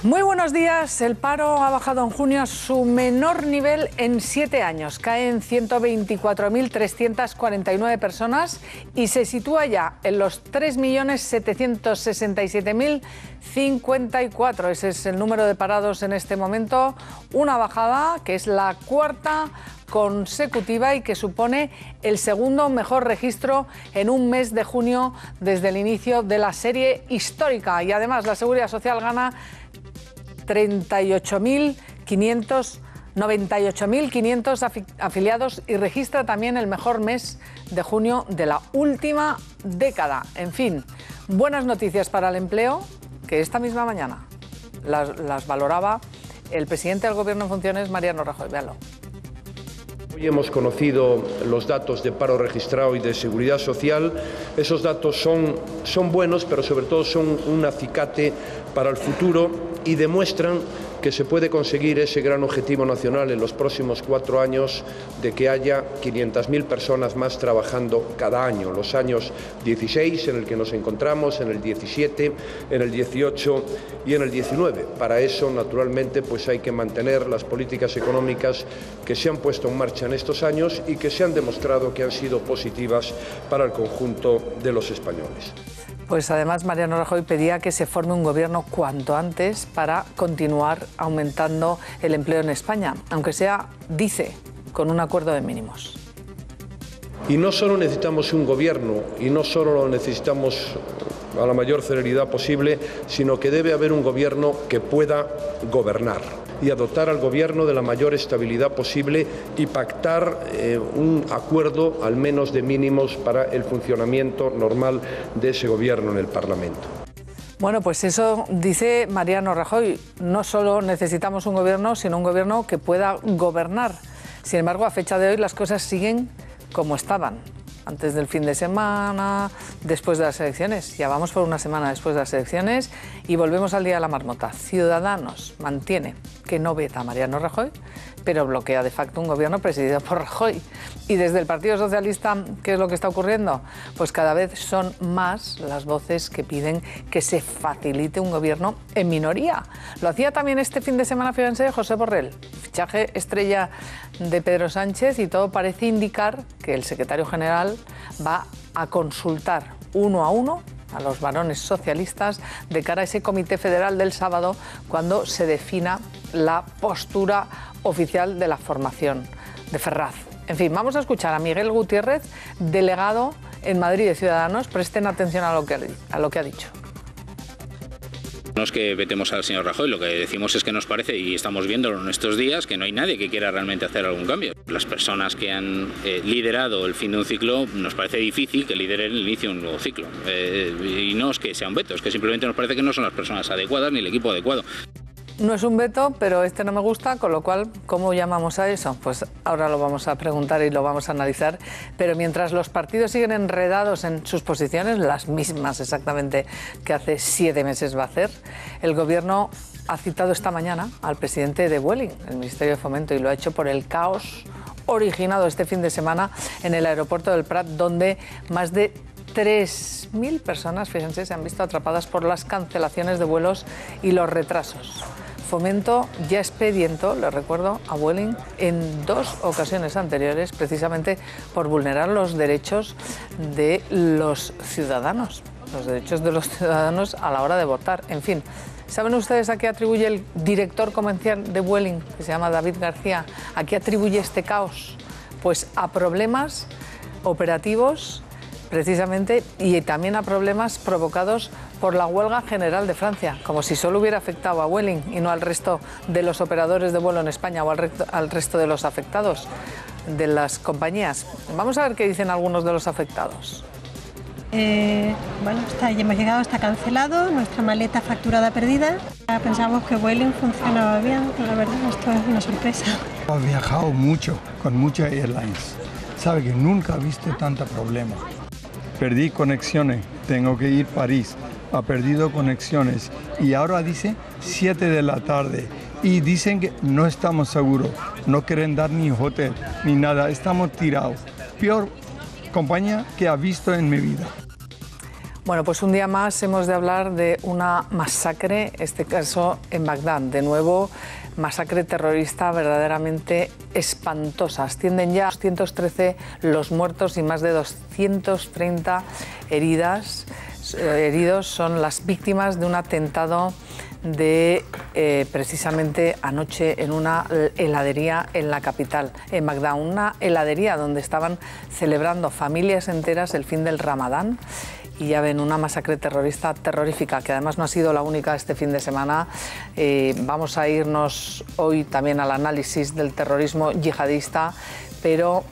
Muy buenos días. El paro ha bajado en junio a su menor nivel en 7 años. Cae en 124.349 personas y se sitúa ya en los 3.767.054. Ese es el número de parados en este momento. Una bajada que es la cuarta consecutiva y que supone el segundo mejor registro en un mes de junio desde el inicio de la serie histórica. Y además la Seguridad Social gana 98.500 afiliados y registra también el mejor mes de junio de la última década. En fin, buenas noticias para el empleo, que esta misma mañana las valoraba el presidente del Gobierno en funciones, Mariano Rajoy. Véanlo. Hoy hemos conocido los datos de paro registrado y de seguridad social. Esos datos son buenos, pero sobre todo son un acicate para el futuro y demuestran que se puede conseguir ese gran objetivo nacional en los próximos 4 años de que haya 500.000 personas más trabajando cada año. Los años 16 en el que nos encontramos, en el 17, en el 18 y en el 19. Para eso, naturalmente, pues hay que mantener las políticas económicas que se han puesto en marcha en estos años y que se han demostrado que han sido positivas para el conjunto de los españoles. Pues además Mariano Rajoy pedía que se forme un gobierno cuanto antes para continuar aumentando el empleo en España, aunque sea, dice, con un acuerdo de mínimos. Y no solo necesitamos un gobierno, y no solo lo necesitamos a la mayor celeridad posible, sino que debe haber un gobierno que pueda gobernar y dotar al gobierno de la mayor estabilidad posible y pactar un acuerdo, al menos de mínimos, para el funcionamiento normal de ese gobierno en el Parlamento. Bueno, pues eso dice Mariano Rajoy. No solo necesitamos un gobierno, sino un gobierno que pueda gobernar. Sin embargo, a fecha de hoy las cosas siguen como estaban. Antes del fin de semana, después de las elecciones. Ya vamos por una semana después de las elecciones y volvemos al día de la marmota. Ciudadanos mantiene que no veta a Mariano Rajoy, pero bloquea de facto un gobierno presidido por Rajoy. Y desde el Partido Socialista, ¿qué es lo que está ocurriendo? Pues cada vez son más las voces que piden que se facilite un gobierno en minoría. Lo hacía también este fin de semana, fíjense, José Borrell, fichaje estrella de Pedro Sánchez, y todo parece indicar que el secretario general va a consultar uno a uno a los varones socialistas de cara a ese comité federal del sábado, cuando se defina la postura oficial de la formación de Ferraz. En fin, vamos a escuchar a Miguel Gutiérrez, delegado en Madrid de Ciudadanos. Presten atención a lo que ha dicho. No es que vetemos al señor Rajoy, lo que decimos es que nos parece, y estamos viéndolo en estos días, que no hay nadie que quiera realmente hacer algún cambio. Las personas que han liderado el fin de un ciclo, nos parece difícil que lideren el inicio de un nuevo ciclo. Y no es que sea un veto, es que simplemente nos parece que no son las personas adecuadas ni el equipo adecuado. No es un veto, pero este no me gusta, con lo cual, ¿cómo llamamos a eso? Pues ahora lo vamos a preguntar y lo vamos a analizar. Pero mientras los partidos siguen enredados en sus posiciones, las mismas exactamente que hace 7 meses va a hacer, el Gobierno ha citado esta mañana al presidente de Vueling, el Ministerio de Fomento, y lo ha hecho por el caos originado este fin de semana en el aeropuerto del Prat, donde más de 3.000 personas, fíjense, se han visto atrapadas por las cancelaciones de vuelos y los retrasos. Fomento ya expedientó, le recuerdo, a Vueling en 2 ocasiones anteriores, precisamente por vulnerar los derechos de los ciudadanos a la hora de votar. En fin, ¿saben ustedes a qué atribuye el director comercial de Vueling, que se llama David García? ¿A qué atribuye este caos? Pues a problemas operativos, precisamente, y también a problemas provocados por la huelga general de Francia, como si solo hubiera afectado a Vueling y no al resto de los operadores de vuelo en España o al resto de los afectados, de las compañías. Vamos a ver qué dicen algunos de los afectados. Bueno, ya hemos llegado, está cancelado, nuestra maleta facturada perdida. Pensamos que Vueling funcionaba bien, pero la verdad esto es una sorpresa. He viajado mucho, con muchas airlines. Sabe que nunca he visto tanto problema. Perdí conexiones, tengo que ir a París, ha perdido conexiones y ahora dice 7 de la tarde y dicen que no estamos seguros, no quieren dar ni hotel ni nada, estamos tirados. Peor compañía que he visto en mi vida. Bueno, pues un día más hemos de hablar de una masacre, este caso en Bagdad. De nuevo, masacre terrorista verdaderamente espantosa. Ascienden ya a 213 los muertos y más de 230 heridos. Son las víctimas de un atentado de precisamente anoche en una heladería en la capital, en Bagdad, una heladería donde estaban celebrando familias enteras el fin del Ramadán. Y ya ven, una masacre terrorista terrorífica, que además no ha sido la única este fin de semana. Vamos a irnos hoy también al análisis del terrorismo yihadista, pero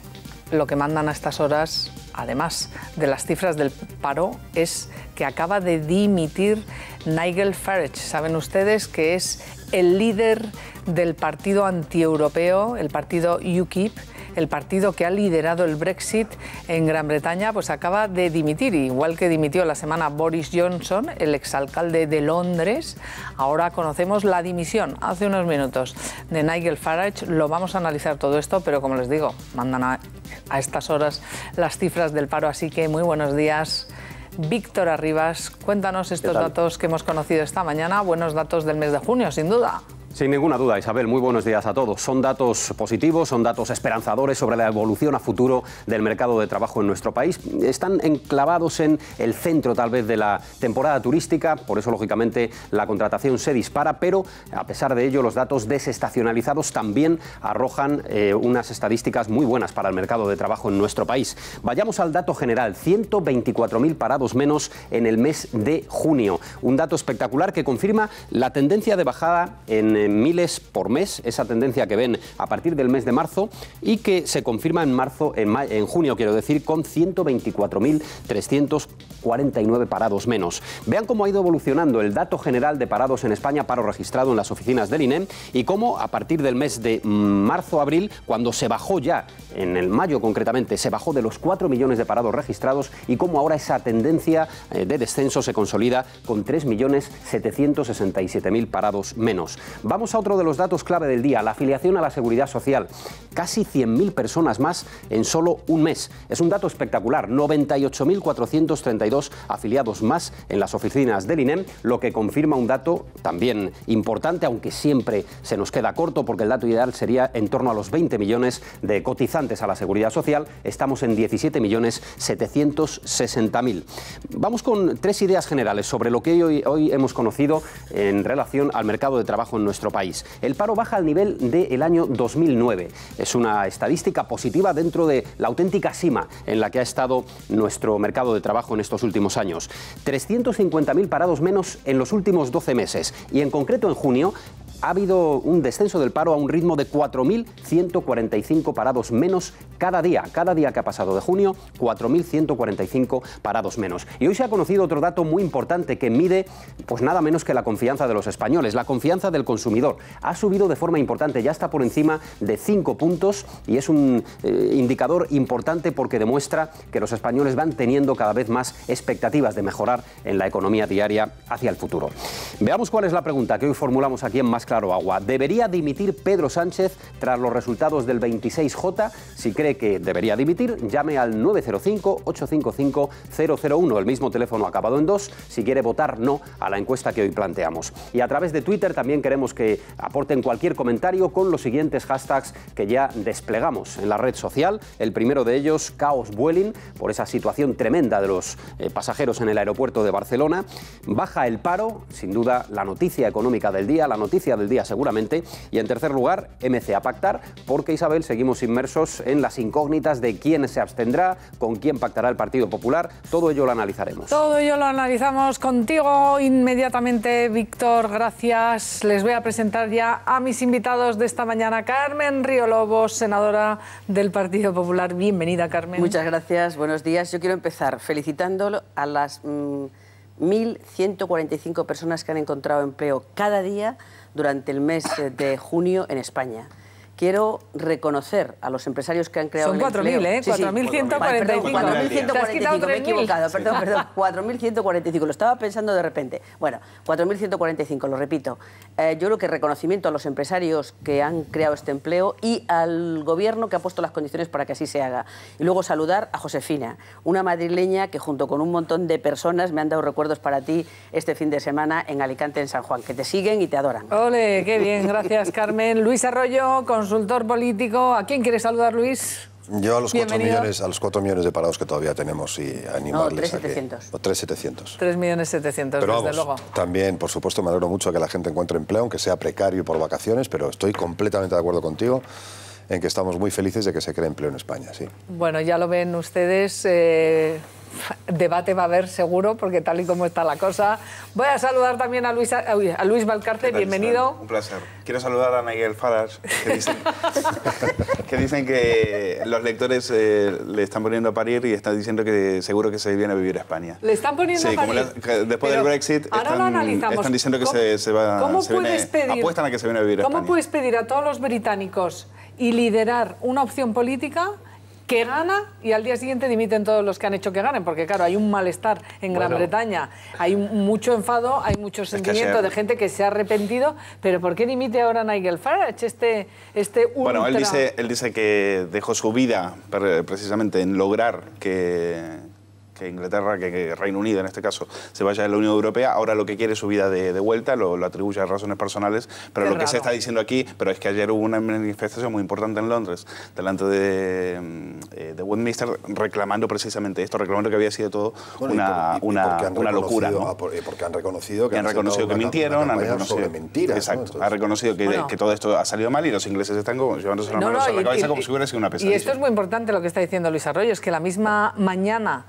lo que mandan a estas horas, además de las cifras del paro, es que acaba de dimitir Nigel Farage. Saben ustedes que es el líder del partido antieuropeo, el partido UKIP, el partido que ha liderado el Brexit en Gran Bretaña, pues acaba de dimitir, igual que dimitió la semana Boris Johnson, el exalcalde de Londres. Ahora conocemos la dimisión, hace unos minutos, de Nigel Farage. Lo vamos a analizar todo esto, pero como les digo, mandan a estas horas las cifras del paro, así que muy buenos días. Víctor Arribas, cuéntanos estos datos que hemos conocido esta mañana, buenos datos del mes de junio, sin duda. Sin ninguna duda, Isabel, muy buenos días a todos. Son datos positivos, son datos esperanzadores sobre la evolución a futuro del mercado de trabajo en nuestro país. Están enclavados en el centro, tal vez, de la temporada turística, por eso, lógicamente, la contratación se dispara, pero, a pesar de ello, los datos desestacionalizados también arrojan unas estadísticas muy buenas para el mercado de trabajo en nuestro país. Vayamos al dato general, 124.000 parados menos en el mes de junio. Un dato espectacular que confirma la tendencia de bajada en miles por mes, esa tendencia que ven a partir del mes de marzo y que se confirma en junio, quiero decir, con 124.349 parados menos. Vean cómo ha ido evolucionando el dato general de parados en España, paro registrado en las oficinas del INEM, y cómo a partir del mes de marzo-abril, cuando se bajó ya, en el mayo concretamente, se bajó de los 4 millones de parados registrados, y cómo ahora esa tendencia de descenso se consolida con 3.767.000 parados menos. Vamos a otro de los datos clave del día, la afiliación a la Seguridad Social. Casi 100.000 personas más en solo un mes. Es un dato espectacular, 98.432 afiliados más en las oficinas del INEM, lo que confirma un dato también importante, aunque siempre se nos queda corto, porque el dato ideal sería en torno a los 20 millones de cotizantes a la Seguridad Social. Estamos en 17.760.000. Vamos con tres ideas generales sobre lo que hoy hemos conocido en relación al mercado de trabajo en nuestro país. El paro baja al nivel del año 2009. Es una estadística positiva dentro de la auténtica cima en la que ha estado nuestro mercado de trabajo en estos últimos años. 350.000 parados menos en los últimos 12 meses y en concreto en junio ha habido un descenso del paro a un ritmo de 4.145 parados menos cada día. Cada día que ha pasado de junio, 4.145 parados menos. Y hoy se ha conocido otro dato muy importante que mide pues nada menos que la confianza de los españoles, la confianza del consumidor. Ha subido de forma importante, ya está por encima de 5 puntos y es un indicador importante porque demuestra que los españoles van teniendo cada vez más expectativas de mejorar en la economía diaria hacia el futuro. Veamos cuál es la pregunta que hoy formulamos aquí en Más Claro Agua. ¿Debería dimitir Pedro Sánchez tras los resultados del 26J? Si cree que debería dimitir, llame al 905-855-001, el mismo teléfono acabado en 2, si quiere votar no a la encuesta que hoy planteamos. Y a través de Twitter también queremos que aporten cualquier comentario con los siguientes hashtags que ya desplegamos en la red social. El primero de ellos, Caos Vueling, por esa situación tremenda de los pasajeros en el aeropuerto de Barcelona. Baja el paro, sin duda la noticia económica del día, la noticia del día seguramente. Y en tercer lugar, MC a pactar, porque Isabel, seguimos inmersos en las incógnitas de quién se abstendrá, con quién pactará el Partido Popular. Todo ello lo analizaremos. Todo ello lo analizamos contigo inmediatamente, Víctor. Gracias. Les voy a presentar ya a mis invitados de esta mañana. Carmen Río Lobos, senadora del Partido Popular. Bienvenida, Carmen. Muchas gracias. Buenos días. Yo quiero empezar felicitándolo a las 1.145 personas que han encontrado empleo cada día durante el mes de junio en España. quiero reconocer a los empresarios que han creado Son el empleo. 4.000, ¿eh? 4.145. 4.145, me he equivocado, perdón, 4.145, lo estaba pensando de repente. Bueno, 4.145, lo repito. Yo creo que reconocimiento a los empresarios que han creado este empleo y al gobierno que ha puesto las condiciones para que así se haga. Y luego saludar a Josefina, una madrileña que junto con un montón de personas me han dado recuerdos para ti este fin de semana en Alicante, en San Juan, que te siguen y te adoran. Ole, qué bien, gracias Carmen. Luis Arroyo, consultor político. ¿A quién quieres saludar, Luis? Yo a los 4 millones de parados que todavía tenemos y animarles no, 3.700. O 3.700. 3.700.000, pero desde luego. También, por supuesto, me alegro mucho de que la gente encuentre empleo, aunque sea precario por vacaciones, pero estoy completamente de acuerdo contigo en que estamos muy felices de que se cree empleo en España, sí. Bueno, ya lo ven ustedes. Debate va a haber seguro, porque tal y como está la cosa. Voy a saludar también a Luis Valcarce, bienvenido. Un placer. Quiero saludar a Nigel Farage, que dicen que los lectores le están poniendo a parir y están diciendo que seguro que se viene a vivir a España. ¿Le están poniendo a parir? Después del Brexit están diciendo que apuestan a que se viene a vivir a España. ¿Cómo puedes pedir a todos los británicos y liderar una opción política que gana y al día siguiente dimiten todos los que han hecho que ganen? Porque claro, hay un malestar en Gran Bretaña, hay mucho enfado, hay mucho sentimiento de gente que se ha arrepentido, pero ¿por qué dimite ahora Nigel Farage, este ultra? Bueno, él dice que dejó su vida precisamente en lograr que Inglaterra, que Reino Unido en este caso, se vaya de la Unión Europea. Ahora lo que quiere es su vida de vuelta, lo atribuye a razones personales, pero lo que se está diciendo aquí, pero es que ayer hubo una manifestación muy importante en Londres, delante de Westminster, reclamando precisamente esto, reclamando que había sido todo una locura, ¿no? Porque han reconocido que mintieron, han reconocido sobre mentiras. Exacto, han reconocido que todo esto ha salido mal y los ingleses están llevándose las manos a la cabeza como si hubiera sido una pesadilla. Y esto es muy importante lo que está diciendo Luis Arroyo, es que la misma mañana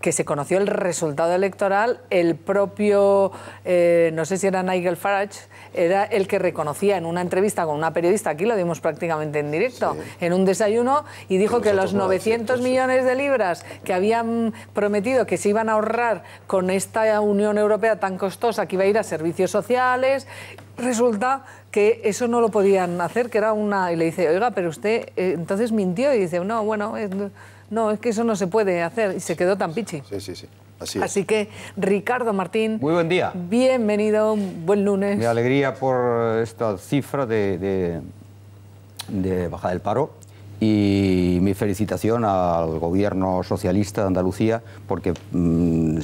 que se conoció el resultado electoral, el propio, no sé si era Nigel Farage, era el que reconocía en una entrevista con una periodista, aquí lo dimos prácticamente en directo, en un desayuno, y dijo que los 900 millones de libras que habían prometido que se iban a ahorrar con esta Unión Europea tan costosa, que iba a ir a servicios sociales, resulta que eso no lo podían hacer, que era una... Y le dice, oiga, pero usted entonces mintió, y dice, no, bueno... No, es que eso no se puede hacer, y se quedó tan pichi. Sí. Así que, Ricardo Martín... Muy buen día. Bienvenido, buen lunes. Me alegría por esta cifra de bajada del paro y mi felicitación al gobierno socialista de Andalucía, porque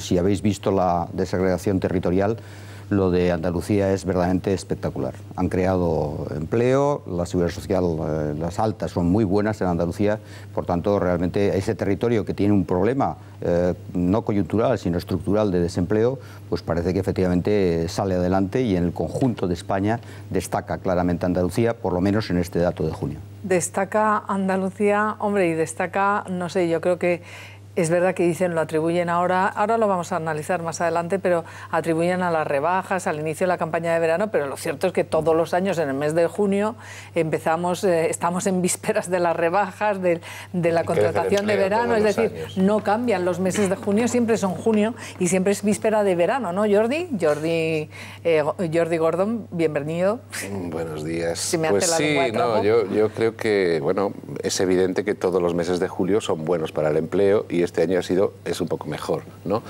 si habéis visto la desagregación territorial, lo de Andalucía es verdaderamente espectacular. Han creado empleo, la seguridad social, las altas son muy buenas en Andalucía, por tanto, realmente ese territorio que tiene un problema no coyuntural, sino estructural de desempleo, pues parece que efectivamente sale adelante y en el conjunto de España destaca claramente Andalucía, por lo menos en este dato de junio. Destaca Andalucía, hombre, y destaca, no sé, yo creo que es verdad que dicen, lo atribuyen ahora lo vamos a analizar más adelante, pero atribuyen a las rebajas, al inicio de la campaña de verano, pero lo cierto es que todos los años, en el mes de junio, estamos en vísperas de las rebajas, de la contratación de verano, es decir, no cambian los meses de junio, siempre son junio y siempre es víspera de verano, ¿no, Jordi? Jordi Gordon, bienvenido. Buenos días. Si me hace la lengua de trapo. Yo creo que, bueno, es evidente que todos los meses de julio son buenos para el empleo y este año es un poco mejor, ¿no?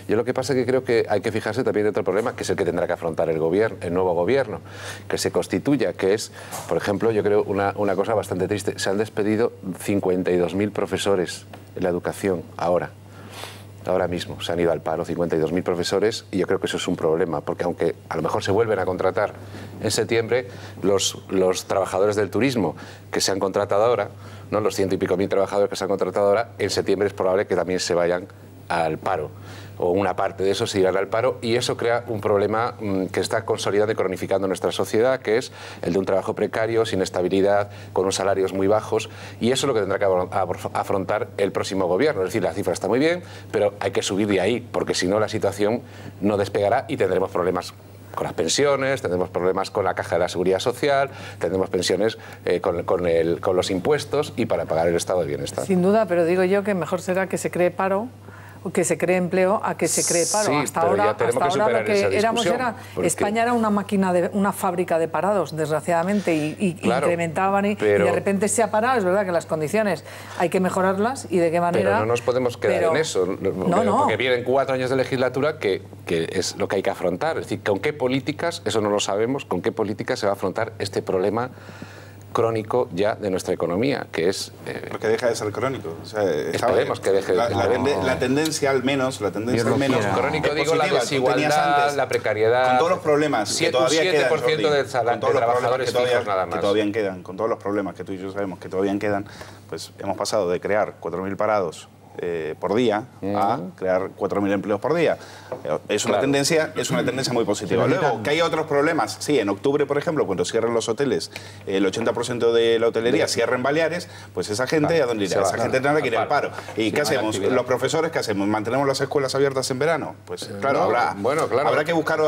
Yo lo que pasa es que creo que hay que fijarse también en otro problema, que es el que tendrá que afrontar el nuevo gobierno, que se constituya, que es, por ejemplo, yo creo una cosa bastante triste. Se han despedido 52.000 profesores en la educación ahora mismo, se han ido al paro 52.000 profesores y yo creo que eso es un problema, porque aunque a lo mejor se vuelven a contratar en septiembre, los trabajadores del turismo que se han contratado ahora, ¿no? Los 100 y pico mil trabajadores que se han contratado ahora, en septiembre es probable que también se vayan al paro, o una parte de eso se irán al paro, y eso crea un problema que está consolidando y cronificando nuestra sociedad, que es el de un trabajo precario, sin estabilidad, con unos salarios muy bajos, y eso es lo que tendrá que afrontar el próximo gobierno. Es decir, la cifra está muy bien, pero hay que subir de ahí, porque si no la situación no despegará y tendremos problemas con las pensiones, tendremos problemas con la caja de la seguridad social, tendremos pensiones con los impuestos y para pagar el estado de bienestar. Sin duda, pero digo yo que mejor será que se cree paro que se cree empleo a que se cree paro. Sí, hasta pero ahora, ya tenemos que superar lo que esa éramos discusión, porque... España era una fábrica de parados, desgraciadamente, y claro, incrementaban y de repente se ha parado. Es verdad que las condiciones hay que mejorarlas y de qué manera. Pero no nos podemos quedar en eso, porque vienen 4 años de legislatura que es lo que hay que afrontar. Es decir, ¿con qué políticas, eso no lo sabemos, con qué políticas se va a afrontar este problema crónico ya de nuestra economía, que es... Porque deja de ser crónico. O sea, esperemos que deje de ser la tendencia al menos... Crónico, digo, la desigualdad, la precariedad... Con todos los problemas que todavía quedan, 7% de trabajadores fijos nada más. Que todavía quedan, con todos los problemas que tú y yo sabemos que todavía quedan, pues hemos pasado de crear 4.000 parados por día a crear 4.000 empleos por día. Es una tendencia muy positiva. Luego, que hay otros problemas. Sí, en octubre, por ejemplo, cuando cierren los hoteles, el 80% de la hotelería cierra en Baleares, pues esa gente, ¿a dónde irá? Esa gente tendrá que ir al paro. ¿Y qué hacemos? Los profesores, ¿qué hacemos? ¿Mantenemos las escuelas abiertas en verano? Pues claro, habrá que buscar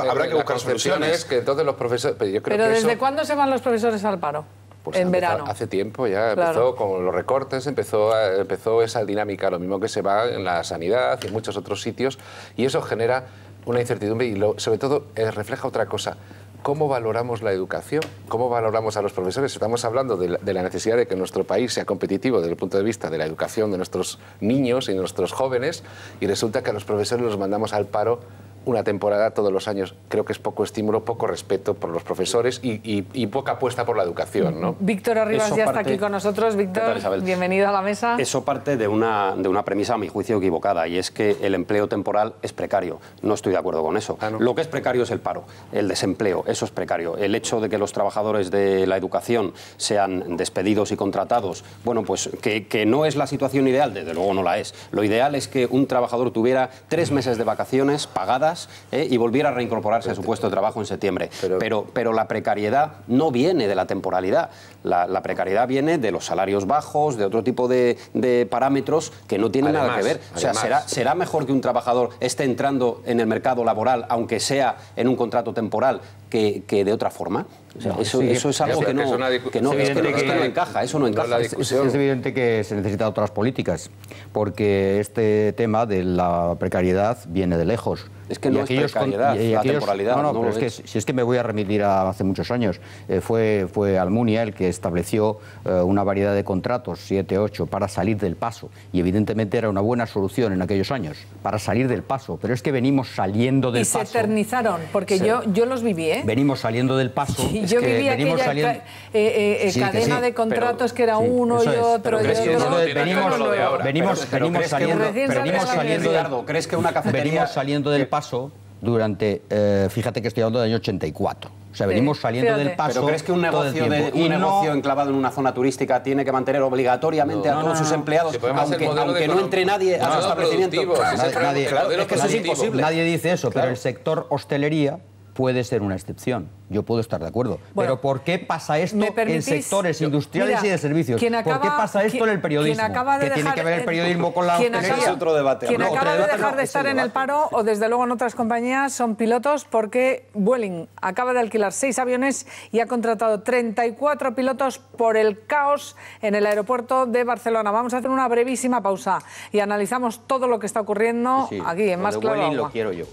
soluciones. Que entonces los profesores... Pero ¿desde cuándo se van los profesores al paro? Pues en verano. Hace tiempo ya, empezó con los recortes, empezó esa dinámica, lo mismo que se va en la sanidad y en muchos otros sitios, y eso genera una incertidumbre y sobre todo refleja otra cosa. ¿Cómo valoramos la educación? ¿Cómo valoramos a los profesores? Estamos hablando de la necesidad de que nuestro país sea competitivo desde el punto de vista de la educación de nuestros niños y de nuestros jóvenes, y resulta que a los profesores los mandamos al paro una temporada todos los años. Creo que es poco estímulo, poco respeto por los profesores y poca apuesta por la educación, ¿no? Víctor Arribas ya está aquí con nosotros. Víctor, bienvenido a la mesa. Eso parte de una premisa, a mi juicio, equivocada, y es que el empleo temporal es precario. No estoy de acuerdo con eso. No. Lo que es precario es el paro, el desempleo, eso es precario. El hecho de que los trabajadores de la educación sean despedidos y contratados, bueno, pues que no es la situación ideal, desde luego no la es. Lo ideal es que un trabajador tuviera 3 meses de vacaciones pagadas y volviera a reincorporarse a su puesto de trabajo en septiembre. Pero la precariedad no viene de la temporalidad. La precariedad viene de los salarios bajos, de otro tipo de parámetros que no tienen nada que ver. O sea, ¿será mejor que un trabajador esté entrando en el mercado laboral, aunque sea en un contrato temporal, que de otra forma? O sea, eso es algo que no encaja. Eso no encaja. Es evidente que se necesitan otras políticas, porque este tema de la precariedad viene de lejos. Es que no es precariedad, la temporalidad. No, pero es que si es que me voy a remitir a hace muchos años. Fue Almunia el que estableció una variedad de contratos, 7, 8, para salir del paso. Y evidentemente era una buena solución en aquellos años, para salir del paso. Pero es que venimos saliendo del paso. Y se eternizaron, porque yo los viví, ¿eh? Venimos saliendo del paso. Sí, yo viví aquella cadena de contratos que era uno y otro y otro. Venimos saliendo del paso durante, fíjate que estoy hablando del año 84. O sea, venimos saliendo del paso. ¿Pero crees que un negocio enclavado en una zona turística tiene que mantener obligatoriamente a todos sus empleados, aunque no entre nadie a su establecimiento? Es que eso es imposible. Nadie dice eso, pero el sector hostelería puede ser una excepción. Yo puedo estar de acuerdo. Bueno, pero ¿por qué pasa esto en sectores industriales y de servicios? ¿Por qué pasa esto en el periodismo? ¿Qué tiene que ver el periodismo con la hostelería? Es otro debate. Quien acaba de dejar de estar en el paro, o desde luego en otras compañías, son pilotos, porque Vueling acaba de alquilar 6 aviones y ha contratado 34 pilotos por el caos en el aeropuerto de Barcelona. Vamos a hacer una brevísima pausa y analizamos todo lo que está ocurriendo aquí en Más Claro Vueling lo quiero yo.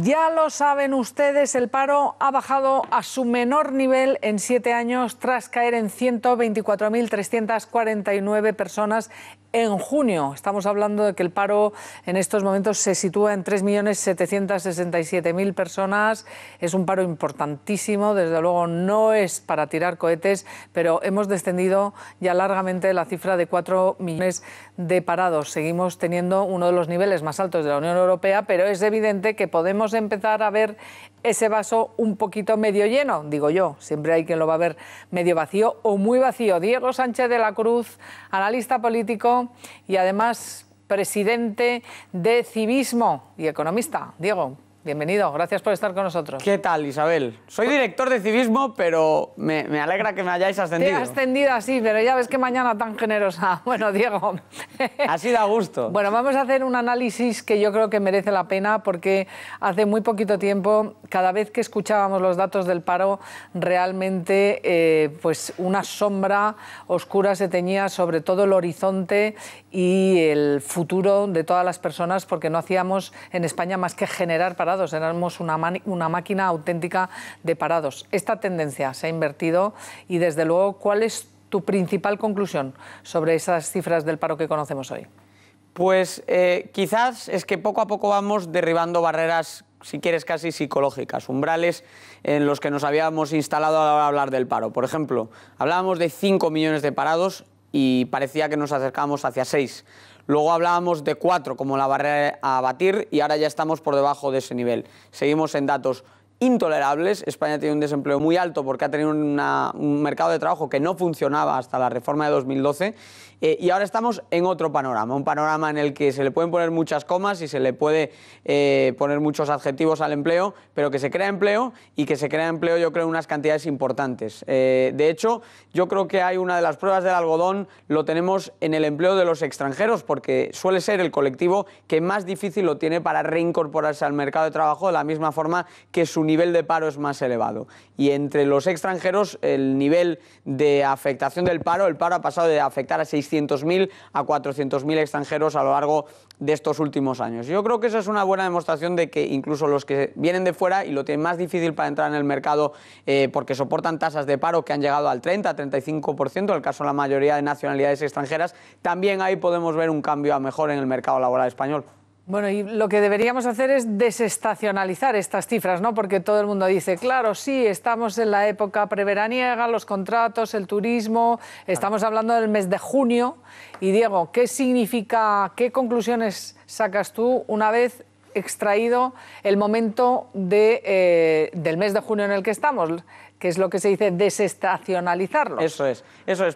Ya lo saben ustedes, el paro ha bajado a su menor nivel en 7 años tras caer en 124.349 personas en junio. Estamos hablando de que el paro en estos momentos se sitúa en 3.767.000 personas. Es un paro importantísimo, desde luego no es para tirar cohetes, pero hemos descendido ya largamente la cifra de 4 millones de parados. Seguimos teniendo uno de los niveles más altos de la Unión Europea, pero es evidente que podemos empezar a ver ese vaso un poquito medio lleno, digo yo. Siempre hay quien lo va a ver medio vacío o muy vacío. Diego Sánchez de la Cruz, analista político y además presidente de Civismo y economista. Diego, Bienvenido, gracias por estar con nosotros. ¿Qué tal, Isabel? Soy director de civismo, pero me alegra que me hayáis ascendido. Te he ascendido así, pero ya ves que mañana tan generosa. Bueno, Diego. Así da gusto. Bueno, vamos a hacer un análisis que yo creo que merece la pena, porque hace muy poquito tiempo, cada vez que escuchábamos los datos del paro, realmente pues una sombra oscura se teñía sobre todo el horizonte y el futuro de todas las personas, porque no hacíamos en España más que generar parados. Éramos una máquina auténtica de parados. Esta tendencia se ha invertido y, desde luego, ¿cuál es tu principal conclusión sobre esas cifras del paro que conocemos hoy? Pues quizás es que poco a poco vamos derribando barreras, si quieres, casi psicológicas, umbrales en los que nos habíamos instalado a la hora de hablar del paro. Por ejemplo, hablábamos de 5 millones de parados y parecía que nos acercábamos hacia 6. Luego hablábamos de 4 como la barrera a batir y ahora ya estamos por debajo de ese nivel. Seguimos en datos intolerables. España tiene un desempleo muy alto porque ha tenido un mercado de trabajo que no funcionaba hasta la reforma de 2012 y ahora estamos en otro panorama, un panorama en el que se le pueden poner muchas comas y se le puede poner muchos adjetivos al empleo, pero que se crea empleo y que se crea empleo, yo creo, en unas cantidades importantes. De hecho, yo creo que hay una de las pruebas del algodón, lo tenemos en el empleo de los extranjeros, porque suele ser el colectivo que más difícil lo tiene para reincorporarse al mercado de trabajo, de la misma forma que su nivel de paro es más elevado. Y entre los extranjeros, el nivel de afectación del paro, el paro ha pasado de afectar a 600.000 a 400.000 extranjeros a lo largo de estos últimos años. Yo creo que eso es una buena demostración de que incluso los que vienen de fuera y lo tienen más difícil para entrar en el mercado porque soportan tasas de paro que han llegado al 30-35%, en el caso de la mayoría de nacionalidades extranjeras, también ahí podemos ver un cambio a mejor en el mercado laboral español. Bueno, y lo que deberíamos hacer es desestacionalizar estas cifras, ¿no? Porque todo el mundo dice, claro, sí, estamos en la época preveraniega, los contratos, el turismo, estamos hablando del mes de junio. Y Diego, ¿qué significa, qué conclusiones sacas tú una vez extraído el momento del mes de junio en el que estamos? Que es lo que se dice desestacionalizarlo. Eso es.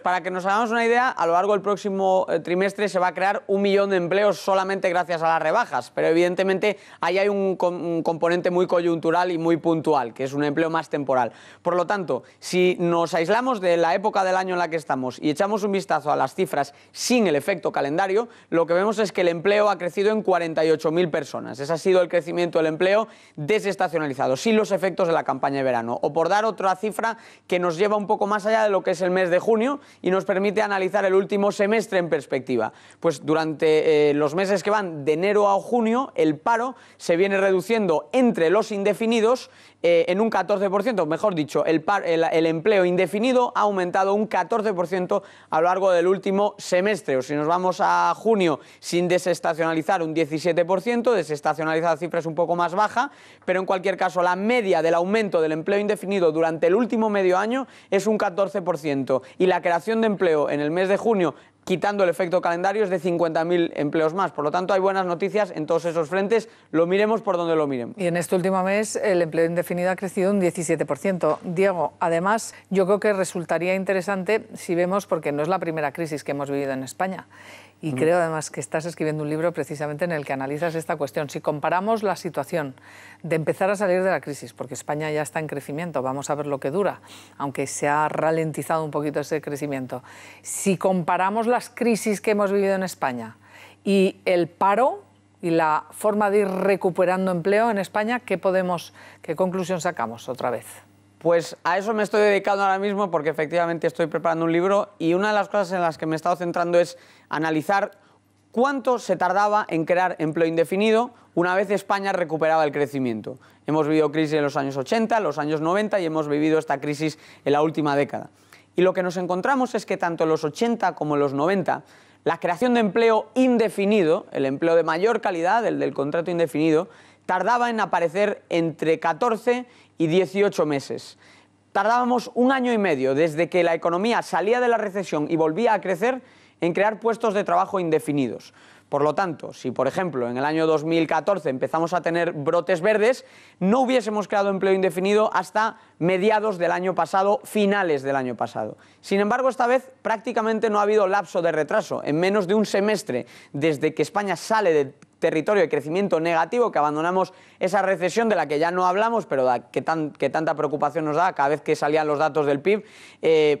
Para que nos hagamos una idea, a lo largo del próximo trimestre se va a crear 1 millón de empleos solamente gracias a las rebajas, pero evidentemente ahí hay un componente muy coyuntural y muy puntual, que es un empleo más temporal. Por lo tanto, si nos aislamos de la época del año en la que estamos y echamos un vistazo a las cifras sin el efecto calendario, lo que vemos es que el empleo ha crecido en 48.000 personas. Ese ha sido el crecimiento del empleo desestacionalizado, sin los efectos de la campaña de verano. O por dar otra cifra que nos lleva un poco más allá de lo que es el mes de junio y nos permite analizar el último semestre en perspectiva. Pues durante los meses que van de enero a junio, el paro se viene reduciendo entre los indefinidos en un 14%, mejor dicho, el empleo indefinido ha aumentado un 14% a lo largo del último semestre. O si nos vamos a junio sin desestacionalizar, un 17%, desestacionalizada cifra es un poco más baja, pero en cualquier caso la media del aumento del empleo indefinido durante el último medio año es un 14% y la creación de empleo en el mes de junio, quitando el efecto calendario, es de 50.000 empleos más. Por lo tanto, hay buenas noticias en todos esos frentes, lo miremos por donde lo miremos. Y en este último mes el empleo indefinido ha crecido un 17%. Diego, además, yo creo que resultaría interesante si vemos, porque no es la primera crisis que hemos vivido en España, y creo además que estás escribiendo un libro precisamente en el que analizas esta cuestión. Si comparamos la situación de empezar a salir de la crisis, porque España ya está en crecimiento, vamos a ver lo que dura, aunque se ha ralentizado un poquito ese crecimiento. Si comparamos las crisis que hemos vivido en España y el paro y la forma de ir recuperando empleo en España, ¿qué conclusión sacamos otra vez? Pues a eso me estoy dedicando ahora mismo porque efectivamente estoy preparando un libro y una de las cosas en las que me he estado centrando es analizar cuánto se tardaba en crear empleo indefinido una vez España recuperaba el crecimiento. Hemos vivido crisis en los años 80, los años 90 y hemos vivido esta crisis en la última década. Y lo que nos encontramos es que tanto en los 80 como en los 90 la creación de empleo indefinido, el empleo de mayor calidad, el del contrato indefinido, tardaba en aparecer entre 14 y 18 meses. Tardábamos 1 año y medio desde que la economía salía de la recesión y volvía a crecer en crear puestos de trabajo indefinidos. Por lo tanto, si por ejemplo en el año 2014 empezamos a tener brotes verdes, no hubiésemos creado empleo indefinido hasta mediados del año pasado, finales del año pasado. Sin embargo, esta vez prácticamente no ha habido lapso de retraso. En menos de un semestre desde que España sale de territorio de crecimiento negativo, que abandonamos esa recesión de la que ya no hablamos, pero que tanta preocupación nos da cada vez que salían los datos del PIB,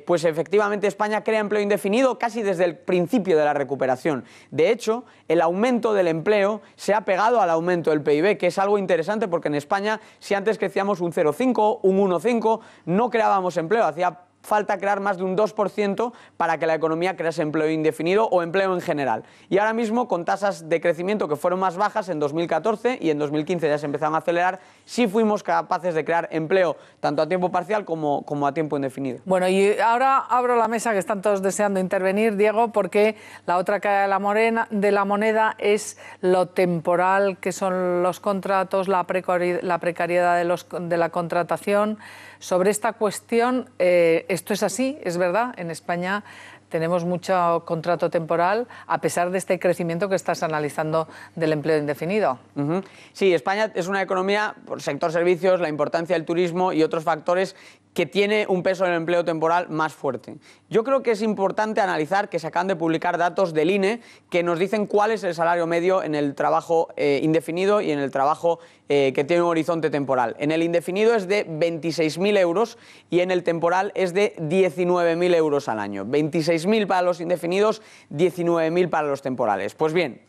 pues efectivamente España crea empleo indefinido casi desde el principio de la recuperación. De hecho, el aumento del empleo se ha pegado al aumento del PIB, que es algo interesante porque en España, si antes crecíamos un 0,5, un 1,5, no creábamos empleo, hacía falta crear más de un 2% para que la economía crease empleo indefinido o empleo en general. Y ahora mismo, con tasas de crecimiento que fueron más bajas en 2014 y en 2015 ya se empezaron a acelerar, sí fuimos capaces de crear empleo tanto a tiempo parcial como a tiempo indefinido. Bueno, y ahora abro la mesa, que están todos deseando intervenir, Diego, porque la otra cara de la moneda es lo temporal, que son los contratos, la precariedad de la contratación. Sobre esta cuestión, esto es así, es verdad, en España tenemos mucho contrato temporal, a pesar de este crecimiento que estás analizando del empleo indefinido. Sí, España es una economía, por sector servicios, la importancia del turismo y otros factores, que tiene un peso en el empleo temporal más fuerte. Yo creo que es importante analizar que se acaban de publicar datos del INE que nos dicen cuál es el salario medio en el trabajo indefinido y en el trabajo que tiene un horizonte temporal. En el indefinido es de 26.000 euros y en el temporal es de 19.000 euros al año. 26.000 para los indefinidos, 19.000 para los temporales. Pues bien,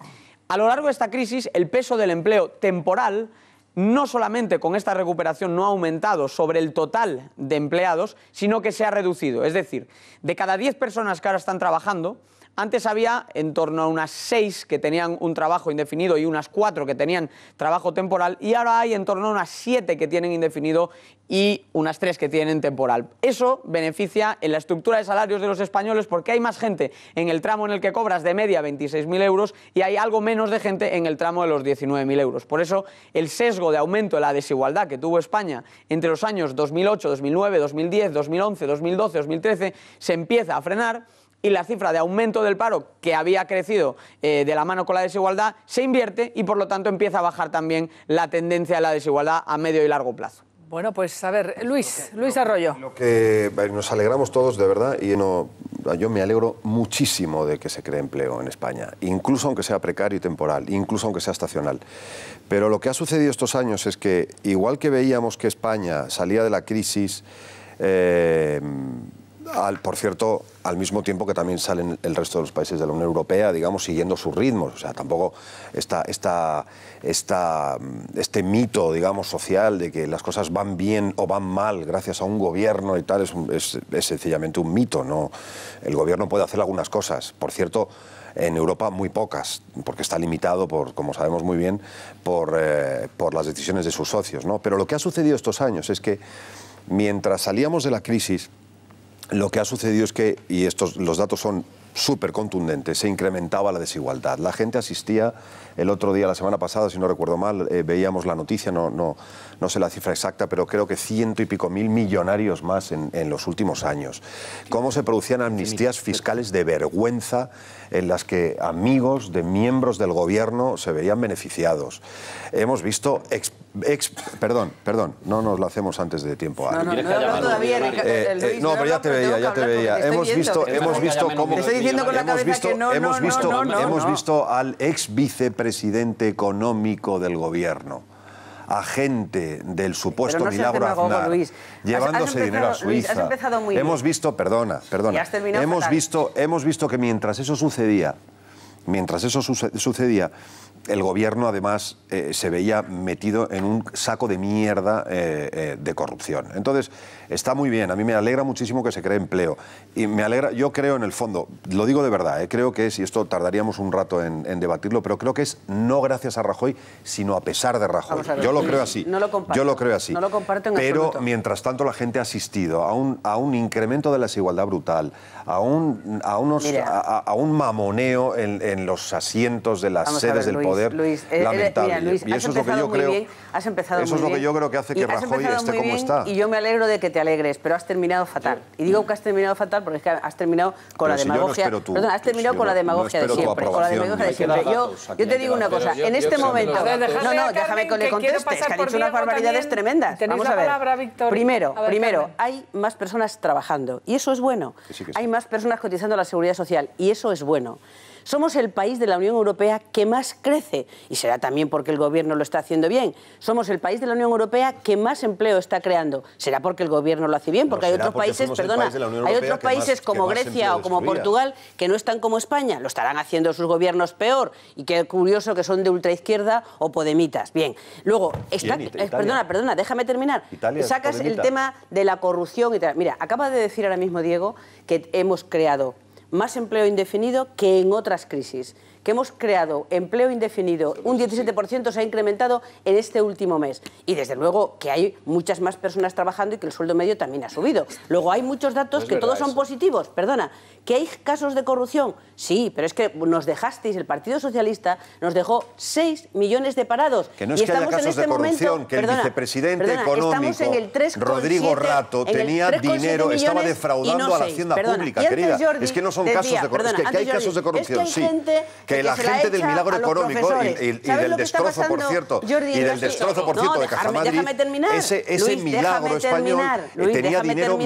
a lo largo de esta crisis, el peso del empleo temporal no solamente con esta recuperación no ha aumentado sobre el total de empleados, sino que se ha reducido. Es decir, de cada 10 personas que ahora están trabajando, antes había en torno a unas 6 que tenían un trabajo indefinido y unas 4 que tenían trabajo temporal, y ahora hay en torno a unas 7 que tienen indefinido y unas 3 que tienen temporal. Eso beneficia en la estructura de salarios de los españoles porque hay más gente en el tramo en el que cobras de media 26.000 euros y hay algo menos de gente en el tramo de los 19.000 euros. Por eso el sesgo de aumento de la desigualdad que tuvo España entre los años 2008, 2009, 2010, 2011, 2012, 2013 se empieza a frenar, y la cifra de aumento del paro, que había crecido de la mano con la desigualdad, se invierte y por lo tanto empieza a bajar también la tendencia de la desigualdad a medio y largo plazo. Bueno, pues a ver, Luis Arroyo. Lo que nos alegramos todos, de verdad, y yo me alegro muchísimo de que se cree empleo en España, incluso aunque sea precario y temporal, incluso aunque sea estacional. Pero lo que ha sucedido estos años es que, igual que veíamos que España salía de la crisis, por cierto, al mismo tiempo que también salen el resto de los países de la Unión Europea, digamos, siguiendo sus ritmos. O sea, tampoco este mito, digamos, social de que las cosas van bien o van mal gracias a un gobierno y tal, es sencillamente un mito, ¿no? El gobierno puede hacer algunas cosas. Por cierto, en Europa muy pocas, porque está limitado, como sabemos muy bien, por las decisiones de sus socios, ¿no? Pero lo que ha sucedido estos años es que, mientras salíamos de la crisis, lo que ha sucedido es que, y los datos son súper contundentes, se incrementaba la desigualdad. La gente asistía, el otro día, la semana pasada, si no recuerdo mal, veíamos la noticia, no sé la cifra exacta, pero creo que 100 y pico mil millonarios más en los últimos años. Cómo se producían amnistías fiscales de vergüenza en las que amigos de miembros del gobierno se veían beneficiados. Hemos visto perdón, no nos lo hacemos antes de tiempo. No, todavía, Luis, no, pero ya te veía. Hemos visto cómo... Hemos visto al ex vicepresidente económico del gobierno, agente del supuesto Milagro Aznar, llevándose dinero a Suiza. Has empezado muy bien. Hemos visto, perdona. Hemos visto que mientras eso sucedía, el gobierno además se veía metido en un saco de mierda de corrupción. Entonces, está muy bien, a mí me alegra muchísimo que se cree empleo. Y me alegra, yo creo en el fondo, lo digo de verdad, creo que es, y esto tardaríamos un rato en debatirlo, pero creo que es no gracias a Rajoy, sino a pesar de Rajoy. Yo lo creo así. No lo comparto. Yo lo creo así. No lo comparto en pero absoluto. Mientras tanto la gente ha asistido a un incremento de la desigualdad brutal, a un mamoneo en los asientos de las sedes del poder, lamentable. Luis, y eso es lo que yo creo. Has empezado eso es lo que yo creo que hace que Rajoy esté como está. Y yo me alegro de que te alegres, pero has terminado fatal. Y digo que has terminado fatal porque es que has terminado con la demagogia. Perdón, has terminado con la demagogia de siempre. Con la demagogia de siempre. Yo te digo una cosa. En este momento. No, déjame que le contestes, que ha dicho unas barbaridades tremendas. Vamos a ver. Primero, hay más personas trabajando y eso es bueno. Hay más personas cotizando a la Seguridad Social y eso es bueno. Somos el país de la Unión Europea que más crece, y será también porque el gobierno lo está haciendo bien. Somos el país de la Unión Europea que más empleo está creando. Será porque el gobierno lo hace bien, porque hay otros países, perdona, hay otros países como Grecia o como Portugal que no están como España, lo estarán haciendo sus gobiernos peor, y qué curioso que son de ultraizquierda o podemitas. Bien, luego, perdona, déjame terminar. Sacas el tema de la corrupción y tal. Mira, acaba de decir ahora mismo Diego que hemos creado más empleo indefinido que en otras crisis, que hemos creado empleo indefinido, un 17% se ha incrementado en este último mes. Y desde luego que hay muchas más personas trabajando y que el sueldo medio también ha subido. Luego hay muchos datos que todos son positivos. Perdona, ¿que hay casos de corrupción? Sí, pero es que nos dejasteis, el Partido Socialista nos dejó 6 millones de parados. Que no es que haya casos de corrupción, que el vicepresidente económico, Rodrigo Rato, tenía dinero, estaba defraudando a la hacienda pública, querida. Es que no son casos de corrupción, es que hay casos de corrupción, sí. Que la gente del milagro económico y del destrozo, por cierto, y del destrozo, por cierto, de Caja Madrid, ese milagro español tenía dinero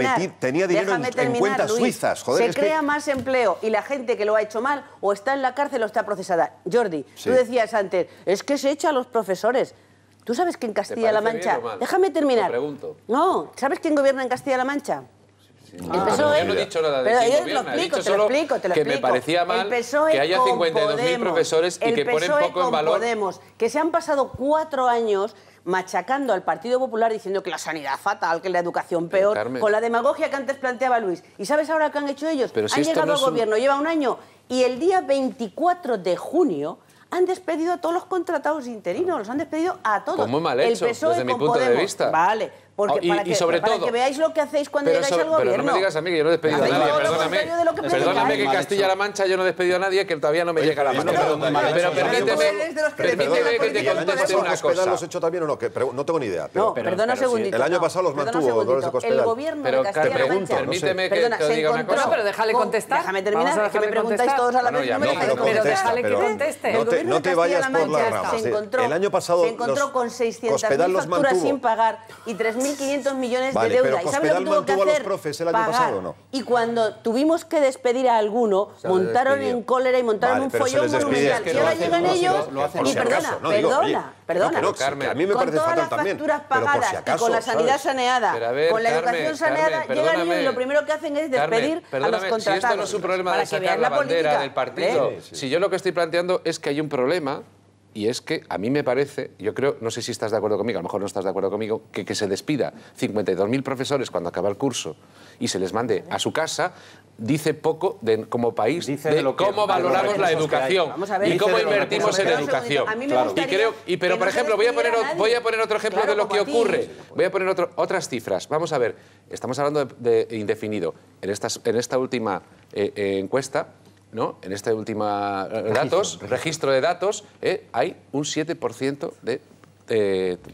en cuentas suizas. Joder, se crea más empleo y la gente que lo ha hecho mal o está en la cárcel o está procesada. Jordi, tú decías antes, es que se echa a los profesores. ¿Tú sabes que en Castilla-La Mancha... Déjame terminar. No, ¿sabes quién gobierna en Castilla-La Mancha? El PSOE, yo no he dicho nada de quién gobierna, he dicho solo que me parecía mal que haya 52.000 profesores y que ponen poco en valor. Podemos, que se han pasado 4 años machacando al Partido Popular diciendo que la sanidad fatal, que la educación peor, con la demagogia que antes planteaba Luis. ¿Y sabes ahora qué han hecho ellos? Han llegado al gobierno, lleva un año, y el día 24 de junio han despedido a todos los contratados interinos, los han despedido a todos. Pues muy mal hecho, desde mi punto de vista. Vale, porque para que veáis lo que hacéis cuando llegáis al gobierno. Pero no me digas a mí que yo no he despedido a nadie, perdóname. Perdóname que en Castilla-La Mancha yo no he despedido a nadie, que todavía no me llega la mano. Pero permíteme que te conteste una cosa. ¿Los he hecho también o no? No tengo ni idea. No, perdona un segundito. El año pasado los mantuvo Dolores de Cospedal. El gobierno de Castilla-La Mancha... Permíteme que te diga una cosa. No, pero déjale contestar. Déjame terminar, que me preguntáis todos a la vez. Pero déjale que conteste. No te vayas por las ramas. El año pasado se encontró con 600.000 facturas sin pagar y 3.500 millones de deuda. ¿Y sabe lo que tuvo que hacer? A los profes el año pasado, ¿no? Y cuando tuvimos que despedir a alguno, montaron en cólera y montaron un follón monumental. Y ahora llegan ellos y perdona, a mí me parece fatal también. Con todas las facturas pagadas y con la sanidad saneada, con la educación saneada, llegan ellos y lo primero que hacen es despedir a los contratados. Si esto no es un problema de sacar la bandera del partido, si yo lo que estoy planteando es que hay un problema. Y es que a mí me parece, yo creo, no sé si estás de acuerdo conmigo, a lo mejor no estás de acuerdo conmigo, que se despida 52.000 profesores cuando acaba el curso y se les mande a su casa, dice poco como país de cómo valoramos la educación y cómo invertimos en educación. Pero, por ejemplo, voy a poner otro ejemplo de lo que ocurre. Voy a poner otras cifras. Vamos a ver, estamos hablando de indefinido. En esta última encuesta, ¿no? En este último registro de datos, hay un 7% de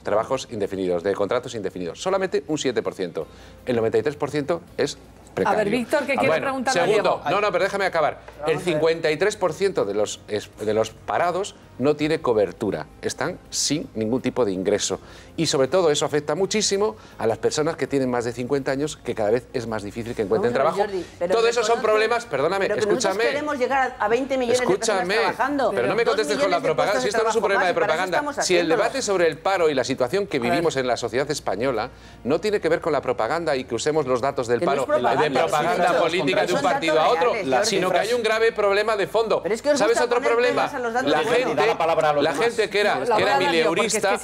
trabajos indefinidos, de contratos indefinidos. Solamente un 7%. El 93% es precario. A ver, Víctor, ¿qué quiere preguntar a Diego? No, pero déjame acabar. El 53% de los parados no tiene cobertura. Están sin ningún tipo de ingreso. Y sobre todo eso afecta muchísimo a las personas que tienen más de 50 años, que cada vez es más difícil que encuentren trabajo. Jordi, todo eso son problemas, perdóname, escúchame. Nosotros queremos llegar a 20 millones de personas trabajando. Pero no me contestes con la propaganda. Si esto no es un problema de propaganda. Si el debate sobre el paro y la situación que vivimos en la sociedad española no tiene que ver con la propaganda y que usemos los datos del paro de propaganda política de un partido a otro, sino que hay un grave problema de fondo. ¿Sabes otro problema? La gente que era mileurista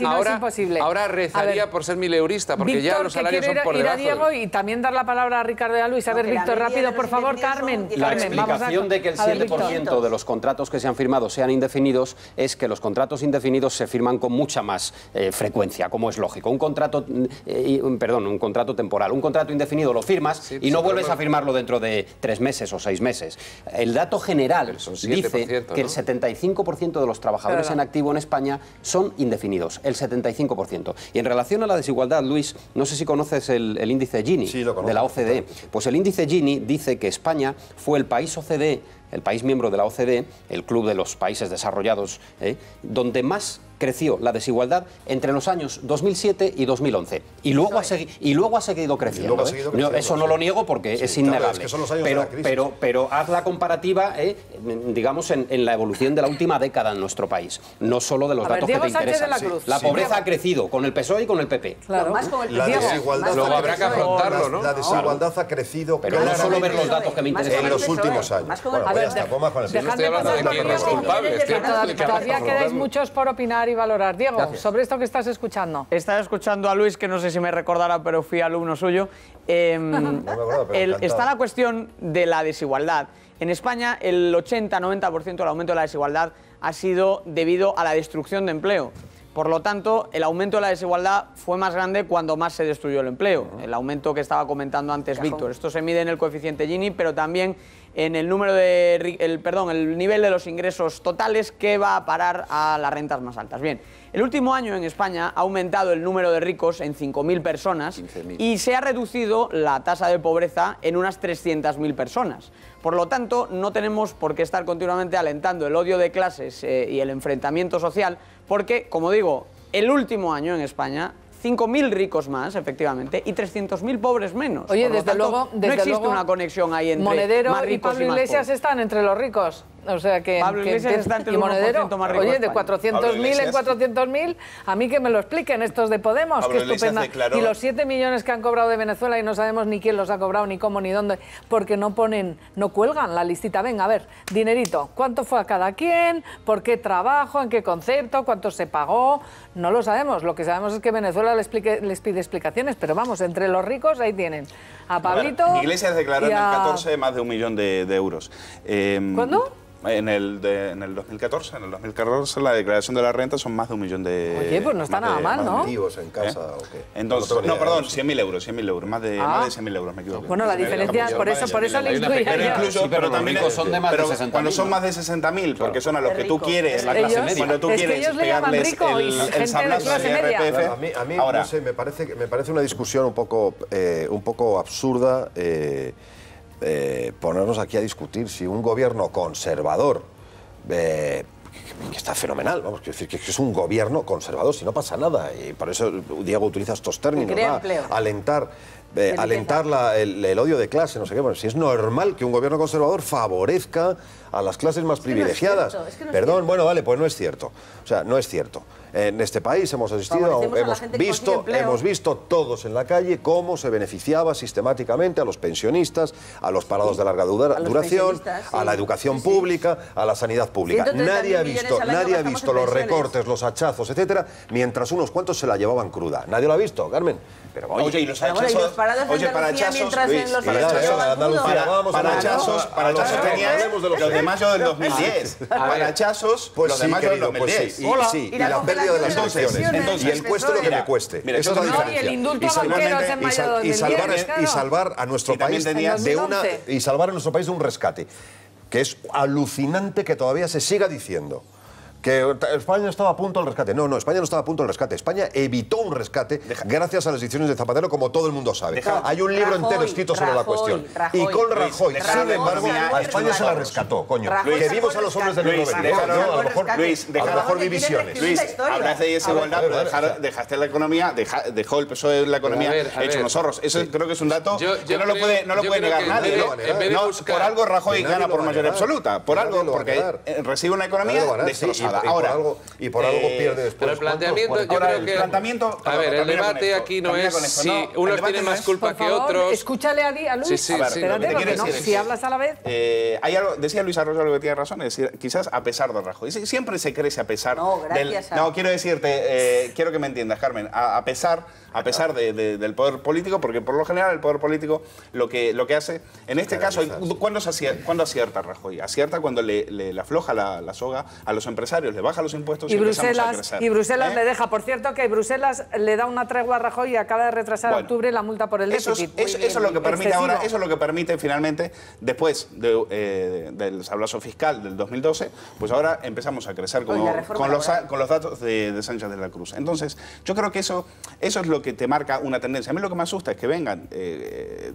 ahora rezaría por ser mileurista, porque ya los salarios son por debajo. Diego y también dar la palabra a Ricardo y a Luis. A ver, Víctor, rápido, por favor, Carmen. La explicación de que el 7% de los contratos que se han firmado sean indefinidos es que los contratos indefinidos se firman con mucha más frecuencia, como es lógico. Un contrato temporal. Un contrato indefinido lo firmas y no vuelves a firmarlo dentro de 3 meses o 6 meses. El dato general dice que el 75% de los trabajadores en activo en España son indefinidos, el 75%. Y en relación a la desigualdad, Luis, no sé si conoces el índice Gini de la OCDE. Pues el índice Gini dice que España fue el país OCDE, el país miembro de la OCDE, el club de los países desarrollados, donde más creció la desigualdad entre los años 2007 y 2011. Y luego ha seguido creciendo. Eso no lo niego porque es innegable. Claro, es que son los años de la crisis. Pero haz la comparativa, digamos, en la evolución de la última década en nuestro país. No solo de los datos que te interesan. La pobreza ha crecido con el PSOE y con el PP. Claro. La desigualdad habrá que afrontarlo, ¿no? La desigualdad ha crecido pero no solo ver los datos que me interesan en los últimos años. Bueno, pues ya está, vamos con el no estoy hablando de quién es culpable. Todavía quedáis muchos por opinar y valorar. Diego, sobre esto que estás escuchando. Estaba escuchando a Luis, que no sé si me recordará, pero fui alumno suyo. Está la cuestión de la desigualdad. En España, el 80-90% del aumento de la desigualdad ha sido debido a la destrucción de empleo. Por lo tanto, el aumento de la desigualdad fue más grande cuando más se destruyó el empleo. El aumento que estaba comentando antes Víctor. Esto se mide en el coeficiente Gini, pero también en el número de el nivel de los ingresos totales que va a parar a las rentas más altas. Bien, el último año en España ha aumentado el número de ricos en 5.000 personas y se ha reducido la tasa de pobreza en unas 300.000 personas. Por lo tanto, no tenemos por qué estar continuamente alentando el odio de clases y el enfrentamiento social, porque, como digo, el último año en España 5.000 ricos más, efectivamente, y 300.000 pobres menos. Oye, Por lo desde tanto, luego, no existe una conexión ahí entre Monedero más y ricos Pablo y más Iglesias pobres. están entre los ricos. O sea que Pablo Iglesias está entre el 1% Monedero, más rico de oye, de España. 400.000 en 400.000, a mí que me lo expliquen estos de Podemos, Pablo que Iglesias estupenda. declaró... Y los 7 millones que han cobrado de Venezuela y no sabemos ni quién los ha cobrado, ni cómo, ni dónde, porque no cuelgan la listita. Venga, a ver, dinerito, ¿cuánto fue a cada quien? ¿Por qué trabajo? ¿En qué concepto? ¿Cuánto se pagó? No lo sabemos. Lo que sabemos es que Venezuela les pide explicaciones, pero vamos, entre los ricos ahí tienen a Pablito. Iglesias declaró en el 14 más de 1 millón de euros. ¿Cuándo? En el 2014. En el 2014 la declaración de la renta son más de 1 millón de... Oye, pues no está nada mal, ¿no? ¿Tíos en casa o qué? Entonces, no, perdón, 100.000 euros, 100.000 euros, más de 100.000 euros, me equivoco. Bueno, la diferencia, por eso le incluía yo. Pero también son de más de 60.000. Cuando son más de 60.000, porque son a los que tú quieres, cuando tú quieres pegarles el sablazo del IRPF. A mí no sé, me parece una discusión un poco absurda ponernos aquí a discutir si un gobierno conservador, que está fenomenal, vamos, quiero decir que es un gobierno conservador, si no pasa nada, y por eso Diego utiliza estos términos, alentar el odio de clase, no sé qué, bueno, si es normal que un gobierno conservador favorezca a las clases más privilegiadas. Perdón, bueno, vale, pues no es cierto. O sea, no es cierto. En este país hemos asistido, hemos visto todos en la calle cómo se beneficiaba sistemáticamente a los pensionistas, a los parados de larga duración, a la educación pública, a la sanidad pública. Nadie ha visto los recortes, los hachazos, etcétera, mientras unos cuantos se la llevaban cruda. Nadie lo ha visto, Carmen. Pero oye, y los hachazos, para hachazos, para hachazos tenían los de mayo del 2010. Para hachazos, los de mayo del 2010. Sí, y la pérdida de las pensiones. Y el cueste lo que me cueste. Esa es la diferencia. Y el indulto a banqueros en mayo del 2010. Y salvar a nuestro país de un rescate. Que es alucinante que todavía se siga diciendo que España estaba a punto del rescate. No, España no estaba a punto del rescate. España evitó un rescate gracias a las decisiones de Zapatero, como todo el mundo sabe. Hay un libro entero escrito sobre la cuestión. Y con Rajoy, sin embargo, a España se la rescató, coño. Que vimos a los hombres del libro. A lo mejor vi visiones. Luis, hablas de desigualdad, pero dejaste la economía, dejó el PSOE la economía hecho unos zorros. Eso creo que es un dato que no lo puede negar nadie. Por algo Rajoy gana por mayoría absoluta. Por algo, porque recibe una economía destrozada. Y por algo pierde después. Pero el planteamiento, yo creo que... A ver, el debate aquí no es si unos tienen más culpa que otros... Escúchale a Luis. Espérate, porque no, si hablas a la vez... Hay algo, decía Luis Arroyo algo que tiene razón, es decir, quizás a pesar de Rajoy. Siempre se crece a pesar del... No, quiero decirte, quiero que me entiendas, Carmen, a pesar del poder político, porque por lo general el poder político lo que hace, en este caso, ¿cuándo acierta Rajoy? Acierta cuando le afloja la soga a los empresarios, le baja los impuestos y empezamos a crecer. Y Bruselas le deja, por cierto, que Bruselas le da una tregua a Rajoy y acaba de retrasar a octubre la multa por el déficit. Eso es lo que permite ahora, eso es lo que permite finalmente, después del sablazo fiscal del 2012, pues ahora empezamos a crecer con los datos de Sánchez de la Cruz. Entonces, yo creo que eso es lo que te marca una tendencia. A mí lo que me asusta es que venga desde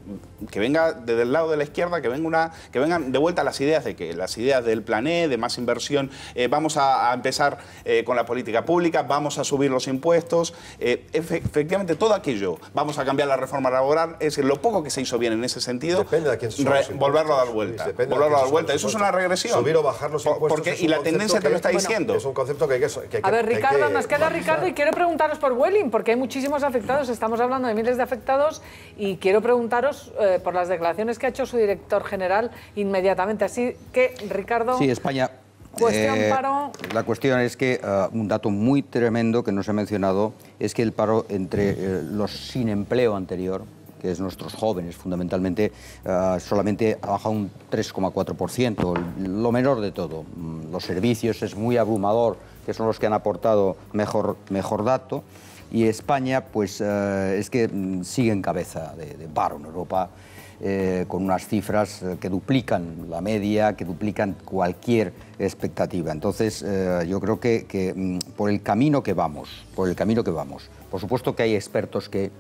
el lado de la izquierda, que vengan de vuelta las ideas del plan E, de más inversión, vamos a a empezar con la política pública, vamos a subir los impuestos, efectivamente todo aquello, vamos a cambiar la reforma laboral, es decir, lo poco que se hizo bien en ese sentido, depende de quién volverlo a dar vuelta. Eso es una regresión. Subir o bajar los impuestos. Y la tendencia te lo está diciendo. Es un concepto que hay que a ver, Ricardo, nos queda Ricardo y quiero preguntaros por Vueling, porque hay muchísimos afectados, estamos hablando de miles de afectados y quiero preguntaros por las declaraciones que ha hecho su director general inmediatamente. Así que, Ricardo... Sí, España... Cuestión paro... La cuestión es que un dato muy tremendo que no se ha mencionado es que el paro entre los sin empleo anterior, que es nuestros jóvenes fundamentalmente, solamente ha bajado un 3,4%, lo menor de todo. Los servicios es muy abrumador, que son los que han aportado mejor dato, y España pues es que sigue en cabeza de paro en Europa, con unas cifras que duplican la media, que duplican cualquier expectativa. Entonces, yo creo que por el camino que vamos, por supuesto que hay expertos que,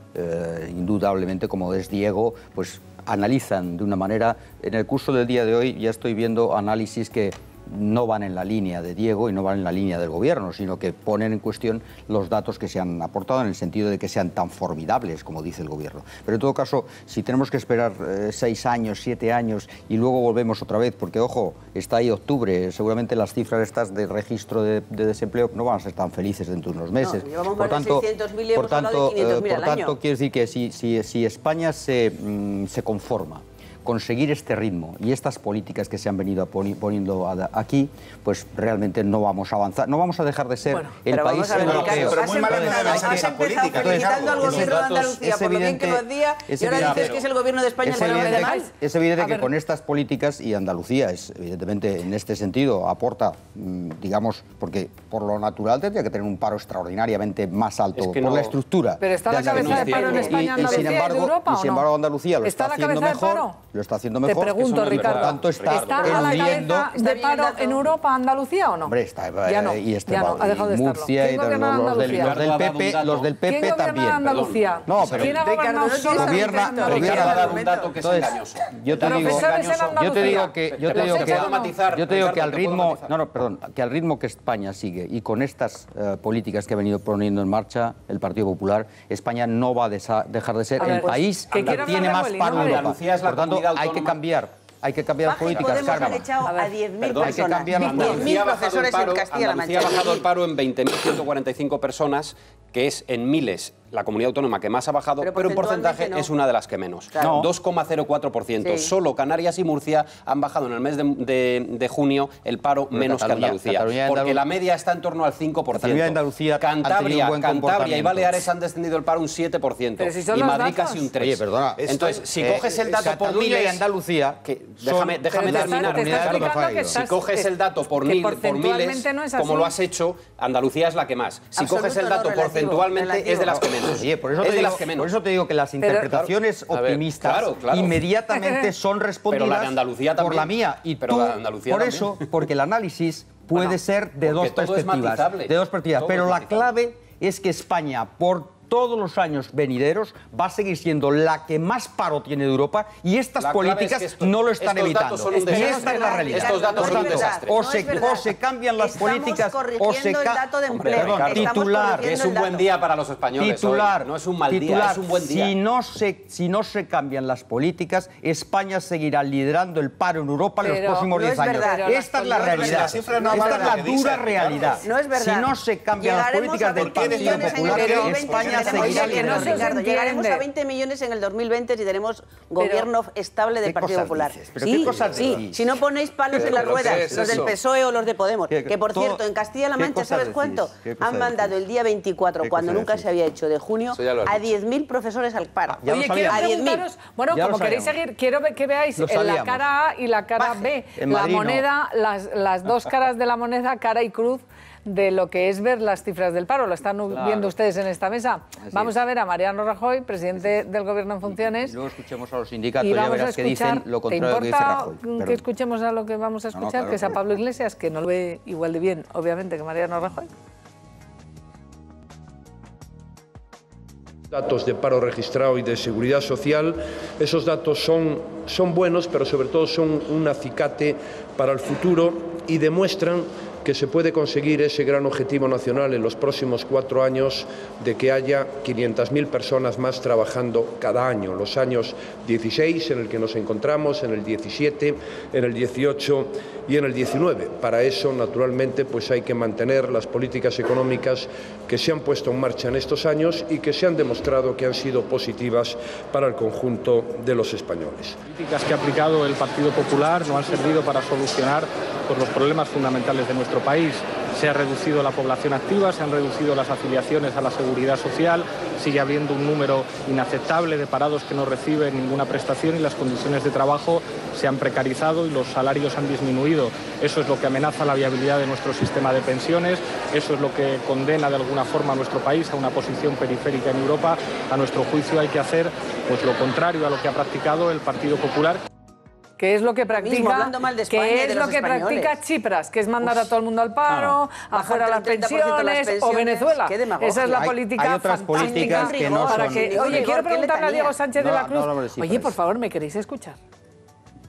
indudablemente, como es Diego, pues analizan de una manera. En el curso del día de hoy ya estoy viendo análisis que no van en la línea de Diego y no van en la línea del gobierno, sino que ponen en cuestión los datos que se han aportado en el sentido de que sean tan formidables como dice el gobierno. Pero en todo caso, si tenemos que esperar 6 años, 7 años y luego volvemos otra vez, porque ojo, está ahí octubre, seguramente las cifras estas de registro de desempleo no van a ser tan felices dentro de unos meses. No, por tanto, quiero decir que si España se conforma conseguir este ritmo y estas políticas que se han venido poniendo aquí, pues realmente no vamos a avanzar, no vamos a dejar de ser el país europeo. Pero muy mal esa política. Felicitando al gobierno de Andalucía por lo bien que lo hacía y ahora dices que es el gobierno de España el que lo hace mal. Es evidente que con estas políticas, y Andalucía es evidentemente en este sentido aporta, digamos, porque por lo natural tendría que tener un paro extraordinariamente más alto por la estructura. Pero está la cabeza de paro en España, Andalucía y Europa, sin embargo Andalucía lo está haciendo mejor. Lo está haciendo mejor. Te pregunto, Ricardo, por tanto, ¿está a la cabeza de paro en Europa, Andalucía o no? Hombre, está ya no, y ha dejado de Murcia y los del PP ¿Quién también. Gobierna Andalucía? No, pero ¿quién ha gobernado gobierna un dato que es engañoso. Yo te digo que al ritmo, que al ritmo que España sigue y con estas políticas que ha venido poniendo en marcha el Partido Popular, España no va a dejar de ser el país que tiene más paro en Europa. Por tanto, hay que cambiar las políticas. Podemos haber echado a 10.000 personas. 10.000 profesores en Castilla-La Mancha. Andalucía ha bajado el paro en 20.145 personas, que es en miles la comunidad autónoma que más ha bajado, pero en porcentaje es una de las que menos. Claro. 2,04%. Sí. Solo Canarias y Murcia han bajado en el mes de junio el paro menos que Andalucía. Porque la media está en torno al 5%. Andalucía, Cantabria y Baleares han descendido el paro un 7%. Y Madrid casi un 3%. Oye, perdona. Entonces, si coges el dato por miles y Andalucía, déjame terminar. Si coges el dato por miles, como lo has hecho, Andalucía es la que más. Si coges el dato porcentualmente, es de las que menos. Oye, por eso te digo que las interpretaciones optimistas inmediatamente son respondidas por la mía. Y tú, por eso, porque el análisis puede ser de dos perspectivas. Pero la clave es que España, por todos los años venideros, va a seguir siendo la que más paro tiene de Europa y estas políticas no lo están evitando. Y esta es la realidad. Estos datos son un desastre. O se cambian las políticas o se titular. Es un buen día para los españoles. Titular. No es un mal día, es un buen día. Si no se cambian las políticas, España seguirá liderando el paro en Europa en los próximos 10 años. Esta es la realidad. Esta es la dura realidad. Si no se cambian las políticas del Partido Popular, España Ricardo, llegaremos a 20 millones en el 2020 si tenemos gobierno estable del Partido Popular. Sí, si no ponéis palos en las ruedas, los del PSOE o los de Podemos, que por cierto, en Castilla-La Mancha, ¿sabes cuánto? Han mandado el día 24, cuando nunca se había hecho, de junio, a 10.000 profesores al paro. Oye, quiero preguntaros, bueno, como queréis seguir, quiero que veáis la cara A y la cara B, la moneda, las dos caras de la moneda, cara y cruz, de lo que es ver las cifras del paro. Lo están viendo ustedes en esta mesa. Vamos a ver a Mariano Rajoy, presidente del Gobierno en funciones. Y luego escuchemos a los sindicatos y ya verás que dicen lo contrario que dice Rajoy. ¿Te importa que escuchemos a lo que vamos a escuchar, que es a Pablo Iglesias, que no lo ve igual de bien, obviamente, que Mariano Rajoy? Datos de paro registrado y de seguridad social, esos datos son buenos, pero sobre todo son un acicate para el futuro y demuestran que se puede conseguir ese gran objetivo nacional en los próximos 4 años de que haya 500.000 personas más trabajando cada año, los años 16 en el que nos encontramos, en el 17, en el 18 y en el 19. Para eso, naturalmente, pues hay que mantener las políticas económicas que se han puesto en marcha en estos años y que se han demostrado que han sido positivas para el conjunto de los españoles. Las políticas que ha aplicado el Partido Popular no han servido para solucionar los problemas fundamentales de nuestro país. Se ha reducido la población activa, se han reducido las afiliaciones a la seguridad social, sigue habiendo un número inaceptable de parados que no reciben ninguna prestación y las condiciones de trabajo se han precarizado y los salarios han disminuido. Eso es lo que amenaza la viabilidad de nuestro sistema de pensiones, eso es lo que condena de alguna forma a nuestro país a una posición periférica en Europa. A nuestro juicio hay que hacer pues lo contrario a lo que ha practicado el Partido Popular. ¿Qué es lo que practica, ¿Qué es lo que practica Tsipras? Que es mandar a todo el mundo al paro, afuera las pensiones, o Venezuela. Esa es la política. Hay otras políticas que no son. Oye, quiero preguntarle a Diego Sánchez de la Cruz. Oye, por favor, ¿me queréis escuchar?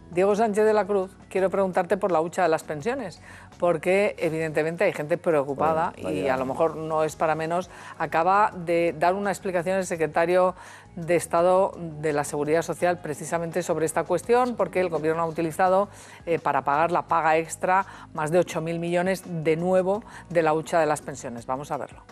Diego Sánchez de la Cruz, quiero preguntarte por la hucha de las pensiones, porque evidentemente hay gente preocupada y a lo mejor no es para menos. Acaba de dar una explicación el secretario de Estado de la Seguridad Social precisamente sobre esta cuestión, porque el Gobierno ha utilizado para pagar la paga extra más de 8.000 millones de nuevo de la hucha de las pensiones. Vamos a verlo.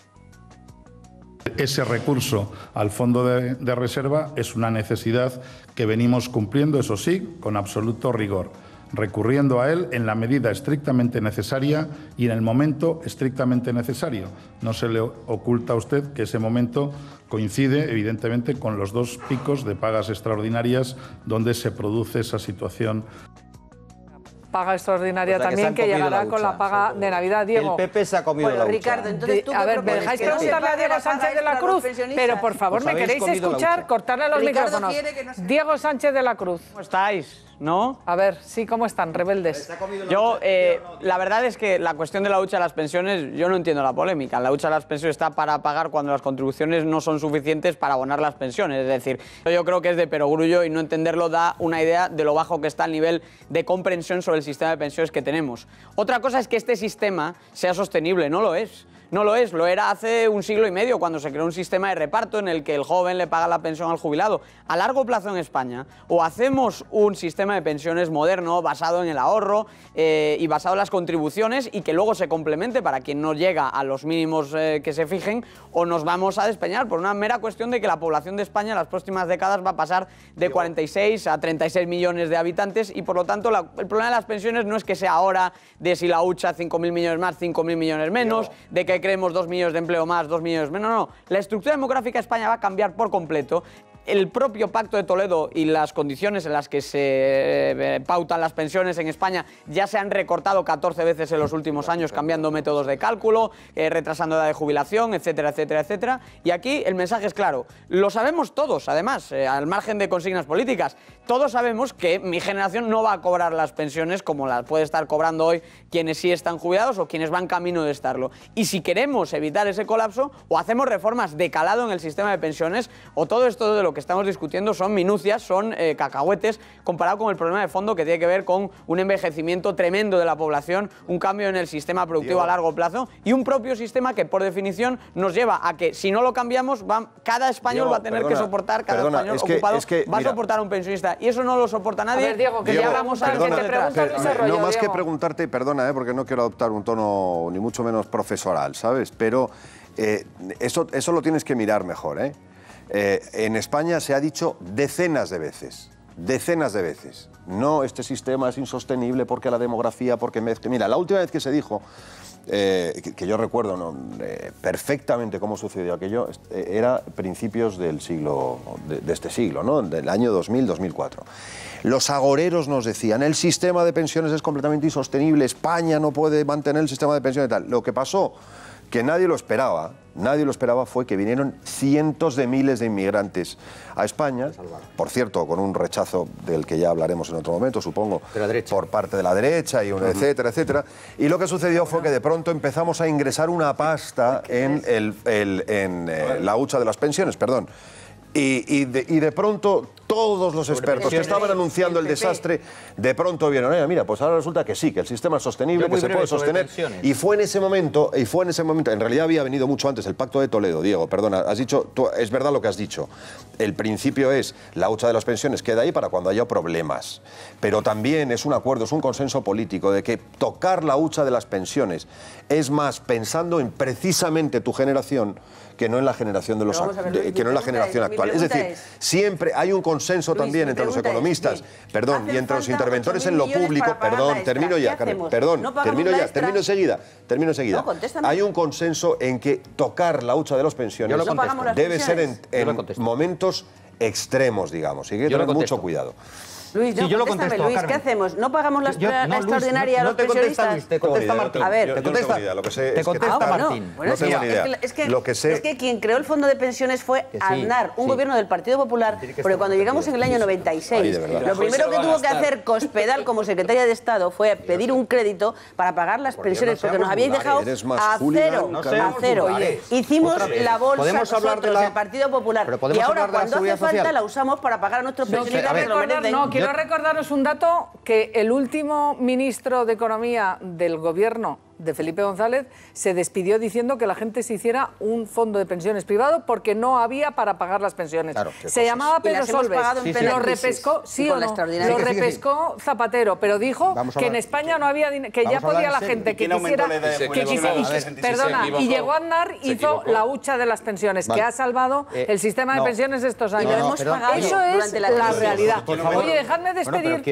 Ese recurso al fondo de reserva es una necesidad que venimos cumpliendo, eso sí, con absoluto rigor, recurriendo a él en la medida estrictamente necesaria y en el momento estrictamente necesario. No se le oculta a usted que ese momento coincide, evidentemente, con los 2 picos de pagas extraordinarias donde se produce esa situación. Paga extraordinaria también que llegará con la paga de Navidad, Diego. El PP se ha comido la hucha. Ricardo, entonces tú a ver, ¿me dejáis preguntarle a Diego Sánchez de la Cruz? Pero por favor, ¿me queréis escuchar? Cortarle los micrófonos. Diego Sánchez de la Cruz. ¿Cómo estáis? ¿No? A ver, sí, ¿cómo están? Rebeldes. Yo, la verdad es que la cuestión de la hucha de las pensiones, yo no entiendo la polémica. La hucha de las pensiones está para pagar cuando las contribuciones no son suficientes para abonar las pensiones. Es decir, yo creo que es de perogrullo y no entenderlo da una idea de lo bajo que está el nivel de comprensión sobre el sistema de pensiones que tenemos. Otra cosa es que este sistema sea sostenible, no lo es. No lo es, lo era hace 1 siglo y medio cuando se creó un sistema de reparto en el que el joven le paga la pensión al jubilado. A largo plazo en España, o hacemos un sistema de pensiones moderno basado en el ahorro y basado en las contribuciones y que luego se complemente para quien no llega a los mínimos que se fijen, o nos vamos a despeñar por una mera cuestión de que la población de España en las próximas décadas va a pasar de 46 a 36 millones de habitantes y por lo tanto el problema de las pensiones no es que sea ahora de si la hucha 5.000 millones más, 5.000 millones menos, de que creemos 2 millones de empleo más, 2 millones menos. No. La estructura demográfica de España va a cambiar por completo. El propio Pacto de Toledo y las condiciones en las que se pautan las pensiones en España ya se han recortado 14 veces en los últimos años, cambiando métodos de cálculo, retrasando la edad de jubilación, etcétera, etcétera, etcétera. Y aquí el mensaje es claro. Lo sabemos todos, además, al margen de consignas políticas. Todos sabemos que mi generación no va a cobrar las pensiones como las puede estar cobrando hoy quienes sí están jubilados o quienes van camino de estarlo. Y si queremos evitar ese colapso, o hacemos reformas de calado en el sistema de pensiones, o todo esto de lo que estamos discutiendo son minucias, son cacahuetes, comparado con el problema de fondo que tiene que ver con un envejecimiento tremendo de la población, un cambio en el sistema productivo a largo plazo y un propio sistema que, por definición, nos lleva a que, si no lo cambiamos, cada español va a tener que soportar, cada español ocupado va a soportar a un pensionista. Y eso no lo soporta nadie. A ver, Diego, que ya vamos a ver que te pregunta Luis Arroyo. No, más que preguntarte, perdona, porque no quiero adoptar un tono ni mucho menos profesoral, ¿sabes? Pero eso lo tienes que mirar mejor, ¿eh? En España se ha dicho decenas de veces, no, este sistema es insostenible porque la demografía, porque... Mira, la última vez que se dijo, que yo recuerdo perfectamente cómo sucedió aquello, era principios del siglo, de este siglo, ¿no? Del año 2000-2004. Los agoreros nos decían, el sistema de pensiones es completamente insostenible, España no puede mantener el sistema de pensiones y tal. Lo que pasó, que nadie lo esperaba, fue que vinieron cientos de miles de inmigrantes a España, por cierto, con un rechazo del que ya hablaremos en otro momento, supongo, por parte de la derecha, y etcétera, etcétera. Y lo que sucedió fue que de pronto empezamos a ingresar una pasta en la hucha de las pensiones, perdón. Y de pronto todos los expertos que estaban anunciando el desastre, de pronto vieron, mira, pues ahora resulta que sí, que el sistema es sostenible, que se puede sostener. Y fue en ese momento, en realidad había venido mucho antes el Pacto de Toledo, Diego, perdona, has dicho, es verdad lo que has dicho. El principio es, la hucha de las pensiones queda ahí para cuando haya problemas. Pero también es un acuerdo, es un consenso político de que tocar la hucha de las pensiones es más pensando en precisamente tu generación que no en la generación de los que no en la generación actual. Es decir, siempre hay un consenso también entre los economistas, y entre los interventores en lo público, termino enseguida. Hay un consenso en que tocar la hucha de las pensiones debe ser en momentos extremos, digamos, y hay que tener mucho cuidado. Luis, no, contéstame, Luis, ¿qué hacemos? ¿No pagamos la extraordinaria a los pensionistas? Te contesta Martín. A ver, te contesta Martín. No tengo ni idea. Es que quien creó el fondo de pensiones fue Aznar, un gobierno del Partido Popular, porque cuando llegamos en el año 96, lo primero que tuvo que hacer Cospedal como secretaria de Estado fue pedir un crédito para pagar las pensiones, porque nos habíais dejado a cero. Hicimos la bolsa nosotros, el Partido Popular, y ahora cuando hace falta la usamos para pagar a nuestros pensionistas que lo merecen. Quiero recordaros un dato, que el último ministro de Economía del gobierno de Felipe González se despidió diciendo que la gente se hiciera un fondo de pensiones privado porque no había para pagar las pensiones. Se llamaba Pedro Solbes, lo repescó, lo repescó Zapatero, pero dijo que en España no había dinero, que ya podía la gente que quisiera, perdona, y llegó Aznar, hizo la hucha de las pensiones, que ha salvado el sistema de pensiones estos años. Eso es la realidad. Oye, dejadme despedir,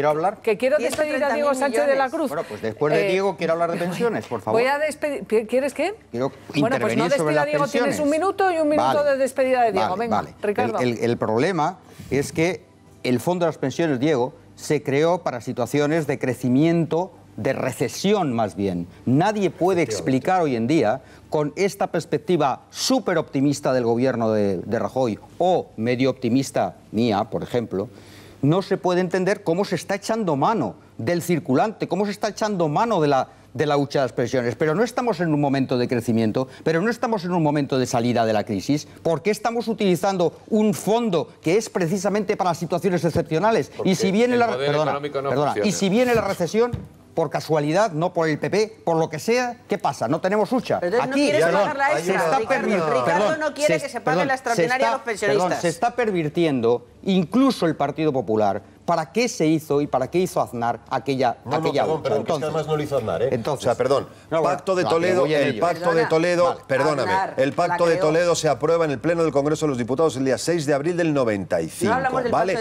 que quiero despedir a Diego Sánchez de la Cruz. Bueno, pues después de Diego quiero hablar de pensiones, por favor. Voy a despedir. ¿Quieres qué? Quiero bueno, pues no despida a Diego. Tienes un minuto y un minuto de despedida de Diego. Venga, Ricardo. El problema es que el Fondo de las Pensiones, Diego, se creó para situaciones de crecimiento, de recesión más bien. Nadie puede explicar hoy en día, con esta perspectiva súper optimista del gobierno de Rajoy o medio optimista mía, por ejemplo, no se puede entender cómo se está echando mano del circulante, cómo se está echando mano de la hucha de las pensiones. Pero no estamos en un momento de crecimiento, pero no estamos en un momento de salida de la crisis. ¿Por qué estamos utilizando un fondo que es precisamente para situaciones excepcionales? Porque y si viene y si viene la recesión, por casualidad, no por el PP, por lo que sea, ¿qué pasa? No tenemos hucha. Pero no quieres pagar la extra. Ricardo no quiere que se pague la extraordinaria a los pensionistas. Se está pervirtiendo incluso el Partido Popular. ¿Para qué se hizo y para qué hizo Aznar aquella hucha? Perdón, que además no lo hizo Aznar, ¿eh? Entonces, o sea, perdón, Pacto de Toledo, el Pacto de Toledo, perdóname, el Pacto de Toledo se aprueba en el Pleno del Congreso de los Diputados el día 6 de abril del 95, ¿vale?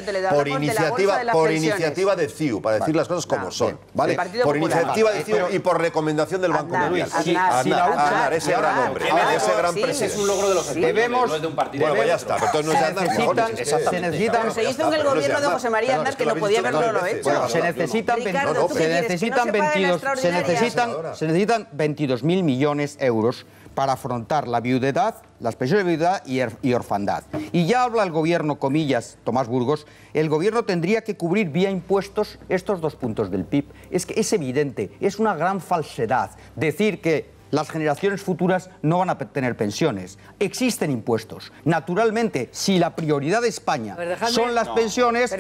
Por iniciativa de CiU, para decir las cosas como son, ¿vale? Por iniciativa de CiU y por recomendación del Banco de Luis. Aznar, ese gran hombre, ese gran presidente. Es un logro de los equipos, no es de un partido. Bueno, ya está, pero entonces no es de Aznar. Se hizo en el gobierno de José María Aznar, que no podía haberlo hecho. Bueno, se necesitan 22.000 millones de euros para afrontar la viudedad, las pensiones de viudedad y orfandad. Y ya habla el gobierno, comillas, Tomás Burgos, el gobierno tendría que cubrir vía impuestos estos 2 puntos del PIB. Es que es evidente, es una gran falsedad decir que las generaciones futuras no van a tener pensiones. Existen impuestos. Naturalmente, si la prioridad de España son las pensiones,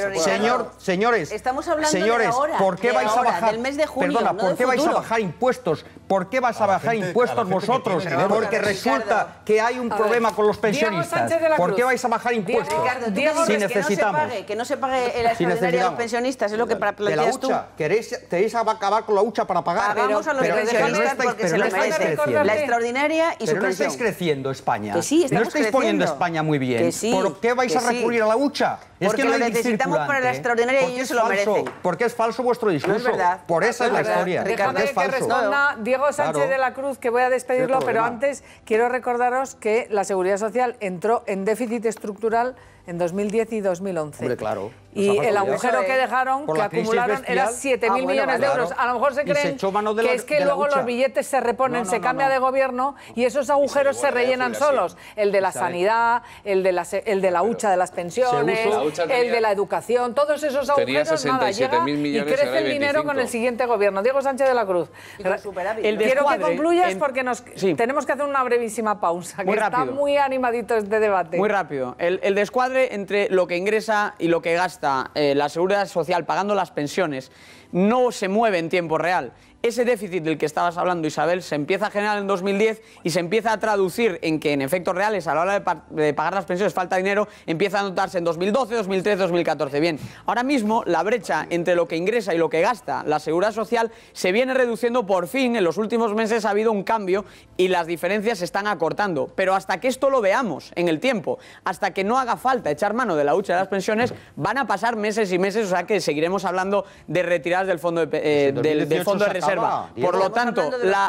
señores, estamos hablando de ahora, ¿por qué vais a bajar? Del mes de junio, perdona, no ¿por qué vais a bajar impuestos? ¿Por qué vais a bajar impuestos vosotros? Porque resulta que hay un problema con los pensionistas. ¿Por qué vais a bajar impuestos? Ricardo, si necesitamos que no se pague la extraordinaria a los pensionistas, es lo que planteas tú. ¿Queréis acabar con la hucha para pagar? Pagamos a los pensionistas porque se lo merecen. La extraordinaria y su pensión. Pero no estáis creciendo España. Que sí, estamos no estáis poniendo España muy bien. Que sí, ¿por qué vais a recurrir a la hucha? Porque lo necesitamos para la extraordinaria y ellos se lo merecen. Porque es falso vuestro discurso. No es verdad. Por esa es la historia. Déjame que responda Diego Sánchez de la Cruz, que voy a despedirlo, pero antes quiero recordaros que la Seguridad Social entró en déficit estructural en 2010 y 2011. Hombre, claro. Y el agujero que dejaron, que acumularon, era 7.000 millones de euros. A lo mejor se creen que es que luego los billetes se reponen, se cambia de gobierno y esos agujeros se rellenan solos. El de la sanidad, el de la hucha de las pensiones, el de la educación, todos esos agujeros, nada, llega y crece el dinero con el siguiente gobierno. Diego Sánchez de la Cruz. Quiero que concluyas porque tenemos que hacer una brevísima pausa, que está muy animadito este debate. Muy rápido. El descuadre despegue entre lo que ingresa y lo que gasta la Seguridad Social pagando las pensiones no se mueve en tiempo real. Ese déficit del que estabas hablando, Isabel, se empieza a generar en 2010 y se empieza a traducir en que en efectos reales a la hora de pagar las pensiones falta dinero, empieza a notarse en 2012, 2013, 2014. Bien, ahora mismo la brecha entre lo que ingresa y lo que gasta la Seguridad Social se viene reduciendo por fin. En los últimos meses ha habido un cambio y las diferencias se están acortando. Pero hasta que esto lo veamos en el tiempo, hasta que no haga falta echar mano de la hucha de las pensiones, van a pasar meses y meses, o sea que seguiremos hablando de retiradas del fondo del fondo de reserva. Por lo tanto, la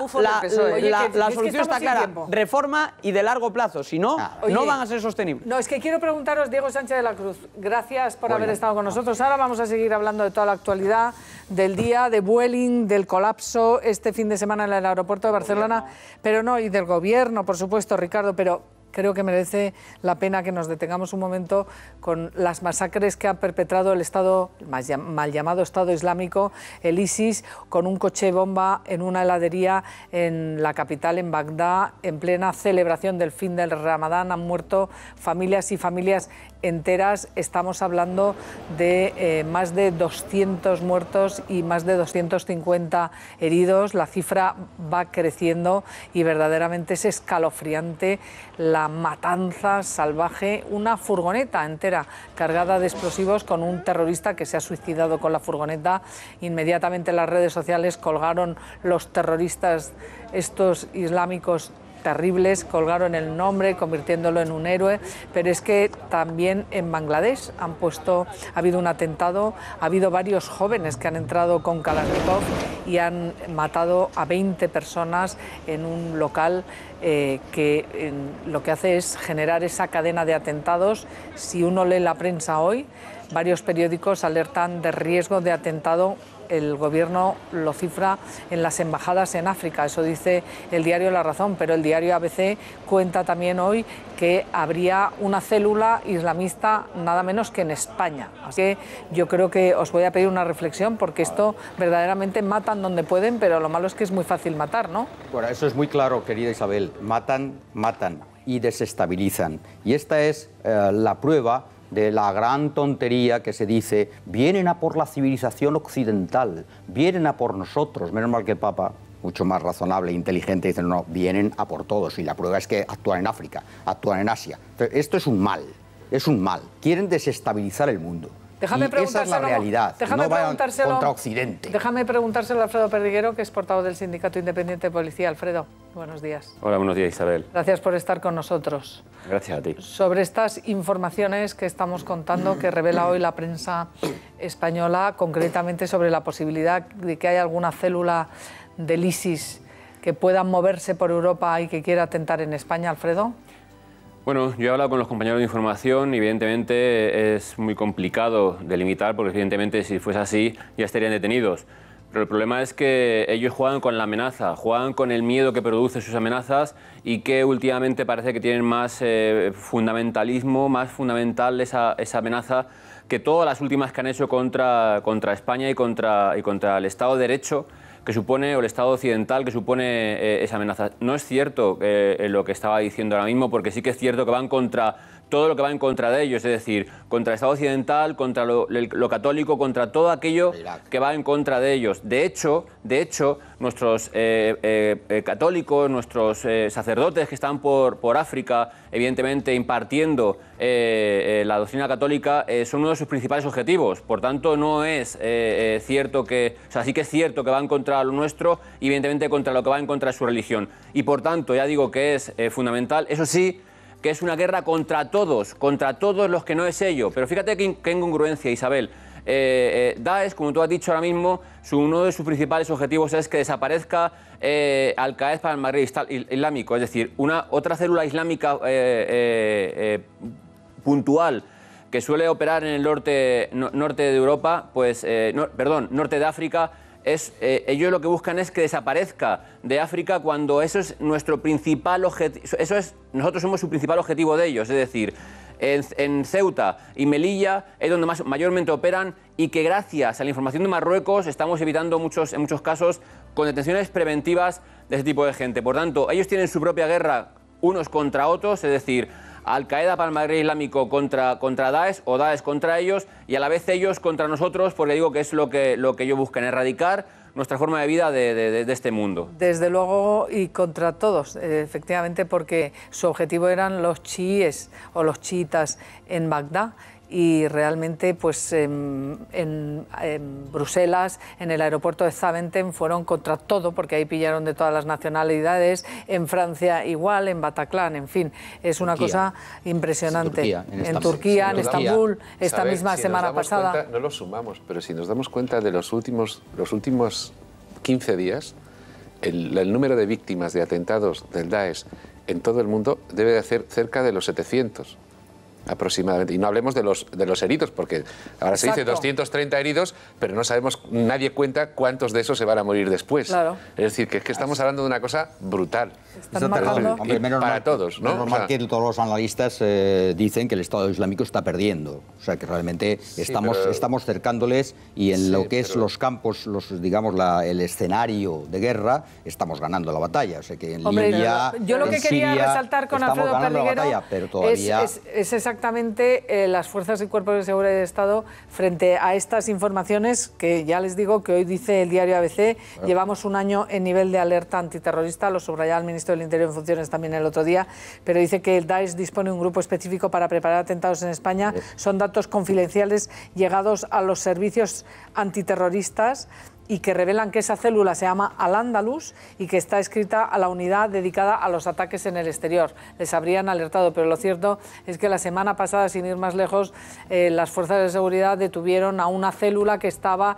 solución está clara: reforma y de largo plazo. Si no, no van a ser sostenibles. No, es que quiero preguntaros, Diego Sánchez de la Cruz, gracias por haber estado con nosotros. Ahora vamos a seguir hablando de toda la actualidad del día, de Vueling, del colapso este fin de semana en el aeropuerto de Barcelona, pero no, y del gobierno, por supuesto, Ricardo, pero creo que merece la pena que nos detengamos un momento con las masacres que ha perpetrado el Estado, mal llamado Estado Islámico, el ISIS, con un coche bomba en una heladería en la capital, en Bagdad, en plena celebración del fin del Ramadán. Han muerto familias y familias enteras. Estamos hablando de más de 200 muertos y más de 250 heridos. La cifra va creciendo y verdaderamente es escalofriante la matanza salvaje. Una furgoneta entera cargada de explosivos con un terrorista que se ha suicidado con la furgoneta. Inmediatamente en las redes sociales colgaron los terroristas estos islámicos terribles, colgaron el nombre convirtiéndolo en un héroe, pero es que también en Bangladesh ha habido un atentado, ha habido varios jóvenes que han entrado con Kalashnikov y han matado a 20 personas en un local que lo que hace es generar esa cadena de atentados. Si uno lee la prensa hoy, varios periódicos alertan de riesgo de atentado. El gobierno lo cifra en las embajadas en África, eso dice el diario La Razón, pero el diario ABC cuenta también hoy que habría una célula islamista nada menos que en España. Así que yo creo que os voy a pedir una reflexión, porque esto verdaderamente matan donde pueden, pero lo malo es que es muy fácil matar, ¿no? Bueno, eso es muy claro, querida Isabel. Matan y desestabilizan. Y esta es la prueba de la gran tontería que se dice: vienen a por la civilización occidental, vienen a por nosotros. Menos mal que el Papa, mucho más razonable e inteligente, dice: no, vienen a por todos. Y la prueba es que actúan en África, actúan en Asia. Entonces, esto es un mal, Quieren desestabilizar el mundo. Déjame esa es la realidad, no vayan contra Occidente. Déjame preguntárselo a Alfredo Perdiguero, que es portavoz del Sindicato Independiente de Policía. Alfredo, buenos días. Hola, buenos días, Isabel. Gracias por estar con nosotros. Gracias a ti. Sobre estas informaciones que estamos contando, que revela hoy la prensa española, concretamente sobre la posibilidad de que haya alguna célula del ISIS que pueda moverse por Europa y que quiera atentar en España, Alfredo. Bueno, yo he hablado con los compañeros de información y evidentemente es muy complicado delimitar, porque evidentemente si fuese así ya estarían detenidos. Pero el problema es que ellos juegan con la amenaza, juegan con el miedo que produce sus amenazas, y que últimamente parece que tienen más fundamentalismo, más fundamental esa amenaza que todas las últimas que han hecho contra España y contra el Estado de Derecho que supone, o el Estado occidental que supone esa amenaza. No es cierto lo que estaba diciendo ahora mismo, porque sí que es cierto que van contra todo lo que va en contra de ellos, es decir, contra el Estado occidental, contra lo católico, contra todo aquello que va en contra de ellos. De hecho, nuestros católicos, nuestros sacerdotes que están por África, evidentemente impartiendo la doctrina católica, son uno de sus principales objetivos. Por tanto, no es cierto que, o sea, sí que es cierto que van contra lo nuestro y evidentemente contra lo que va en contra de su religión. Y por tanto, ya digo que es fundamental, eso sí, que es una guerra contra todos los que no es ello. Pero fíjate qué incongruencia, Isabel. Daesh, como tú has dicho ahora mismo, uno de sus principales objetivos es que desaparezca Al-Qaeda para el Magreb Islámico, es decir, otra célula islámica puntual que suele operar en el norte de Europa, norte de África. Ellos lo que buscan es que desaparezca de África, cuando eso es nuestro principal objetivo. Nosotros somos su principal objetivo de ellos, es decir, en Ceuta y Melilla es donde mayormente operan, y que gracias a la información de Marruecos estamos evitando en muchos casos con detenciones preventivas de ese tipo de gente. Por tanto, ellos tienen su propia guerra unos contra otros, es decir, Al-Qaeda para el Magreb Islámico contra Daesh o Daesh contra ellos y a la vez ellos contra nosotros, porque digo que es lo que ellos buscan, erradicar nuestra forma de vida de este mundo. Desde luego y contra todos, efectivamente, porque su objetivo eran los chiíes o los chiitas en Bagdad. Y realmente pues en Bruselas, en el aeropuerto de Zaventem, fueron contra todo, porque ahí pillaron de todas las nacionalidades, en Francia igual, en Bataclan, en fin, es una cosa impresionante. En Turquía, en Estambul, esta misma semana pasada. Cuenta, no lo sumamos, pero si nos damos cuenta de los últimos 15 días, el número de víctimas de atentados del Daesh en todo el mundo debe de ser cerca de los 700. Aproximadamente. Y no hablemos de los heridos, porque ahora se dice 230 heridos, pero no sabemos, nadie cuenta cuántos de esos se van a morir después. Claro. Es decir, que estamos hablando de una cosa brutal. Para todos, ¿no? Es normal que todos los analistas dicen que el Estado Islámico está perdiendo. O sea, que realmente estamos cercándoles y en lo que es los campos, digamos, el escenario de guerra, estamos ganando la batalla. O sea, que en Libia, yo lo que quería resaltar con Alfredo Perdiguero es exactamente las fuerzas y cuerpos de seguridad del Estado frente a estas informaciones que ya les digo que hoy dice el diario ABC, llevamos un año en nivel de alerta antiterrorista, lo subrayaba el ministro del Interior en funciones también el otro día, pero dice que el Daesh dispone de un grupo específico para preparar atentados en España, son datos confidenciales llegados a los servicios antiterroristas y que revelan que esa célula se llama Al-Ándalus y que está escrita a la unidad dedicada a los ataques en el exterior. Les habrían alertado, pero lo cierto es que la semana pasada, sin ir más lejos, las fuerzas de seguridad detuvieron a una célula que estaba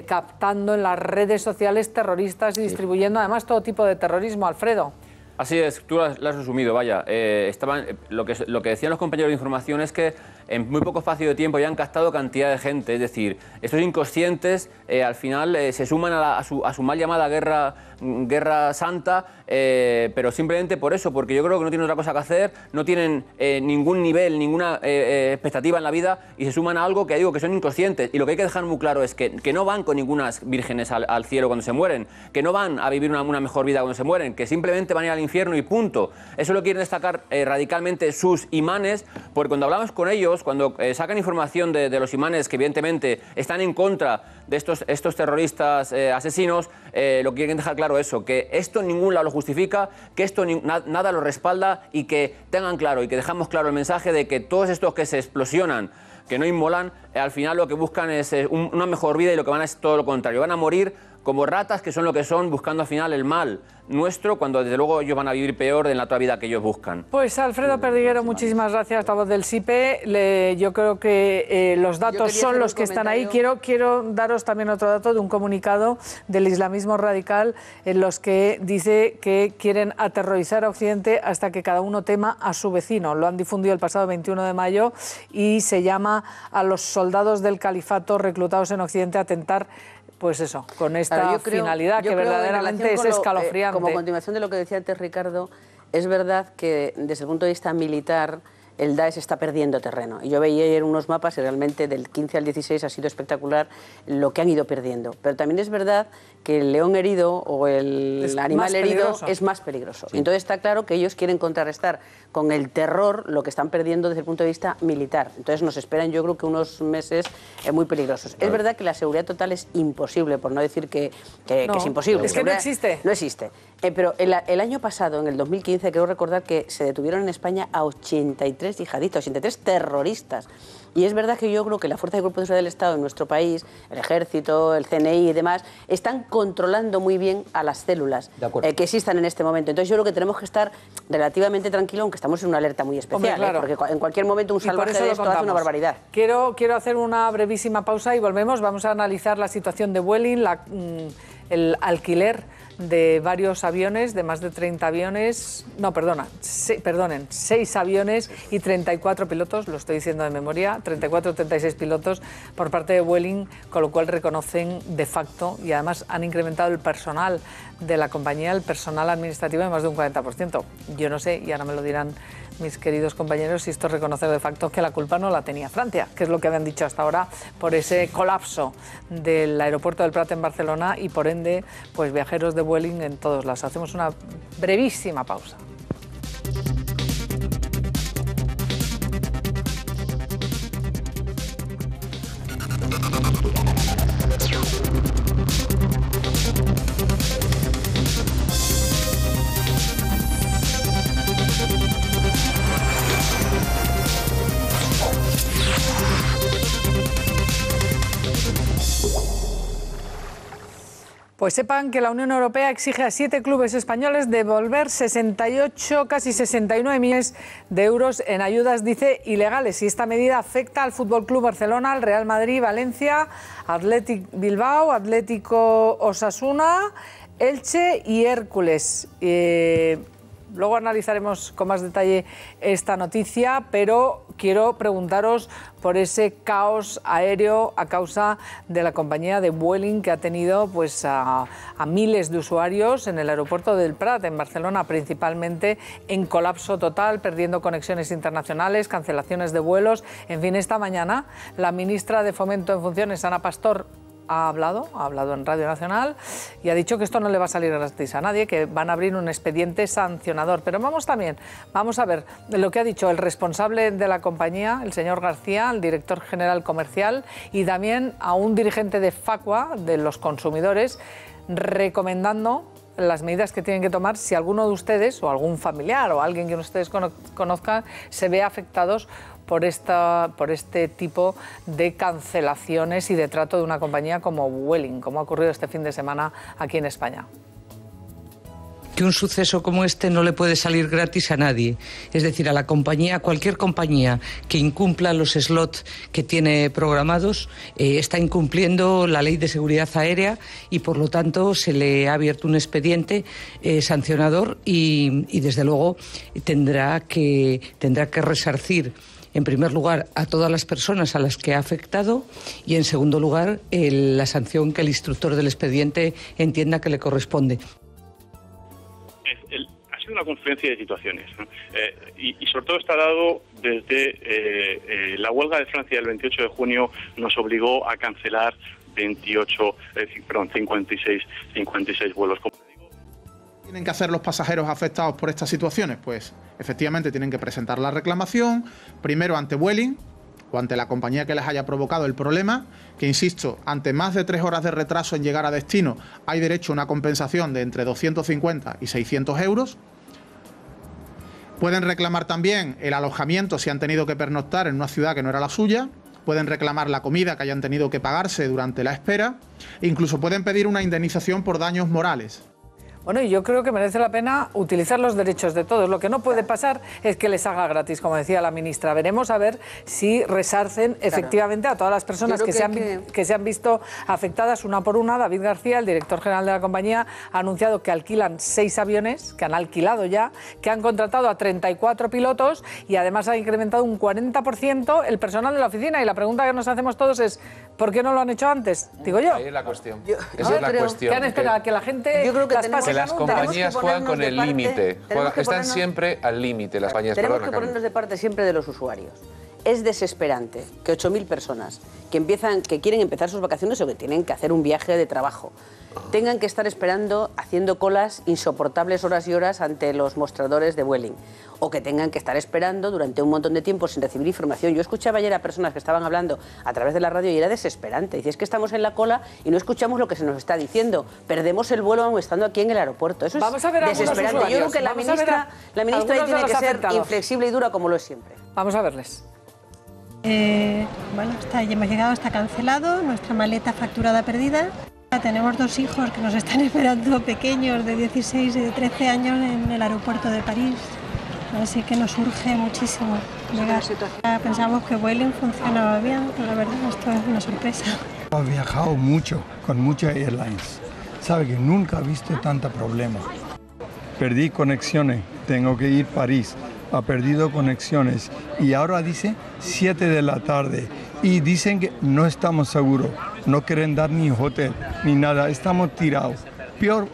captando en las redes sociales terroristas y distribuyendo además todo tipo de terrorismo. Alfredo. Así es, tú lo has resumido, vaya. Lo que decían los compañeros de información es que en muy poco espacio de tiempo ya han captado cantidad de gente, es decir, estos inconscientes al final se suman a su mal llamada guerra santa, pero simplemente por eso, porque yo creo que no tienen otra cosa que hacer, no tienen ningún nivel, ninguna expectativa en la vida y se suman a algo que digo que son inconscientes. Y lo que hay que dejar muy claro es que no van con ninguna vírgenes al cielo cuando se mueren, que no van a vivir una mejor vida cuando se mueren, que simplemente van a ir al infierno y punto. Eso lo quieren destacar radicalmente sus imanes, porque cuando hablamos con ellos, cuando sacan información de los imanes que evidentemente están en contra de estos terroristas asesinos, lo que quieren dejar claro es eso, que esto en ningún lado lo justifica, que esto nada lo respalda y que tengan claro y que dejamos claro el mensaje de que todos estos que se explosionan, que no inmolan, al final lo que buscan es una mejor vida y lo que van a es todo lo contrario, van a morir como ratas que son lo que son, buscando al final el mal nuestro, cuando desde luego ellos van a vivir peor en la otra vida que ellos buscan. Pues Alfredo Perdiguero, muchísimas gracias, la voz del SIPE. Yo creo que los datos son los que están ahí. Quiero daros también otro dato de un comunicado del islamismo radical en los que dice que quieren aterrorizar a Occidente hasta que cada uno tema a su vecino. Lo han difundido el pasado 21 de mayo y se llama a los soldados del califato reclutados en Occidente a atentar, pues eso, con esta finalidad que verdaderamente es escalofriante. Como continuación de lo que decía antes Ricardo, es verdad que desde el punto de vista militar el Daesh está perdiendo terreno. Y yo veía ayer unos mapas y realmente del 15 al 16 ha sido espectacular lo que han ido perdiendo. Pero también es verdad que el león herido o el animal herido es más peligroso. Sí. Entonces está claro que ellos quieren contrarrestar con el terror lo que están perdiendo desde el punto de vista militar. Entonces nos esperan, yo creo que unos meses muy peligrosos. Es verdad que la seguridad total es imposible, por no decir que es imposible. Es que no existe. No existe. Pero el año pasado, en el 2015, creo recordar que se detuvieron en España a 83 yihadistas, 83 terroristas. Y es verdad que yo creo que la Fuerza de Cuerpo de Seguridad del Estado en nuestro país, el Ejército, el CNI y demás, están controlando muy bien a las células que existan en este momento. Entonces yo creo que tenemos que estar relativamente tranquilos, aunque estamos en una alerta muy especial. Hombre, claro. Porque en cualquier momento un salvaje de esto hace una barbaridad. Quiero hacer una brevísima pausa y volvemos. Vamos a analizar la situación de Vueling, el alquiler de varios aviones, de más de 30 aviones, perdonen, 6 aviones y 34 pilotos, lo estoy diciendo de memoria, 34 o 36 pilotos por parte de Vueling, con lo cual reconocen de facto y además han incrementado el personal de la compañía, el personal administrativo de más de un 40%. Yo no sé, y ahora me lo dirán mis queridos compañeros, si esto es reconocer de facto que la culpa no la tenía Francia, que es lo que habían dicho hasta ahora, por ese colapso del aeropuerto del Prat en Barcelona y por ende, pues viajeros de Vueling en todos lados. Hacemos una brevísima pausa. Pues sepan que la Unión Europea exige a 7 clubes españoles devolver 68, casi 69 millones de euros en ayudas, dice, ilegales. Y esta medida afecta al Fútbol Club Barcelona, al Real Madrid, Valencia, Athletic Bilbao, Atlético Osasuna, Elche y Hércules. Luego analizaremos con más detalle esta noticia, pero quiero preguntaros por ese caos aéreo a causa de la compañía de Vueling, que ha tenido pues a miles de usuarios en el aeropuerto del Prat, en Barcelona, principalmente en colapso total, perdiendo conexiones internacionales, cancelaciones de vuelos. En fin, esta mañana la ministra de Fomento en funciones, Ana Pastor, ha hablado en Radio Nacional y ha dicho que esto no le va a salir gratis a nadie, que van a abrir un expediente sancionador. Pero vamos a ver lo que ha dicho el responsable de la compañía, el señor García, el director general comercial, y también a un dirigente de Facua, de los consumidores, recomendando las medidas que tienen que tomar si alguno de ustedes o algún familiar o alguien que ustedes conozcan se ve afectados por este tipo de cancelaciones y de trato de una compañía como Vueling, como ha ocurrido este fin de semana aquí en España. Que un suceso como este no le puede salir gratis a nadie. Es decir, a la compañía, a cualquier compañía que incumpla los slots que tiene programados, está incumpliendo la ley de seguridad aérea y por lo tanto se le ha abierto un expediente sancionador y desde luego tendrá que resarcir en primer lugar a todas las personas a las que ha afectado y en segundo lugar la sanción que el instructor del expediente entienda que le corresponde. Ha sido una confluencia de situaciones, ¿no? Y sobre todo está dado desde la huelga de Francia del 28 de junio nos obligó a cancelar 56 vuelos. ¿Tienen que hacer los pasajeros afectados por estas situaciones? Pues efectivamente tienen que presentar la reclamación, primero ante Vueling o ante la compañía que les haya provocado el problema, que insisto, ante más de 3 horas de retraso en llegar a destino hay derecho a una compensación de entre 250 y 600 euros. Pueden reclamar también el alojamiento si han tenido que pernoctar en una ciudad que no era la suya. Pueden reclamar la comida que hayan tenido que pagarse durante la espera. E incluso pueden pedir una indemnización por daños morales. Bueno, y yo creo que merece la pena utilizar los derechos de todos. Lo que no puede pasar es que les haga gratis, como decía la ministra. Veremos a ver si resarcen efectivamente a todas las personas que se han visto afectadas una por una. David García, el director general de la compañía, ha anunciado que alquilan 6 aviones, que han alquilado ya, que han contratado a 34 pilotos y además ha incrementado un 40% el personal de la oficina. Y la pregunta que nos hacemos todos es, ¿por qué no lo han hecho antes? Digo yo. Ahí es la cuestión. Esa es la cuestión. ¿Qué han esperado? ¿A que la gente las compañías juegan con el límite, están siempre al límite las compañías. Tenemos que ponernos de parte siempre de los usuarios. Es desesperante que 8.000 personas que quieren empezar sus vacaciones o que tienen que hacer un viaje de trabajo tengan que estar esperando, haciendo colas insoportables horas y horas ante los mostradores de Vueling, o que tengan que estar esperando durante un montón de tiempo sin recibir información. Yo escuchaba ayer a personas que estaban hablando a través de la radio y era desesperante. Dice, es que estamos en la cola y no escuchamos lo que se nos está diciendo. Perdemos el vuelo aún estando aquí en el aeropuerto. Eso es desesperante. Yo creo que la ministra ahí tiene que ser inflexible y dura como lo es siempre. Vamos a verles. Bueno, hemos llegado, está cancelado, nuestra maleta facturada perdida. Tenemos 2 hijos que nos están esperando, pequeños, de 16 y de 13 años, en el aeropuerto de París. Así que nos urge muchísimo llegar. Pensamos que Vueling funcionaba bien, pero la verdad esto es una sorpresa. He viajado mucho, con muchas airlines. Sabe que nunca he visto tanto problema. Perdí conexiones, tengo que ir a París. Ha perdido conexiones y ahora dice 7 de la tarde y dicen que no estamos seguros, no quieren dar ni hotel ni nada, estamos tirados. Peor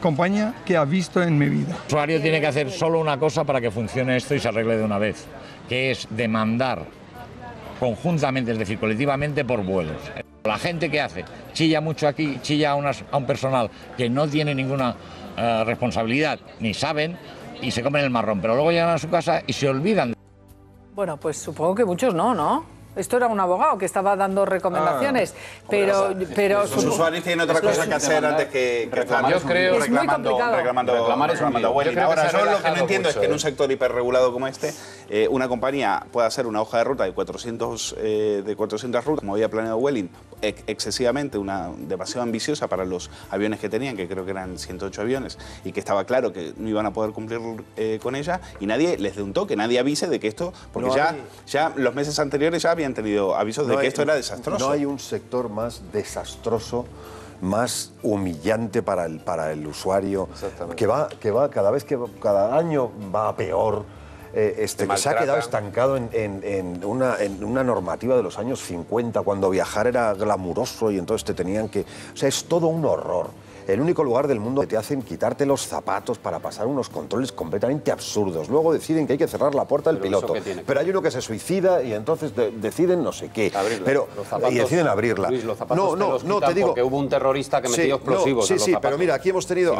compañía que ha visto en mi vida. El usuario tiene que hacer solo una cosa para que funcione esto y se arregle de una vez, que es demandar conjuntamente, es decir, colectivamente por vuelos. La gente que hace, chilla mucho aquí, chilla a un personal que no tiene ninguna responsabilidad, ni saben, y se comen el marrón, pero luego llegan a su casa y se olvidan. Bueno, pues supongo que muchos no, ¿no? Esto era un abogado que estaba dando recomendaciones, pero los usuarios tienen otra cosa que hacer antes que reclamar. Yo creo reclamando Vueling. Ahora, yo lo que no entiendo es que en un sector hiperregulado como este, una compañía pueda hacer una hoja de ruta de 400 rutas, como había planeado Vueling, excesivamente, demasiado ambiciosa para los aviones que tenían, que creo que eran 108 aviones, y que estaba claro que no iban a poder cumplir con ella, y nadie les dé un toque, nadie avise de que esto, porque ya los meses anteriores ya habían tenido avisos de que esto era desastroso. No hay un sector más desastroso, más humillante para el usuario, que va cada año va a peor. Que se ha quedado estancado en una normativa de los años 50, cuando viajar era glamuroso y entonces te tenían que... O sea, es todo un horror. El único lugar del mundo que te hacen quitarte los zapatos para pasar unos controles completamente absurdos. Luego deciden que hay que cerrar la puerta del piloto. Pero hay uno que se suicida y entonces deciden no sé qué. Y deciden abrirla. Luis, los zapatos no te digo, porque hubo un terrorista que metió explosivos en los zapatos. Pero mira, aquí hemos tenido,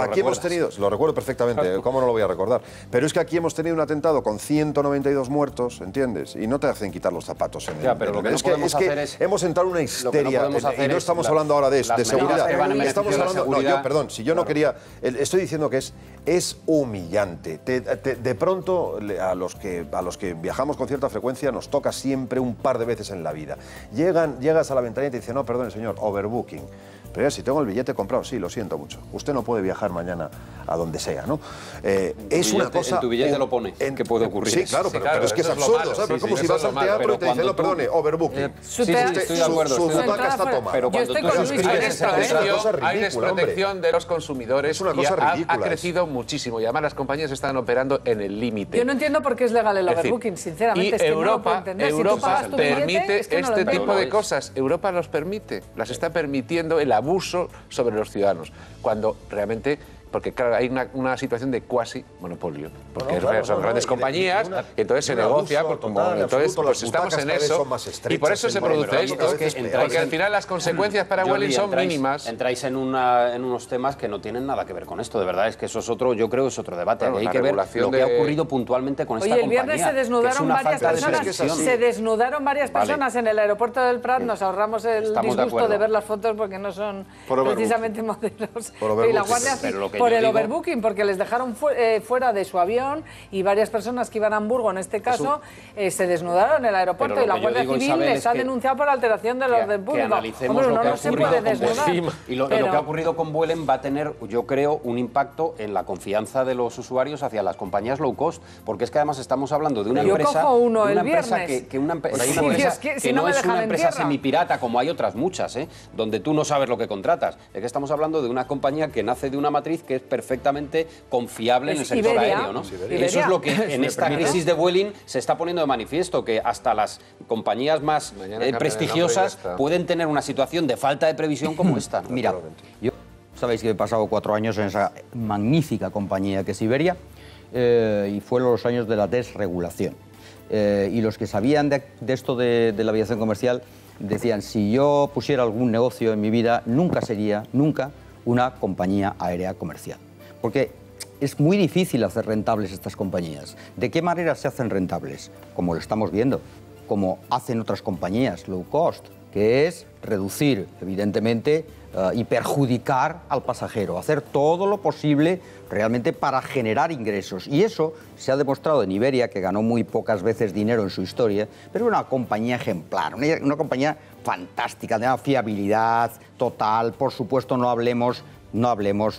lo recuerdo perfectamente, ¿cómo no lo voy a recordar? Pero es que aquí hemos tenido un atentado con 192 muertos, ¿entiendes? Y no te hacen quitar los zapatos. Pero lo que no podemos hacer es... Hemos entrado en una histeria y no estamos hablando ahora de seguridad. Estamos hablando... Perdón, si yo no quería... Estoy diciendo que es humillante. De pronto, a los que viajamos con cierta frecuencia, nos toca siempre un par de veces en la vida. Llegas a la ventanilla y te dicen, no, perdone, señor, overbooking. Pero ya, si tengo el billete comprado, sí, lo siento mucho. Usted no puede viajar mañana a donde sea, ¿no? Es una cosa... En tu billete lo pone, que puede ocurrir. Sí, claro, pero es que es absurdo, ¿sabes? Pero como si vas al teatro y te dicen, no, perdone, overbooking. Sí, estoy de acuerdo. Su butaca está tomada. Pero cuando tú suscribes hay desprotección de los consumidores. Es una cosa ridícula. Ha crecido muchísimo y además las compañías están operando en el límite. Yo no entiendo por qué es legal el overbooking, sinceramente. Y Europa permite este tipo de cosas. Europa los permite, las está permitiendo el abuso sobre los ciudadanos, cuando realmente... Porque, claro, hay una situación de cuasi monopolio. Porque son grandes compañías, y entonces se negocia. Entonces, pues estamos en eso. Y por eso se produce esto. Porque al final las consecuencias para Vueling son mínimas. Entráis en unos temas que no tienen nada que ver con esto. De verdad, es que eso es otro, yo creo que es otro debate. Hay que ver lo que ha ocurrido puntualmente con esta compañía. Oye, el viernes se desnudaron varias personas. Se desnudaron varias personas en el aeropuerto del Prat. Nos ahorramos el disgusto de ver las fotos porque no son precisamente modelos. Y la Guardia Civil... Por el overbooking, porque les dejaron fuera de su avión y varias personas que iban a Hamburgo, en este caso, se desnudaron en el aeropuerto y la Guardia Civil les ha denunciado por alteración del orden público. Que analicemos lo que ha ocurrido con Vueling. Y lo que ha ocurrido con Vueling va a tener, yo creo, un impacto en la confianza de los usuarios hacia las compañías low cost, porque es que además estamos hablando de una empresa... Yo cojo uno el empresa viernes. que no es una empresa semipirata, como hay otras muchas, donde tú no sabes lo que contratas. Es que estamos hablando de una compañía que nace de una matriz que es perfectamente confiable en el sector aéreo, ¿no? Eso es lo que en esta crisis de Vueling se está poniendo de manifiesto, que hasta las compañías más prestigiosas pueden tener una situación de falta de previsión como esta. Mira, yo sabéis que he pasado 4 años en esa magnífica compañía que es Iberia, y fueron los años de la desregulación. Y los que sabían de esto de la aviación comercial decían, si yo pusiera algún negocio en mi vida, nunca sería una compañía aérea comercial. Porque es muy difícil hacer rentables estas compañías. ¿De qué manera se hacen rentables? Como lo estamos viendo, como hacen otras compañías low cost, que es reducir, evidentemente, y perjudicar al pasajero, hacer todo lo posible realmente para generar ingresos. Y eso se ha demostrado en Iberia, que ganó muy pocas veces dinero en su historia, pero es una compañía ejemplar, una compañía fantástica, de una fiabilidad total. Por supuesto, no hablemos,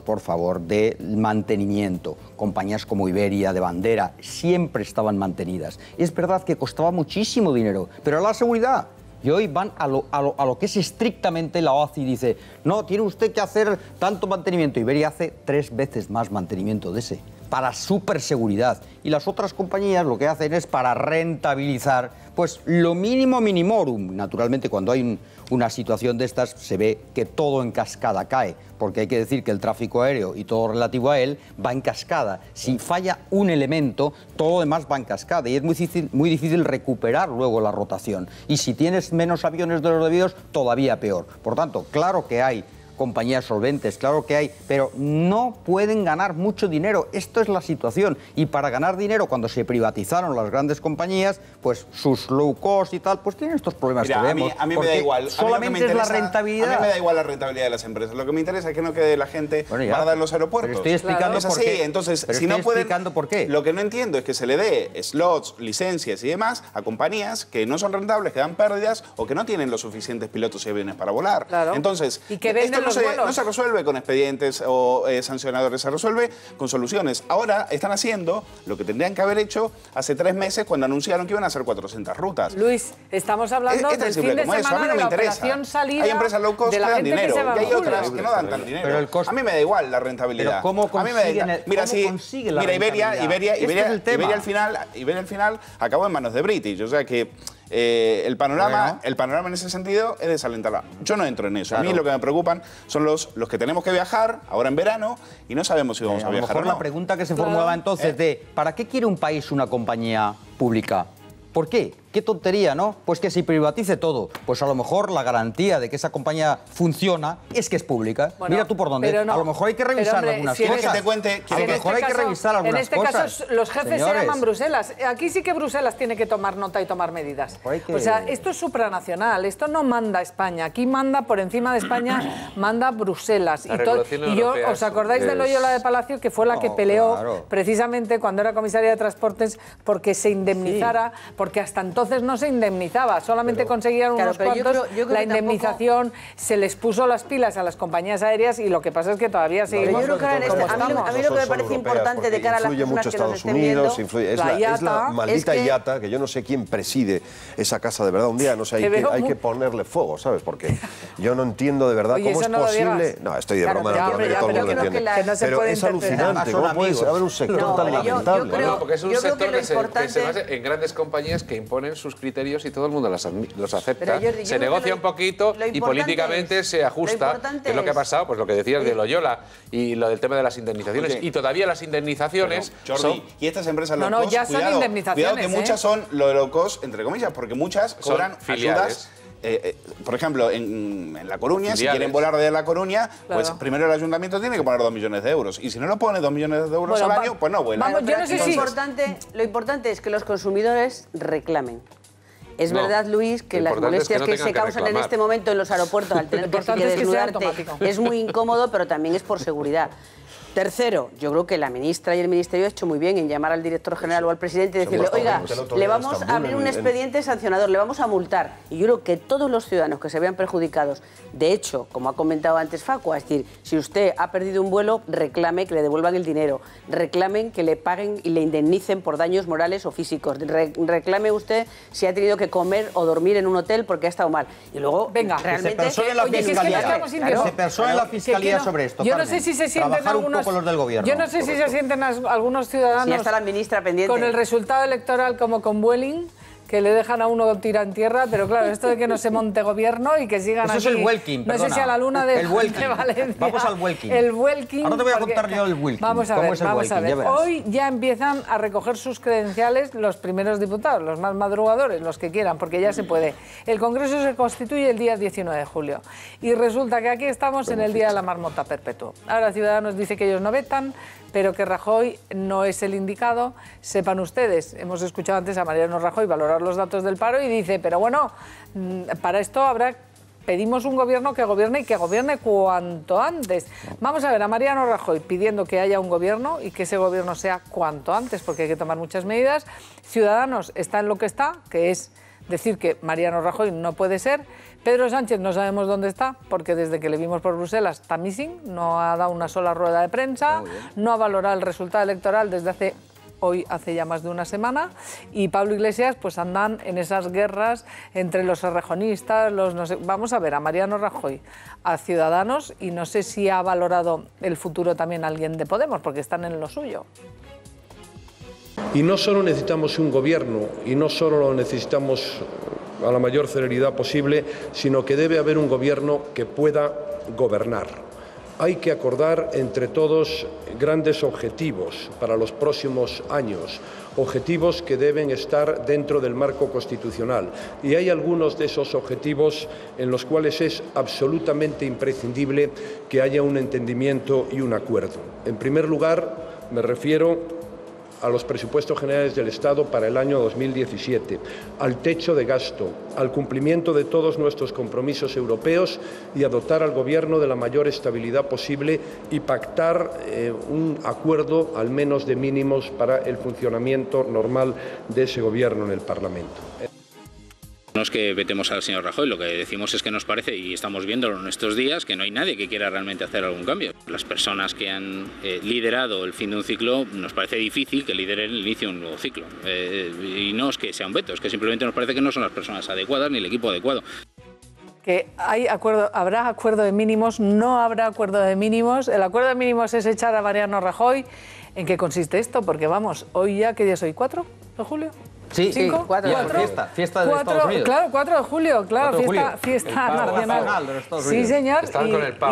por favor, de mantenimiento. Compañías como Iberia, de bandera, siempre estaban mantenidas. Es verdad que costaba muchísimo dinero, pero la seguridad... Y hoy van a lo que es estrictamente la OACI y dice, no, tiene usted que hacer tanto mantenimiento. Iberia hace 3 veces más mantenimiento de ese, para superseguridad. Y las otras compañías lo que hacen es para rentabilizar, pues lo mínimo minimorum. Naturalmente, cuando hay una situación de estas, se ve que todo en cascada cae, porque hay que decir que el tráfico aéreo y todo relativo a él va en cascada. Si falla un elemento, todo lo demás va en cascada y es muy difícil recuperar luego la rotación. Y si tienes menos aviones de los debidos, todavía peor. Por tanto, claro que hay compañías solventes, claro que hay, pero no pueden ganar mucho dinero. Esto es la situación. Y para ganar dinero, cuando se privatizaron las grandes compañías, pues sus low cost y tal, pues tienen estos problemas que vemos. A mí me da igual. Solamente es la rentabilidad. A mí me da igual la rentabilidad de las empresas. Lo que me interesa es que no quede la gente parada en los aeropuertos. Pero estoy explicando por qué. Entonces, si no pueden, por qué. Lo que no entiendo es que se le dé slots, licencias y demás a compañías que no son rentables, que dan pérdidas o que no tienen los suficientes pilotos y aviones para volar. Claro. Entonces, y que esto no se resuelve con expedientes o sancionadores, se resuelve con soluciones. Ahora están haciendo lo que tendrían que haber hecho hace 3 meses cuando anunciaron que iban a hacer 400 rutas. Luis, estamos hablando del fin de semana de la operación salida. Hay empresas low cost que dan dinero y hay otras que no dan tan dinero. Pero el costo... A mí me da igual la rentabilidad. Pero ¿cómo consiguen Mira, Iberia al final acabó en manos de British. O sea que el panorama en ese sentido es desalentarla. Yo no entro en eso. Claro. A mí lo que me preocupan son los que tenemos que viajar ahora en verano y no sabemos si vamos a viajar o no. La pregunta que se formulaba entonces de ¿para qué quiere un país una compañía pública? ¿Por qué? Qué tontería, ¿no? Pues que si privatice todo, pues a lo mejor la garantía de que esa compañía funciona es que es pública. Bueno, mira tú por dónde. No. A lo mejor hay que revisar algunas cosas. Que te cuente, a lo mejor hay que revisar algunas cosas. En este caso, los jefes se llaman Bruselas. Aquí sí que Bruselas tiene que tomar nota y tomar medidas. O sea, esto es supranacional, esto no manda España. Aquí manda, por encima de España, manda Bruselas. Y yo, ¿os acordáis de Loyola de Palacio, que fue la que peleó precisamente cuando era comisaria de Transportes porque se indemnizara, porque hasta entonces no se indemnizaba, solamente conseguían unos cuantos, la indemnización, se les puso las pilas a las compañías aéreas y lo que pasa es que todavía seguimos como estamos. A mí lo que me parece importante de cara a las personas que nos estén viendo... Es la maldita IATA, que yo no sé quién preside esa casa de verdad. Un día, no sé, hay que ponerle fuego, ¿sabes? Porque yo no entiendo de verdad cómo es posible... No, estoy de broma, naturalmente, todo el mundo lo entiende. Pero es alucinante, ¿cómo puede haber un sector tan lamentable? Porque es un sector que se basa en grandes compañías que imponen sus criterios y todo el mundo los acepta, se negocia un poquito y políticamente se ajusta, que es lo que ha pasado, pues lo que decías de Loyola y lo del tema de las indemnizaciones. Y todavía las indemnizaciones son... Y estas empresas low cost, ya son indemnizaciones, cuidado que muchas son low cost, entre comillas, porque muchas cobran ayudas. Por ejemplo, en La Coruña, si quieren volar de La Coruña, pues primero el ayuntamiento tiene que poner 2 millones de euros. Y si no lo pone 2 millones de euros al año, pues no vuelan. Lo importante es que los consumidores reclamen. Es verdad, Luis, que las molestias que se causan en este momento en los aeropuertos al tener que desnudarte es muy incómodo, pero también es por seguridad. Tercero, yo creo que la ministra y el Ministerio ha hecho muy bien en llamar al director general o al presidente y decirle, oiga, le vamos a abrir un expediente sancionador, le vamos a multar. Y yo creo que todos los ciudadanos que se vean perjudicados, de hecho, como ha comentado antes Facua, es decir, si usted ha perdido un vuelo, reclame que le devuelvan el dinero, reclamen que le paguen y le indemnicen por daños morales o físicos, reclame usted si ha tenido que comer o dormir en un hotel porque ha estado mal. Y luego, realmente... Se persone la fiscalía sobre esto. Yo no sé si se sienten algunos... Los del gobierno. Yo no sé si se sienten algunos ciudadanos ya está la ministra pendiente. Con el resultado electoral como con Vueling, que le dejan a uno tirar en tierra, pero claro, esto de que no se monte gobierno y que sigan Eso aquí... Eso es el Welkin, no sé si a la luna de Valencia. Vamos al Welkin. El Welkin. Ahora te voy a contar yo el Welkin. Vamos a ver. Hoy ya empiezan a recoger sus credenciales los primeros diputados, los más madrugadores, los que quieran, porque ya se puede. El Congreso se constituye el día 19 de julio. Y resulta que aquí estamos en el día de la marmota perpetua. Ahora Ciudadanos dice que ellos no vetan, pero que Rajoy no es el indicado. Sepan ustedes, hemos escuchado antes a Mariano Rajoy valorar los datos del paro y dice, pero bueno, para esto pedimos un gobierno que gobierne y que gobierne cuanto antes. Vamos a ver a Mariano Rajoy pidiendo que haya un gobierno y que ese gobierno sea cuanto antes, porque hay que tomar muchas medidas. Ciudadanos está en lo que está, que es decir que Mariano Rajoy no puede ser. Pedro Sánchez no sabemos dónde está, porque desde que le vimos por Bruselas está missing, no ha dado una sola rueda de prensa, no ha valorado el resultado electoral desde hace ya más de una semana, y Pablo Iglesias pues andan en esas guerras entre los errejonistas, Vamos a ver a Mariano Rajoy, a Ciudadanos, y no sé si ha valorado el futuro también alguien de Podemos, porque están en lo suyo. Y no solo necesitamos un gobierno, y no solo lo necesitamos a la mayor celeridad posible, sino que debe haber un gobierno que pueda gobernar. Hay que acordar entre todos grandes objetivos para los próximos años, objetivos que deben estar dentro del marco constitucional. Y hay algunos de esos objetivos en los cuales es absolutamente imprescindible que haya un entendimiento y un acuerdo. En primer lugar, me refiero a los presupuestos generales del Estado para el año 2017, al techo de gasto, al cumplimiento de todos nuestros compromisos europeos y a dotar al Gobierno de la mayor estabilidad posible y pactar un acuerdo, al menos de mínimos, para el funcionamiento normal de ese Gobierno en el Parlamento. No es que vetemos al señor Rajoy, lo que decimos es que nos parece, y estamos viéndolo en estos días, que no hay nadie que quiera realmente hacer algún cambio. Las personas que han liderado el fin de un ciclo, nos parece difícil que lideren el inicio de un nuevo ciclo. Y no es que sea un veto, es que simplemente nos parece que no son las personas adecuadas ni el equipo adecuado. Que hay acuerdo, habrá acuerdo de mínimos, no habrá acuerdo de mínimos. El acuerdo de mínimos es echar a Mariano Rajoy. ¿En qué consiste esto? Porque vamos, hoy ya, ¿qué día es hoy? ¿4 de julio? Sí, sí, 4. Fiesta de Estados Unidos. Claro, 4 de julio, claro, fiesta nacional. De los Estados Unidos. Sí, señor,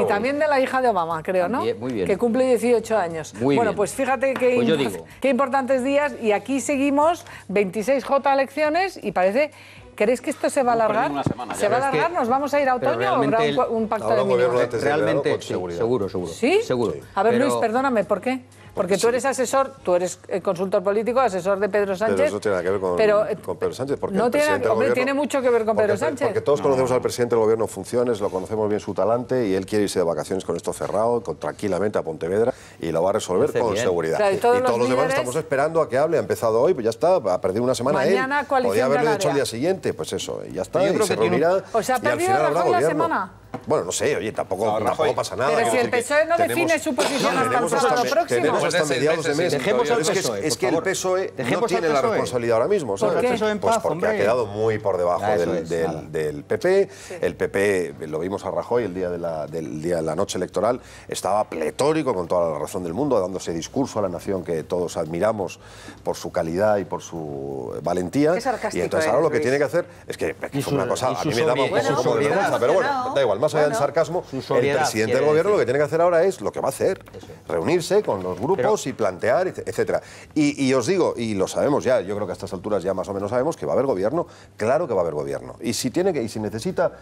y también de la hija de Obama, creo, ¿no? Muy bien. Que cumple 18 años. Bueno, pues fíjate qué importantes días, y aquí seguimos 26J elecciones y parece... ¿Crees que esto se va a alargar? ¿Se va a alargar? ¿Nos vamos a ir a otoño o habrá un pacto de mínimos? Realmente, seguro. ¿Sí? Seguro. A ver, Luis, perdóname, ¿por qué? Porque tú eres asesor, tú eres consultor político, asesor de Pedro Sánchez. Pero eso tiene que ver con Pedro Sánchez, porque no el presidente del gobierno, tiene mucho que ver con Pedro Sánchez. Porque todos conocemos al presidente del gobierno en funciones, lo conocemos bien su talante, y él quiere irse de vacaciones con esto cerrado, tranquilamente a Pontevedra, y lo va a resolver con seguridad. Claro, y todos los demás estamos esperando a que hable. Ha empezado hoy, pues ya está, ha perdido una semana. Mañana él. Podía haberlo hecho el día siguiente, pues eso, y ya está, y se reunirá. O sea, ha perdido Rajoy la semana. Bueno, no sé, oye, tampoco pasa nada. Pero si el PSOE no define su posición hasta el sábado próximo. Tenemos hasta mediados de mes. Dejemos al PSOE, es que el PSOE no tiene la responsabilidad ahora mismo. ¿Por qué? Pues porque ha quedado muy por debajo del PP. El PP, lo vimos a Rajoy el día de la noche electoral, estaba pletórico, con toda la razón del mundo, dándose discurso a la nación que todos admiramos por su calidad y por su valentía. Y entonces ahora lo que tiene que hacer es que es una cosa, a mí me daba un poco como de vergüenza, pero bueno, da igual, más allá del sarcasmo, el presidente del gobierno lo que tiene que hacer ahora es lo que va a hacer, reunirse con los grupos y plantear, etcétera. Y os digo, y lo sabemos ya, yo creo que a estas alturas ya más o menos sabemos que va a haber gobierno, claro que va a haber gobierno. Y si necesita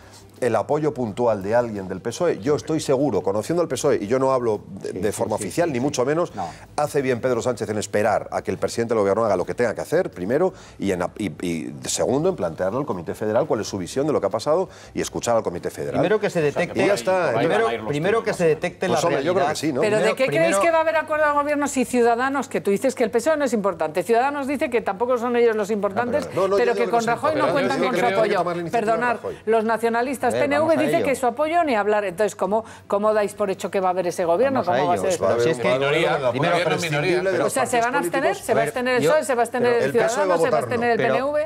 el apoyo puntual de alguien del PSOE, yo estoy seguro, conociendo al PSOE, y yo no hablo de forma oficial, ni mucho menos, hace bien Pedro Sánchez en esperar a que el presidente del gobierno haga lo que tenga que hacer, primero, y segundo, en plantearle al Comité Federal cuál es su visión de lo que ha pasado y escuchar al Comité Federal. Primero que se detecte, primero que se detecte la realidad. Yo creo que sí, ¿no? Pero ¿de qué creéis que va a haber acuerdo de gobierno si Ciudadanos, que tú dices que el PSOE no es importante, Ciudadanos dice que tampoco son ellos los importantes, pero que con Rajoy no cuentan con su apoyo? Perdonad, los nacionalistas PNV dicen que su apoyo ni hablar. Entonces, ¿cómo dais por hecho que va a haber ese gobierno? ¿Cómo va a ser? O sea, ¿se van a abstener? ¿Se va a abstener el PSOE? ¿Se va a abstener el Ciudadanos? ¿Se va a abstener el PNV?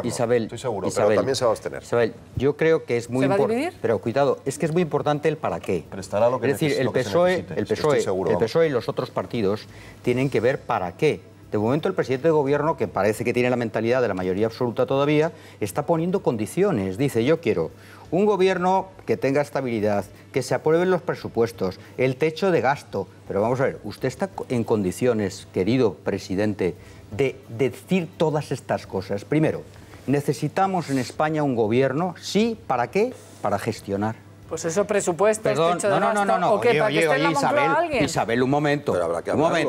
Isabel, estoy seguro, pero también se va a abstener. Isabel, yo creo que es muy importante. Pero cuidado, es que es muy importante el para qué. Prestará lo que es decir, el PSOE y los otros partidos tienen que ver para qué. De momento el presidente de gobierno, que parece que tiene la mentalidad de la mayoría absoluta todavía, está poniendo condiciones. Dice, yo quiero un gobierno que tenga estabilidad, que se aprueben los presupuestos, el techo de gasto. Pero vamos a ver, ¿usted está en condiciones, querido presidente, de decir todas estas cosas? Primero, necesitamos en España un gobierno, sí, ¿para qué? Para gestionar. Pues eso, presupuestos, perdón, techo de gasto. No. ¿O qué? ¿Para que esté en la Moncloa alguien? Isabel, un momento,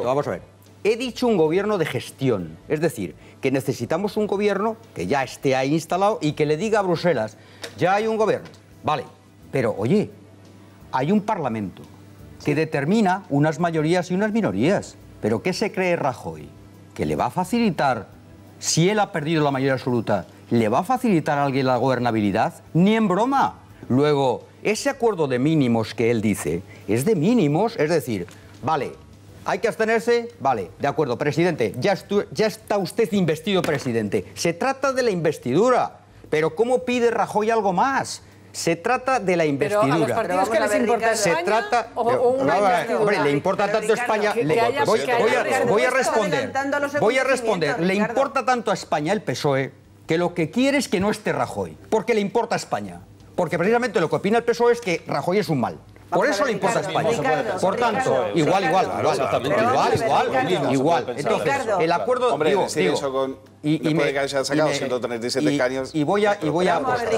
vamos a ver. He dicho un gobierno de gestión, es decir, que necesitamos un gobierno que ya esté ahí instalado y que le diga a Bruselas, ya hay un gobierno, vale, pero oye, hay un Parlamento que determina unas mayorías y unas minorías. ¿Pero qué se cree Rajoy? ¿Que le va a facilitar, si él ha perdido la mayoría absoluta, le va a facilitar a alguien la gobernabilidad? Ni en broma. Luego, ese acuerdo de mínimos que él dice es de mínimos, es decir, vale, ¿hay que abstenerse? Vale, de acuerdo, presidente, ya está usted investido presidente. Se trata de la investidura, pero ¿cómo pide Rajoy algo más? Se trata de la investidura. Pero a los partidos que les importa España, se trata, o una investidura. Hombre, le importa tanto España. Voy a responder. Le importa tanto a España el PSOE que lo que quiere es que no esté Rajoy, porque le importa a España. Porque precisamente lo que opina el PSOE es que Rajoy es un mal. Por eso le importa a España. Por tanto, igual. Entonces, el acuerdo... Hombre, digo, eso con... y me que se han sacado 137 caños... Y voy a apostar.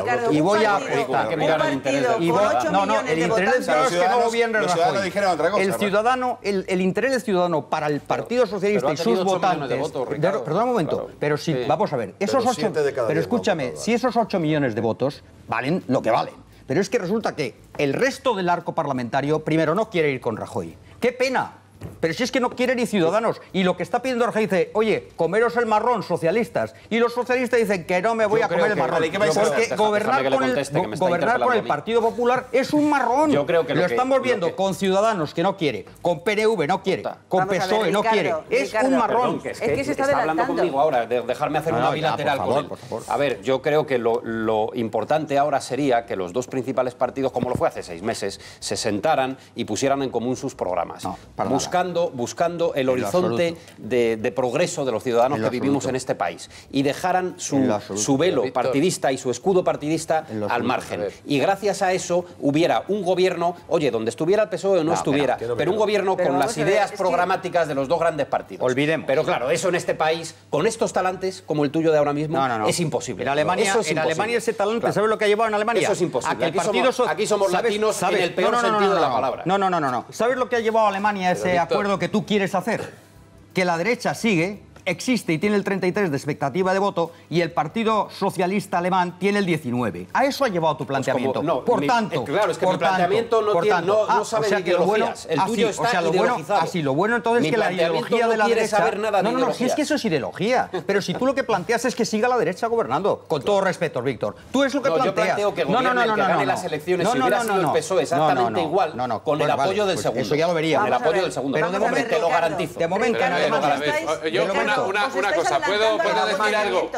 El interés del ciudadano es que no gobierne Rajoy. El interés del ciudadano para el Partido Socialista y sus votantes... Perdón un momento, pero si, vamos a ver, esos 8... Pero escúchame, si esos 8 millones de votos valen lo que valen, pero es que resulta que el resto del arco parlamentario, primero, no quiere ir con Rajoy. ¡Qué pena! Pero si es que no quieren ni Ciudadanos. Y lo que está pidiendo Rajoy dice, oye, comeros el marrón, socialistas. Y los socialistas dicen que no me voy a comer el marrón. Porque gobernar con el Partido Popular es un marrón. Yo creo que lo estamos viendo con Ciudadanos, que no quiere, con PNV no quiere, con PSOE no quiere. Es un marrón. Es que se está hablando conmigo ahora, dejarme hacer una bilateral con él. A ver, yo creo que lo importante ahora sería que los dos principales partidos, como lo fue hace 6 meses, se sentaran y pusieran en común sus programas. Buscando el horizonte de progreso de los ciudadanos que vivimos en este país y dejaran su velo partidista y su escudo partidista al margen. Y gracias a eso hubiera un gobierno, oye, donde estuviera el PSOE o no estuviera, pero un gobierno con las ideas programáticas de los dos grandes partidos. Olvidemos. Pero claro, eso en este país, con estos talantes como el tuyo de ahora mismo, es imposible. En Alemania ese talante, ¿sabes lo que ha llevado en Alemania? Eso es imposible. Aquí somos latinos en el peor sentido de la palabra. No. ¿Sabes lo que ha llevado a Alemania ese acuerdo que tú quieres hacer? Que la derecha existe y tiene el 33 de expectativa de voto y el Partido Socialista Alemán tiene el 19. A eso ha llevado tu planteamiento. Por tanto, claro, es que mi planteamiento no sabe de ideologías. El tuyo está ideologizado. Lo bueno entonces es que la ideología de la derecha... No, si es que eso es ideología. Pero si tú lo que planteas es que siga la derecha gobernando. Con todo respeto, Víctor. Tú es lo que planteas. Yo planteo que gobierne el que gane las elecciones si hubiera sido el PSOE exactamente igual con el apoyo del segundo. Eso ya lo vería. Con el apoyo del segundo. Pero de momento te lo garantizo. De momento una cosa, ¿puedo decir algo?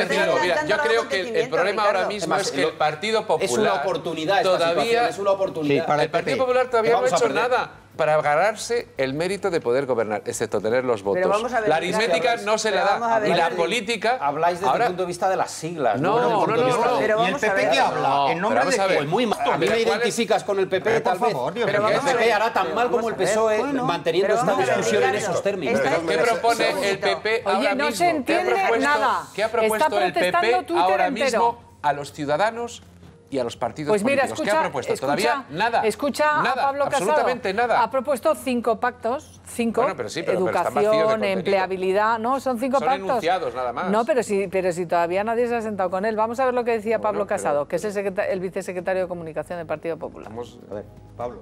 Mira, yo creo que el problema ahora mismo es que el Partido Popular es una oportunidad todavía es una oportunidad. El Partido Popular todavía no ha hecho nada para ganarse el mérito de poder gobernar, excepto tener los votos. La aritmética no se la da. Y la política... Habláis desde el punto de vista de las siglas. No. ¿Y el PP qué habla? ¿En nombre de qué? Muy mal. A mí me identificas con el PP, tal vez. Pero el PP hará tan mal como el PSOE manteniendo esta discusión en esos términos. ¿Qué propone el PP ahora mismo? No se entiende nada. ¿Qué ha propuesto el PP ahora mismo a los ciudadanos y a los partidos políticos? ¿Qué ha propuesto? Todavía nada. Escucha a Pablo Casado. Absolutamente nada. Ha propuesto 5 pactos. 5. Bueno, pero educación, empleabilidad. No, son 5 pactos. Son enunciados nada más. No, pero si todavía nadie se ha sentado con él. Vamos a ver lo que decía Pablo Casado, que es el vicesecretario de Comunicación del Partido Popular. Vamos a ver, Pablo.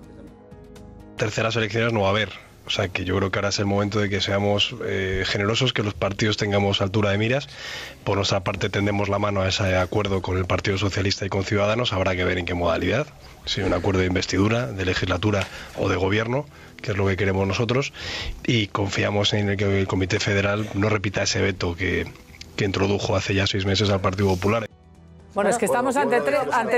Terceras elecciones no va a haber. O sea que yo creo que ahora es el momento de que seamos generosos, que los partidos tengamos altura de miras. Por nuestra parte tendemos la mano a ese acuerdo con el Partido Socialista y con Ciudadanos. Habrá que ver en qué modalidad, si un acuerdo de investidura, de legislatura o de gobierno, que es lo que queremos nosotros. Y confiamos en que el Comité Federal no repita ese veto que introdujo hace ya 6 meses al Partido Popular. Bueno, es que estamos ante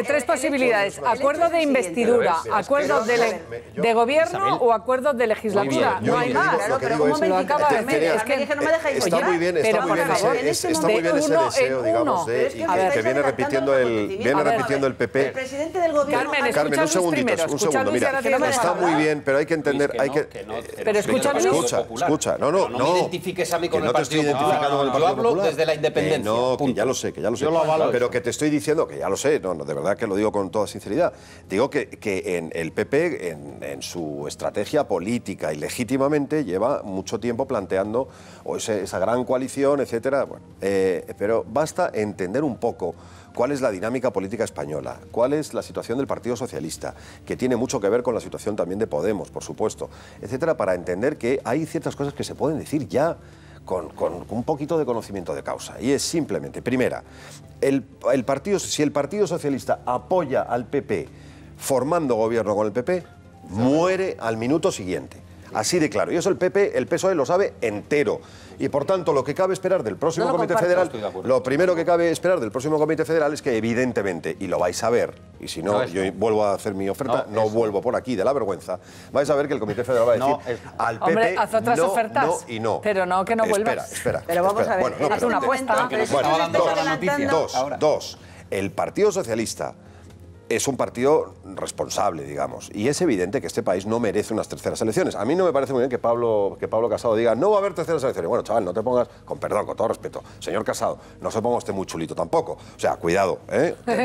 3 posibilidades. Acuerdo de investidura, acuerdo de gobierno o acuerdo de legislatura. No hay más. Pero un momento, es que no me dejáis. Está muy bien ese deseo, digamos, que viene repitiendo el PP. El presidente del gobierno... Carmen, un segundo. Mira, está muy bien, pero hay que entender... Pero escucha. No identifiques a mí con el Partido Popular. Yo hablo desde la independencia. No, que ya lo sé. Pero que te estoy diciendo, que ya lo sé, de verdad que lo digo con toda sinceridad, digo que en el PP, en su estrategia política y legítimamente, lleva mucho tiempo planteando esa gran coalición, etcétera. Bueno, pero basta entender un poco cuál es la dinámica política española, cuál es la situación del Partido Socialista, que tiene mucho que ver con la situación también de Podemos, por supuesto, etcétera, para entender que hay ciertas cosas que se pueden decir ya con un poquito de conocimiento de causa. Y es simplemente, primera, si el Partido Socialista apoya al PP formando gobierno con el PP, muere al minuto siguiente. Así de claro. Y eso el PSOE lo sabe entero. Y por tanto, lo que cabe esperar del próximo Comité Federal, lo primero que cabe esperar del próximo Comité Federal es que evidentemente, y lo vais a ver, y si no, yo vuelvo a hacer mi oferta, no vuelvo por aquí de la vergüenza, vais a ver que el Comité Federal va a decir al PP hombre, haz otras ofertas, no y no. Pero no, que no vuelvas. Espera. Pero vamos a ver, haz una apuesta. Dos, el Partido Socialista es un partido responsable, digamos, y es evidente que este país no merece unas terceras elecciones. A mí no me parece muy bien que Pablo Casado diga no va a haber terceras elecciones. Bueno, chaval, no te pongas, con perdón, con todo respeto, señor Casado, no se ponga usted muy chulito tampoco. O sea, cuidado,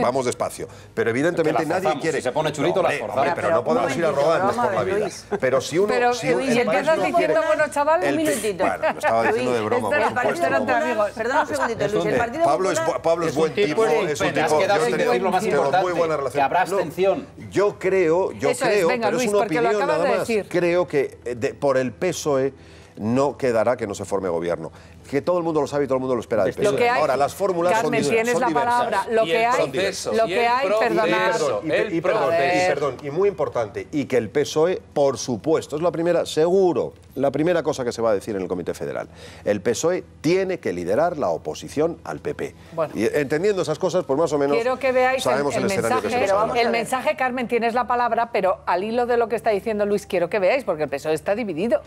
vamos despacio. Pero evidentemente nadie quiere... Si se pone chulito, las forzamos. Pero no podemos ir arrogantes por la vida. Pero si uno... Pero si empiezas diciendo, bueno, chaval, un minutito. Bueno, lo estaba diciendo de broma. Perdón un segundito, Luis. El Partido Pablo es buen tipo, es un tipo... Muy buena relación. Que habrá abstención. Yo creo, venga, pero Luis, es una porque lo opinión acabas nada de más. decir. Creo que por el PSOE no quedará que no se forme gobierno. Que todo el mundo lo sabe y todo el mundo lo espera del PSOE. Lo que hay, ahora, las fórmulas Carmen, son diversas. tienes la palabra. Lo que hay, perdonad. Y muy importante, y que el PSOE, por supuesto, es la primera, seguro, la primera cosa que se va a decir en el Comité Federal. El PSOE tiene que liderar la oposición al PP. Bueno, y entendiendo esas cosas, pues más o menos quiero que veáis sabemos el escenario que se nos habla. El mensaje, Carmen, tienes la palabra, pero al hilo de lo que está diciendo Luis, quiero que veáis, porque el PSOE está dividido.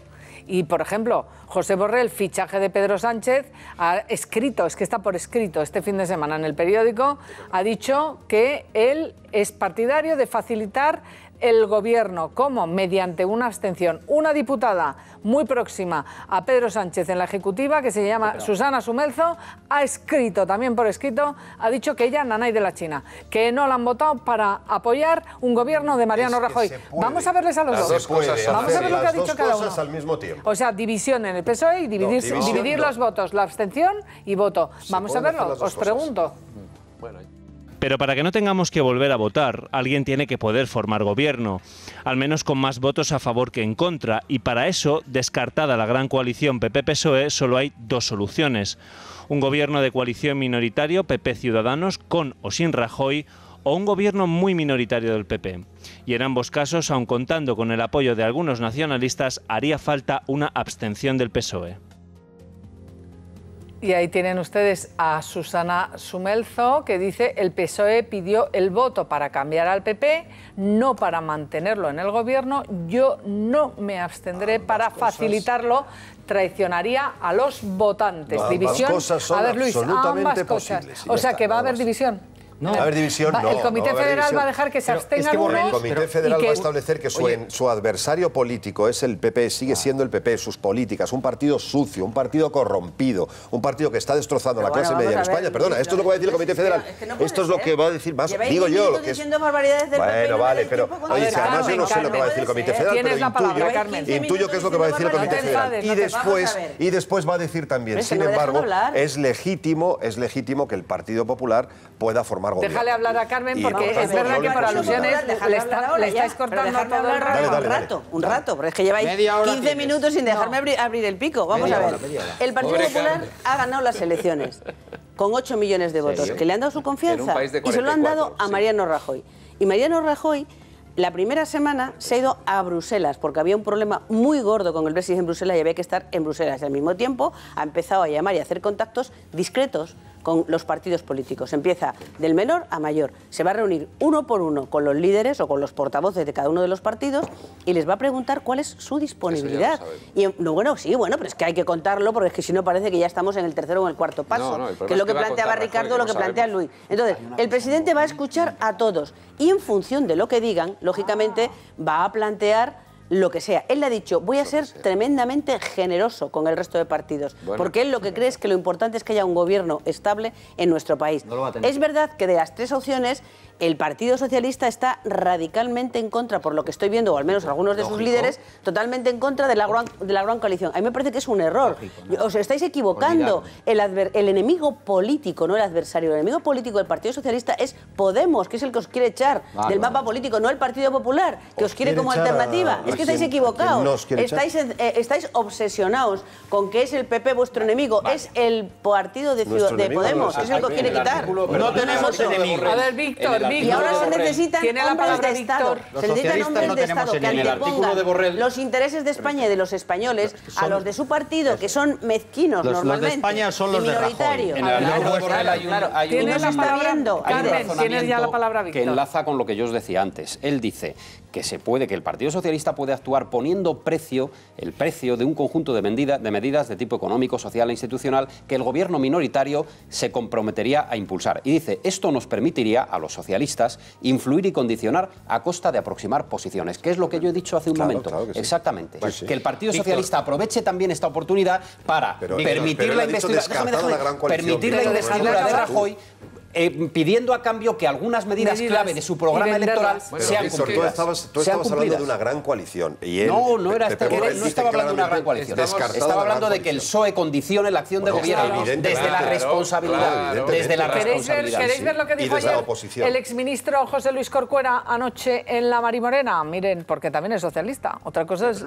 Y, por ejemplo, José Borrell, fichaje de Pedro Sánchez, ha escrito, es que está por escrito este fin de semana en el periódico, ha dicho que él es partidario de facilitar el gobierno, como mediante una abstención. Una diputada muy próxima a Pedro Sánchez en la Ejecutiva, que se llama Susana Sumelzo, ha escrito, también por escrito, ha dicho que ella, nanay de la China, que no la han votado para apoyar un gobierno de Mariano Rajoy. Vamos a verles a los dos. Vamos a ver lo que ha dicho cada uno. Al mismo tiempo. O sea, división en el PSOE y dividir los votos, la abstención y voto. Vamos a verlo, os pregunto. Pero para que no tengamos que volver a votar, alguien tiene que poder formar gobierno, al menos con más votos a favor que en contra, y para eso, descartada la gran coalición PP-PSOE, solo hay dos soluciones. Un gobierno de coalición minoritario, PP-Ciudadanos, con o sin Rajoy, o un gobierno muy minoritario del PP. Y en ambos casos, aun contando con el apoyo de algunos nacionalistas, haría falta una abstención del PSOE. Y ahí tienen ustedes a Susana Sumelzo, que dice el PSOE pidió el voto para cambiar al PP, no para mantenerlo en el gobierno. Yo no me abstendré para facilitarlo, traicionaría a los votantes. No, división. Cosas son a ver, Luis, ambas cosas. O sea, que va a haber división. No. Va a haber división, no. El Comité Federal va a dejar que se abstengan unos. El Comité Federal va a establecer que su adversario político es el PP, sigue siendo el PP, sus políticas, un partido sucio, un partido corrompido, un partido que está destrozando a la clase media en España. Perdona, esto es lo que va a decir el Comité Federal. Esto es lo que va a decir más. Digo yo lo que es. Diciendo barbaridades del PP. Bueno, vale, pero oye, si además yo no sé lo que va a decir el Comité Federal, pero intuyo qué es lo que va a decir el Comité Federal. Y después va a decir también, sin embargo, es legítimo que el Partido Popular pueda formar gobierno. Déjale hablar a Carmen, porque es verdad que por alusiones le estáis cortando todo el rato. Un rato, pero es que lleváis 15 minutos sin dejarme abrir el pico. Vamos a ver. El Partido Popular ha ganado las elecciones con 8 millones de votos, que le han dado su confianza y se lo han dado a Mariano Rajoy. Y Mariano Rajoy, la primera semana se ha ido a Bruselas porque había un problema muy gordo con el Brexit en Bruselas y había que estar en Bruselas. Al mismo tiempo ha empezado a llamar y a hacer contactos discretos con los partidos políticos. Empieza del menor a mayor. Se va a reunir uno por uno con los líderes o con los portavoces de cada uno de los partidos y les va a preguntar cuál es su disponibilidad. Y bueno, pero es que hay que contarlo porque es que si no parece que ya estamos en el tercero o en el cuarto paso, que es lo que planteaba Ricardo, lo que plantea Luis. Entonces, el presidente va a escuchar a todos y en función de lo que digan, lógicamente va a plantear lo que sea. Él le ha dicho, voy a ser tremendamente generoso con el resto de partidos, porque él lo que cree es que lo importante es que haya un gobierno estable en nuestro país. Es verdad que de las tres opciones, el Partido Socialista está radicalmente en contra, por lo que estoy viendo, o al menos algunos de sus líderes, totalmente en contra de la gran coalición. A mí me parece que es un error. Os estáis equivocando. El enemigo político, no el adversario, el enemigo político del Partido Socialista es Podemos, que es el que os quiere echar del mapa político, no el Partido Popular, que os quiere como alternativa. Es que estáis equivocados. Estáis obsesionados con que es el PP vuestro enemigo. Es el partido de Podemos, que es el que os quiere quitar. No tenemos enemigos. A ver, Víctor. Y ahora se necesitan hombres de Estado. Se necesitan hombres de Estado que antepongan los intereses de España y de los españoles a los de su partido, que son mezquinos normalmente. Los de España son los de Rajoy. En el artículo de Borrell hay tienes ya la palabra, Víctor. Que enlaza con lo que yo os decía antes. Él dice que el Partido Socialista puede actuar poniendo el precio de un conjunto de medidas de tipo económico, social e institucional que el gobierno minoritario se comprometería a impulsar. Y dice, esto nos permitiría a los socialistas socialistas, influir y condicionar a costa de aproximar posiciones, que es lo que yo he dicho hace un momento. Claro que sí. Exactamente. Pues sí. Que el Partido Socialista aproveche también esta oportunidad para permitir la investidura, permitir la investidura de Rajoy, pidiendo a cambio que algunas medidas clave de su programa electoral sean cumplidas. Tú estabas hablando de una gran coalición. Y él, no estaba hablando de una gran coalición. Estaba hablando de que el PSOE condicione la acción de gobierno desde la responsabilidad. ¿Queréis ver lo que dijo ayer el exministro José Luis Corcuera anoche en la Marimorena? Miren, porque también es socialista. Otra cosa es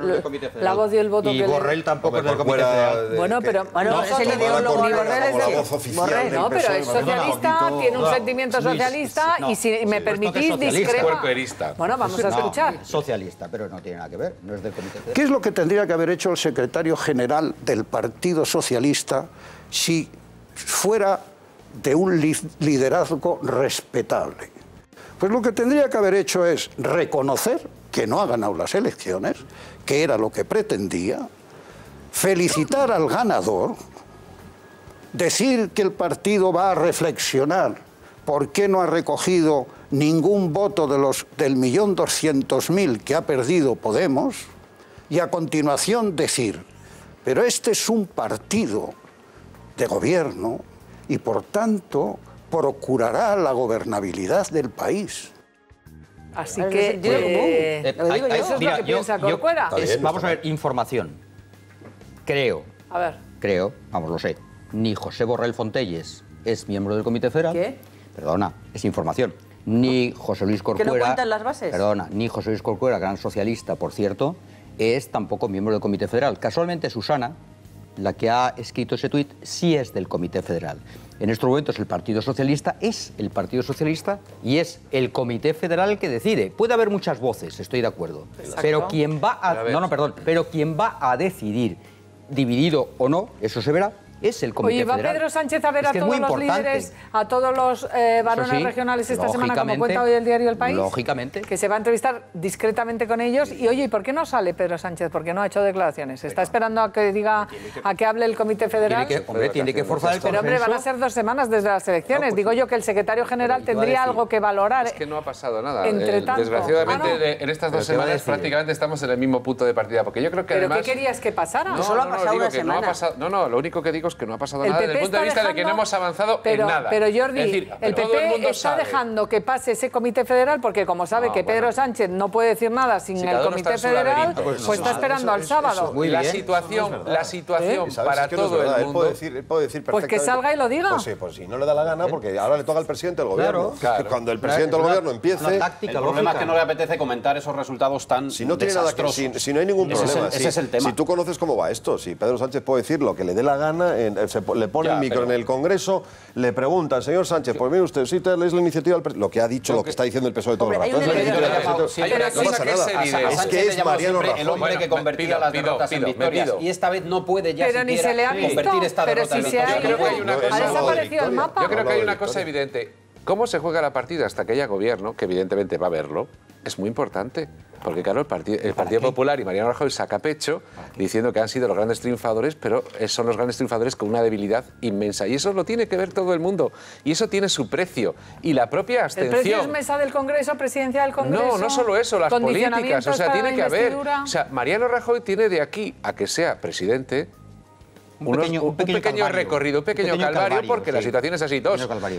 la voz y el voto. Y Borrell tampoco es del Comité Federal. Bueno, pero es el ideólogo. Borrell es la voz oficial. No, pero es socialista. Tiene un sentimiento socialista y si me permitís discrepa. Bueno, vamos a escuchar. Socialista, pero no tiene nada que ver, no es del Comité Federal. ¿Qué es lo que tendría que haber hecho el secretario general del Partido Socialista si fuera de un liderazgo respetable? Pues lo que tendría que haber hecho es reconocer que no ha ganado las elecciones, que era lo que pretendía, felicitar al ganador, decir que el partido va a reflexionar por qué no ha recogido ningún voto de los del 1.200.000 que ha perdido Podemos y a continuación decir, pero este es un partido de gobierno y por tanto procurará la gobernabilidad del país. Así que eso es lo que piensa Corcuera. Vamos a ver, información. Creo, vamos, lo sé. Ni José Borrell Fontelles es miembro del Comité Federal. ¿Qué? Perdona, es información. Ni José Luis Corcuera... ¿Que no cuentan las bases? Perdona, ni José Luis Corcuera, gran socialista, por cierto, es tampoco miembro del Comité Federal. Casualmente, Susana, la que ha escrito ese tuit, sí es del Comité Federal. En estos momentos el Partido Socialista es el Partido Socialista y es el Comité Federal el que decide. Puede haber muchas voces, estoy de acuerdo. Exacto. Pero quien va a... pero quien va a decidir, dividido o no, eso se verá, es el Comité Federal. Oye, ¿va Pedro Sánchez a ver a todos los líderes, a todos los varones regionales esta semana, como cuenta hoy el diario El País? Lógicamente. Que se va a entrevistar discretamente con ellos. Y oye, ¿y por qué no sale Pedro Sánchez? ¿Por qué no ha hecho declaraciones? ¿Está esperando a que diga, a que hable el Comité Federal? Tiene que forzar el consenso. Pero hombre, van a ser 2 semanas desde las elecciones. Digo yo que el secretario general tendría algo que valorar. Es que no ha pasado nada. Entre tanto. Desgraciadamente, en estas 2 semanas prácticamente estamos en el mismo punto de partida. Porque yo creo que además... ¿Pero qué querías que pasara? Solo ha pasado una semana. No, lo único que digo es que no ha pasado nada desde el punto de vista de que no hemos avanzado en nada. Pero Jordi, es decir, el PP está dejando que pase ese Comité Federal porque como sabe que Pedro Sánchez no puede decir nada sin el Comité Federal, pues está esperando al sábado. La situación para todo el mundo... Él puede decir pues que salga y lo diga. Pues si no le da la gana, porque ahora le toca al presidente del gobierno. Claro. Cuando el presidente del gobierno empiece... El problema es que no le apetece comentar esos resultados tan si no tiene nada que, si no hay ningún problema. Ese es el tema. Si tú conoces cómo va esto, si Pedro Sánchez puede decir lo que le dé la gana, le pone el micro en el Congreso, le pregunta al señor Sánchez, pues mire usted, si te lees la iniciativa del lo que ha dicho, lo que está diciendo el PSOE todo el rato. No pasa nada. Es que es Mariano Rajoy. El hombre que convertía las derrotas en victorias. Y esta vez no puede ya siquiera convertir esta derrota en victoria. Ha desaparecido el mapa. Yo creo que hay una cosa evidente. ¿Cómo se juega la partida hasta que haya gobierno, que evidentemente va a haberlo? Es muy importante. Porque claro, el Partido Popular y Mariano Rajoy saca pecho diciendo que han sido los grandes triunfadores, pero son los grandes triunfadores con una debilidad inmensa. Y eso lo tiene que ver todo el mundo. Y eso tiene su precio. Y la propia abstención... ¿El precio es mesa del Congreso, presidencia del Congreso? No, no solo eso, las políticas. O sea, tiene que haber... O sea, Mariano Rajoy tiene de aquí a que sea presidente... Un pequeño recorrido, un pequeño calvario, porque la situación es así.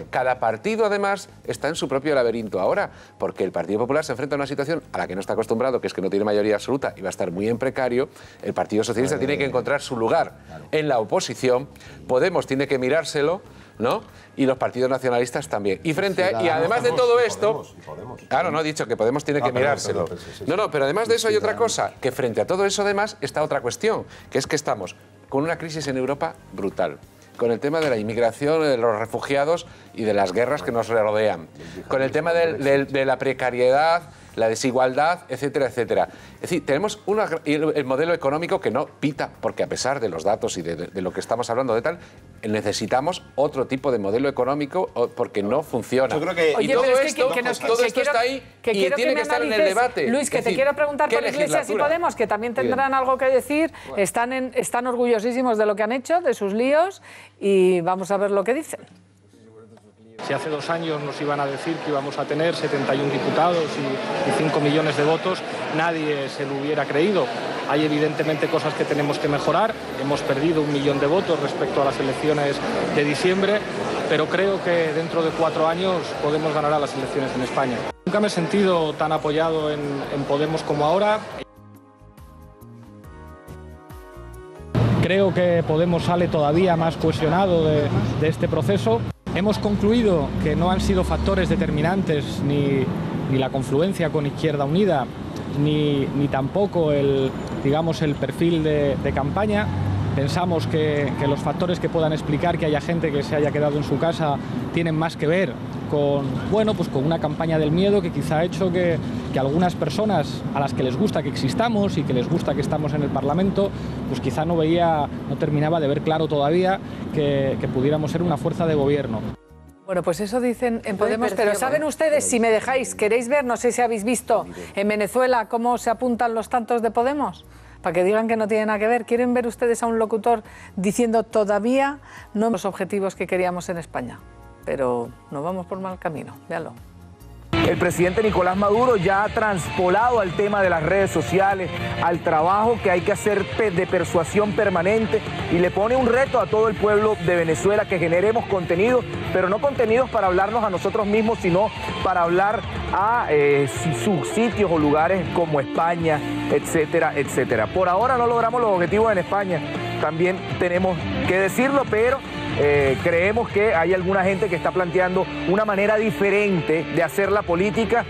Cada partido, además, está en su propio laberinto ahora, porque el Partido Popular se enfrenta a una situación a la que no está acostumbrado, que es que no tiene mayoría absoluta y va a estar muy en precario. El Partido Socialista tiene que encontrar su lugar en la oposición. Podemos tiene que mirárselo, ¿no? Y los partidos nacionalistas también. Y y además de todo esto... Claro, no he dicho que Podemos tiene que mirárselo. No, pero además de eso hay otra cosa, que frente a todo eso, además, está otra cuestión, que es que estamos con una crisis en Europa brutal, con el tema de la inmigración, de los refugiados y de las guerras que nos rodean, con el tema de la precariedad, la desigualdad, etcétera, etcétera. Es decir, tenemos el modelo económico que no pita, porque a pesar de los datos y de lo que estamos hablando de tal, necesitamos otro tipo de modelo económico porque no funciona. Yo creo que... Y todo esto está ahí y tiene que estar en el debate. Luis, que te quiero preguntar por Iglesias y Podemos, que también tendrán algo que decir. Están orgullosísimos de lo que han hecho, de sus líos, y vamos a ver lo que dicen. Si hace 2 años nos iban a decir que íbamos a tener 71 diputados y 5 millones de votos, nadie se lo hubiera creído. Hay evidentemente cosas que tenemos que mejorar. Hemos perdido 1 millón de votos respecto a las elecciones de diciembre, pero creo que dentro de 4 años podemos ganar a las elecciones en España. Nunca me he sentido tan apoyado en Podemos como ahora. Creo que Podemos sale todavía más cohesionado de este proceso. Hemos concluido que no han sido factores determinantes ni la confluencia con Izquierda Unida, ni tampoco el perfil de campaña. Pensamos que los factores que puedan explicar que haya gente que se haya quedado en su casa tienen más que ver con una campaña del miedo que quizá ha hecho que algunas personas a las que les gusta que existamos y que les gusta que estamos en el Parlamento, pues quizá no terminaba de ver claro todavía que pudiéramos ser una fuerza de gobierno. Bueno, pues eso dicen en Podemos, pero ¿saben ustedes, si me dejáis, queréis ver, no sé si habéis visto en Venezuela cómo se apuntan los tantos de Podemos? Para que digan que no tiene nada que ver. ¿Quieren ver ustedes a un locutor diciendo todavía no los objetivos que queríamos en España? Pero nos vamos por mal camino, véanlo. El presidente Nicolás Maduro ya ha transpolado al tema de las redes sociales, al trabajo que hay que hacer de persuasión permanente, y le pone un reto a todo el pueblo de Venezuela que generemos contenidos, pero no contenidos para hablarnos a nosotros mismos, sino para hablar a sus sitios o lugares como España, etcétera, etcétera. Por ahora no logramos los objetivos en España, también tenemos que decirlo, pero creemos que hay alguna gente que está planteando una manera diferente de hacer la política.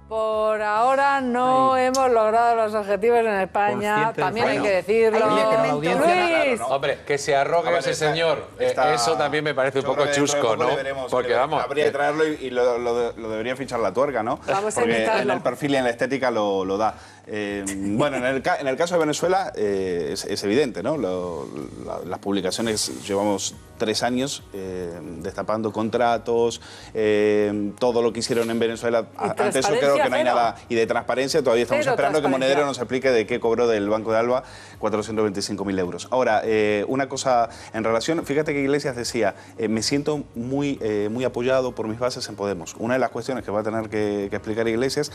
Por ahora no hemos logrado los objetivos en España, también hay que decirlo. Luis. Hombre, que se arrogue ese señor, eso también me parece un poco chusco, ¿no? Porque vamos... Habría que traerlo y lo debería fichar la tuerca, ¿no? Porque en el perfil y en la estética lo da. Bueno, en el caso de Venezuela es evidente, ¿no? Las publicaciones, llevamos 3 años destapando contratos, todo lo que hicieron en Venezuela. Ante eso creo que no hay nada. Y de transparencia todavía estamos esperando que Monedero nos explique de qué cobró del Banco de Alba 425.000 euros. Ahora, una cosa en relación, fíjate que Iglesias decía, me siento muy apoyado por mis bases en Podemos. Una de las cuestiones que va a tener que explicar Iglesias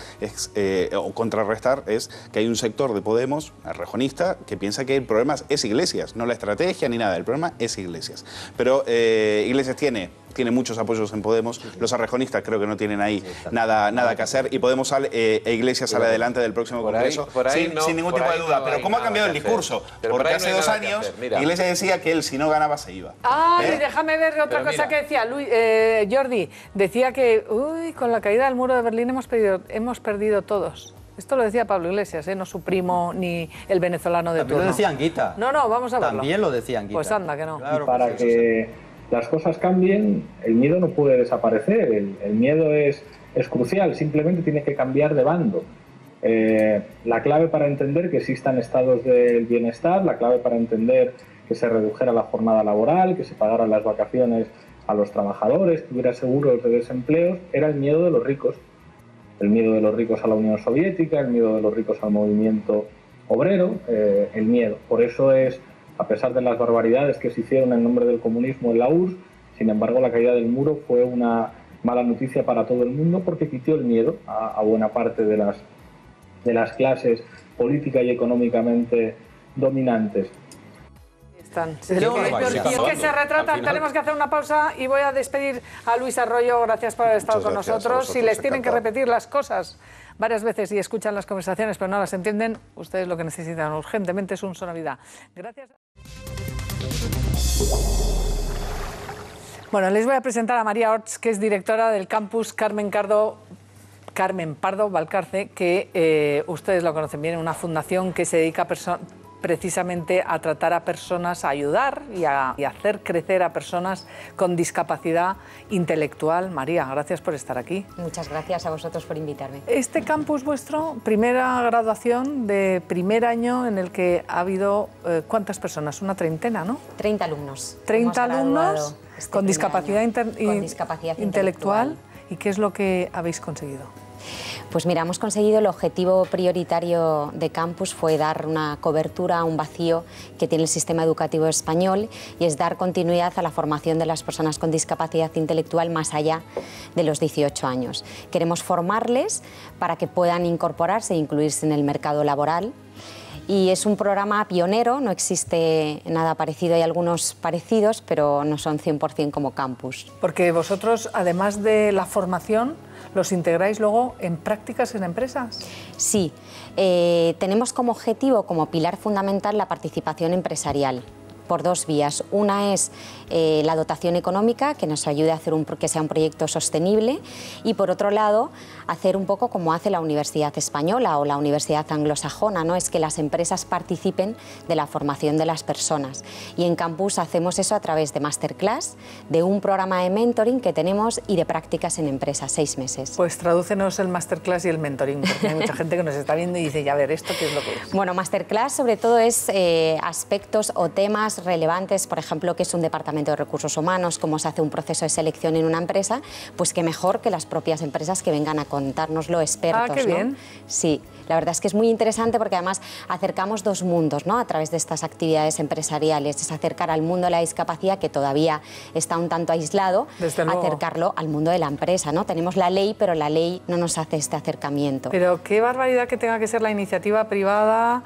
o contrarrestar es que hay un sector de Podemos, rejonista, que piensa que el problema es Iglesias, no la estrategia ni nada, el problema es Iglesias. Pero Iglesias tiene muchos apoyos en Podemos, los arrejonistas creo que no tienen ahí nada que hacer, y Podemos Iglesias sale adelante del próximo Congreso sin ningún tipo de duda. Pero ¿cómo ha cambiado el discurso? Porque hace 2 años Iglesias decía que él, si no ganaba, se iba. Y déjame ver otra cosa que decía Jordi. Decía que con la caída del muro de Berlín hemos perdido todos. Esto lo decía Pablo Iglesias, no su primo ni el venezolano de turno. También lo decía Anguita. No, vamos a verlo. También lo decía Anguita. Pues anda, que no. Claro, y para que las cosas cambien, el miedo no puede desaparecer. El miedo es crucial, simplemente tiene que cambiar de bando. La clave para entender que existan estados del bienestar, la clave para entender que se redujera la jornada laboral, que se pagaran las vacaciones a los trabajadores, que hubiera seguros de desempleo, era el miedo de los ricos. El miedo de los ricos a la Unión Soviética, el miedo de los ricos al movimiento obrero, el miedo. Por eso es, a pesar de las barbaridades que se hicieron en nombre del comunismo en la URSS, sin embargo la caída del muro fue una mala noticia para todo el mundo porque quitó el miedo a buena parte de las clases política y económicamente dominantes. Si es que se retratan, tenemos que hacer una pausa y voy a despedir a Luis Arroyo. Gracias por haber estado con nosotros. Si les tienen que repetir las cosas varias veces y escuchan las conversaciones pero no las entienden, ustedes lo que necesitan urgentemente es un sonoridad. Gracias. Bueno, les voy a presentar a María Orts, que es directora del campus Carmen Pardo Valcarce, que ustedes lo conocen bien, una fundación que se dedica precisamente a tratar a personas, a ayudar y a hacer crecer a personas con discapacidad intelectual. María, gracias por estar aquí. Muchas gracias a vosotros por invitarme. Este campus vuestro, primera graduación de primer año en el que ha habido, ¿cuántas personas? Una treintena, ¿no? 30 alumnos. 30 alumnos con discapacidad intelectual. ¿Y qué es lo que habéis conseguido? Pues mira, hemos conseguido el objetivo prioritario de Campus fue dar una cobertura a un vacío que tiene el sistema educativo español y es dar continuidad a la formación de las personas con discapacidad intelectual más allá de los 18 años. Queremos formarles para que puedan incorporarse e incluirse en el mercado laboral. Y es un programa pionero, no existe nada parecido, hay algunos parecidos, pero no son 100% como Campus. Porque vosotros, además de la formación, ¿los integráis luego en prácticas en empresas? Sí, tenemos como objetivo, como pilar fundamental, la participación empresarial. Por dos vías. Una es la dotación económica, que nos ayude a hacer que sea un proyecto sostenible, y por otro lado, hacer un poco como hace la Universidad Española o la Universidad Anglosajona, ¿no? Es que las empresas participen de la formación de las personas. Y en Campus hacemos eso a través de masterclass, de un programa de mentoring que tenemos y de prácticas en empresas, 6 meses. Pues tradúcenos el masterclass y el mentoring, porque hay mucha gente que nos está viendo y dice, ya ver, ¿esto qué es lo que es? Bueno, masterclass sobre todo es aspectos o temas relevantes, por ejemplo, que es un departamento de recursos humanos, cómo se hace un proceso de selección en una empresa, pues qué mejor que las propias empresas que vengan a contárnoslo expertos. Ah, qué bien. Sí, la verdad es que es muy interesante porque además acercamos dos mundos, ¿no? A través de estas actividades empresariales, es acercar al mundo de la discapacidad, que todavía está un tanto aislado, acercarlo al mundo de la empresa, ¿no? Tenemos la ley, pero la ley no nos hace este acercamiento. Pero qué barbaridad que tenga que ser la iniciativa privada,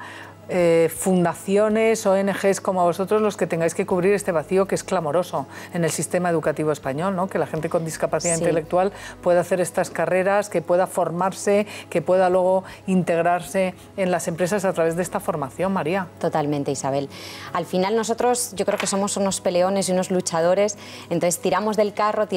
fundaciones, ONGs como vosotros los que tengáis que cubrir este vacío que es clamoroso en el sistema educativo español, ¿no? Que la gente con discapacidad intelectual pueda hacer estas carreras, que pueda formarse, que pueda luego integrarse en las empresas a través de esta formación, María. Totalmente, Isabel. Al final nosotros yo creo que somos unos peleones y unos luchadores, entonces tiramos del carro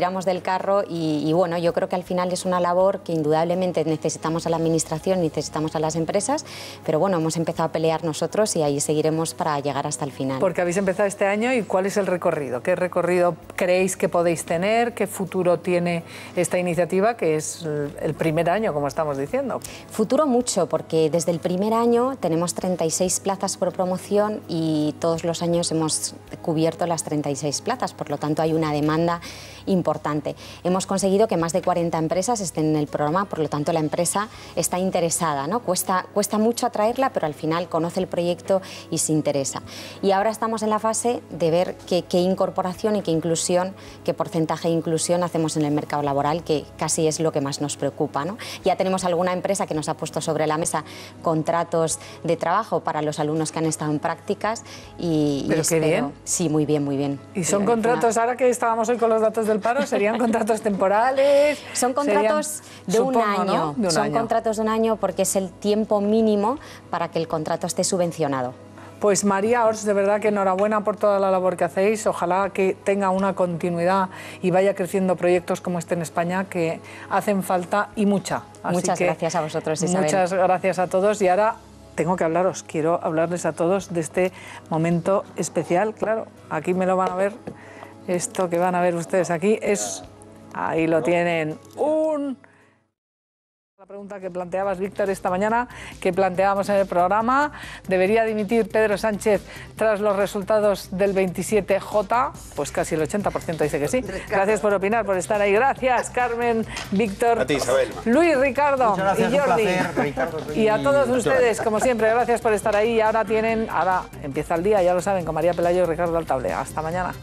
y bueno, yo creo que al final es una labor que indudablemente necesitamos a la administración, necesitamos a las empresas, pero bueno, hemos empezado a pelear nosotros y ahí seguiremos para llegar hasta el final. Porque habéis empezado este año y ¿cuál es el recorrido? ¿Qué recorrido creéis que podéis tener? ¿Qué futuro tiene esta iniciativa que es el primer año, como estamos diciendo? Futuro mucho, porque desde el primer año tenemos 36 plazas por promoción y todos los años hemos cubierto las 36 plazas, por lo tanto hay una demanda importante. Hemos conseguido que más de 40 empresas estén en el programa, por lo tanto la empresa está interesada, ¿no? Cuesta mucho atraerla, pero al final conoce el proyecto y se interesa. Y ahora estamos en la fase de ver qué incorporación y qué inclusión, qué porcentaje de inclusión hacemos en el mercado laboral, que casi es lo que más nos preocupa, ¿no? Ya tenemos alguna empresa que nos ha puesto sobre la mesa contratos de trabajo para los alumnos que han estado en prácticas y ¿Pero qué bien? Sí, muy bien, muy bien. ¿Y son contratos, ahora que estábamos hoy con los datos del paro, serían contratos temporales? Son contratos de un año. ¿No? Son contratos de un año porque es el tiempo mínimo para que el contrato esté subvencionado. Pues María Ors, de verdad que enhorabuena por toda la labor que hacéis. Ojalá que tenga una continuidad y vaya creciendo proyectos como este en España, que hacen falta y mucha. Muchas gracias a vosotros, Isabel. Muchas gracias a todos. Y ahora quiero hablarles a todos de este momento especial. Claro, aquí me lo van a ver. Esto que van a ver ustedes aquí es, ahí lo tienen, La pregunta que planteabas, Víctor, esta mañana, que planteábamos en el programa: ¿debería dimitir Pedro Sánchez tras los resultados del 27J? Pues casi el 80% dice que sí. Gracias por opinar, por estar ahí. Gracias, Carmen, Víctor, a ti, Isabel, Luis, Ricardo gracias, y Jordi. Ricardo, y a todos ustedes, como siempre, gracias por estar ahí. Ahora empieza el día, ya lo saben, con María Pelayo y Ricardo Altable. Hasta mañana.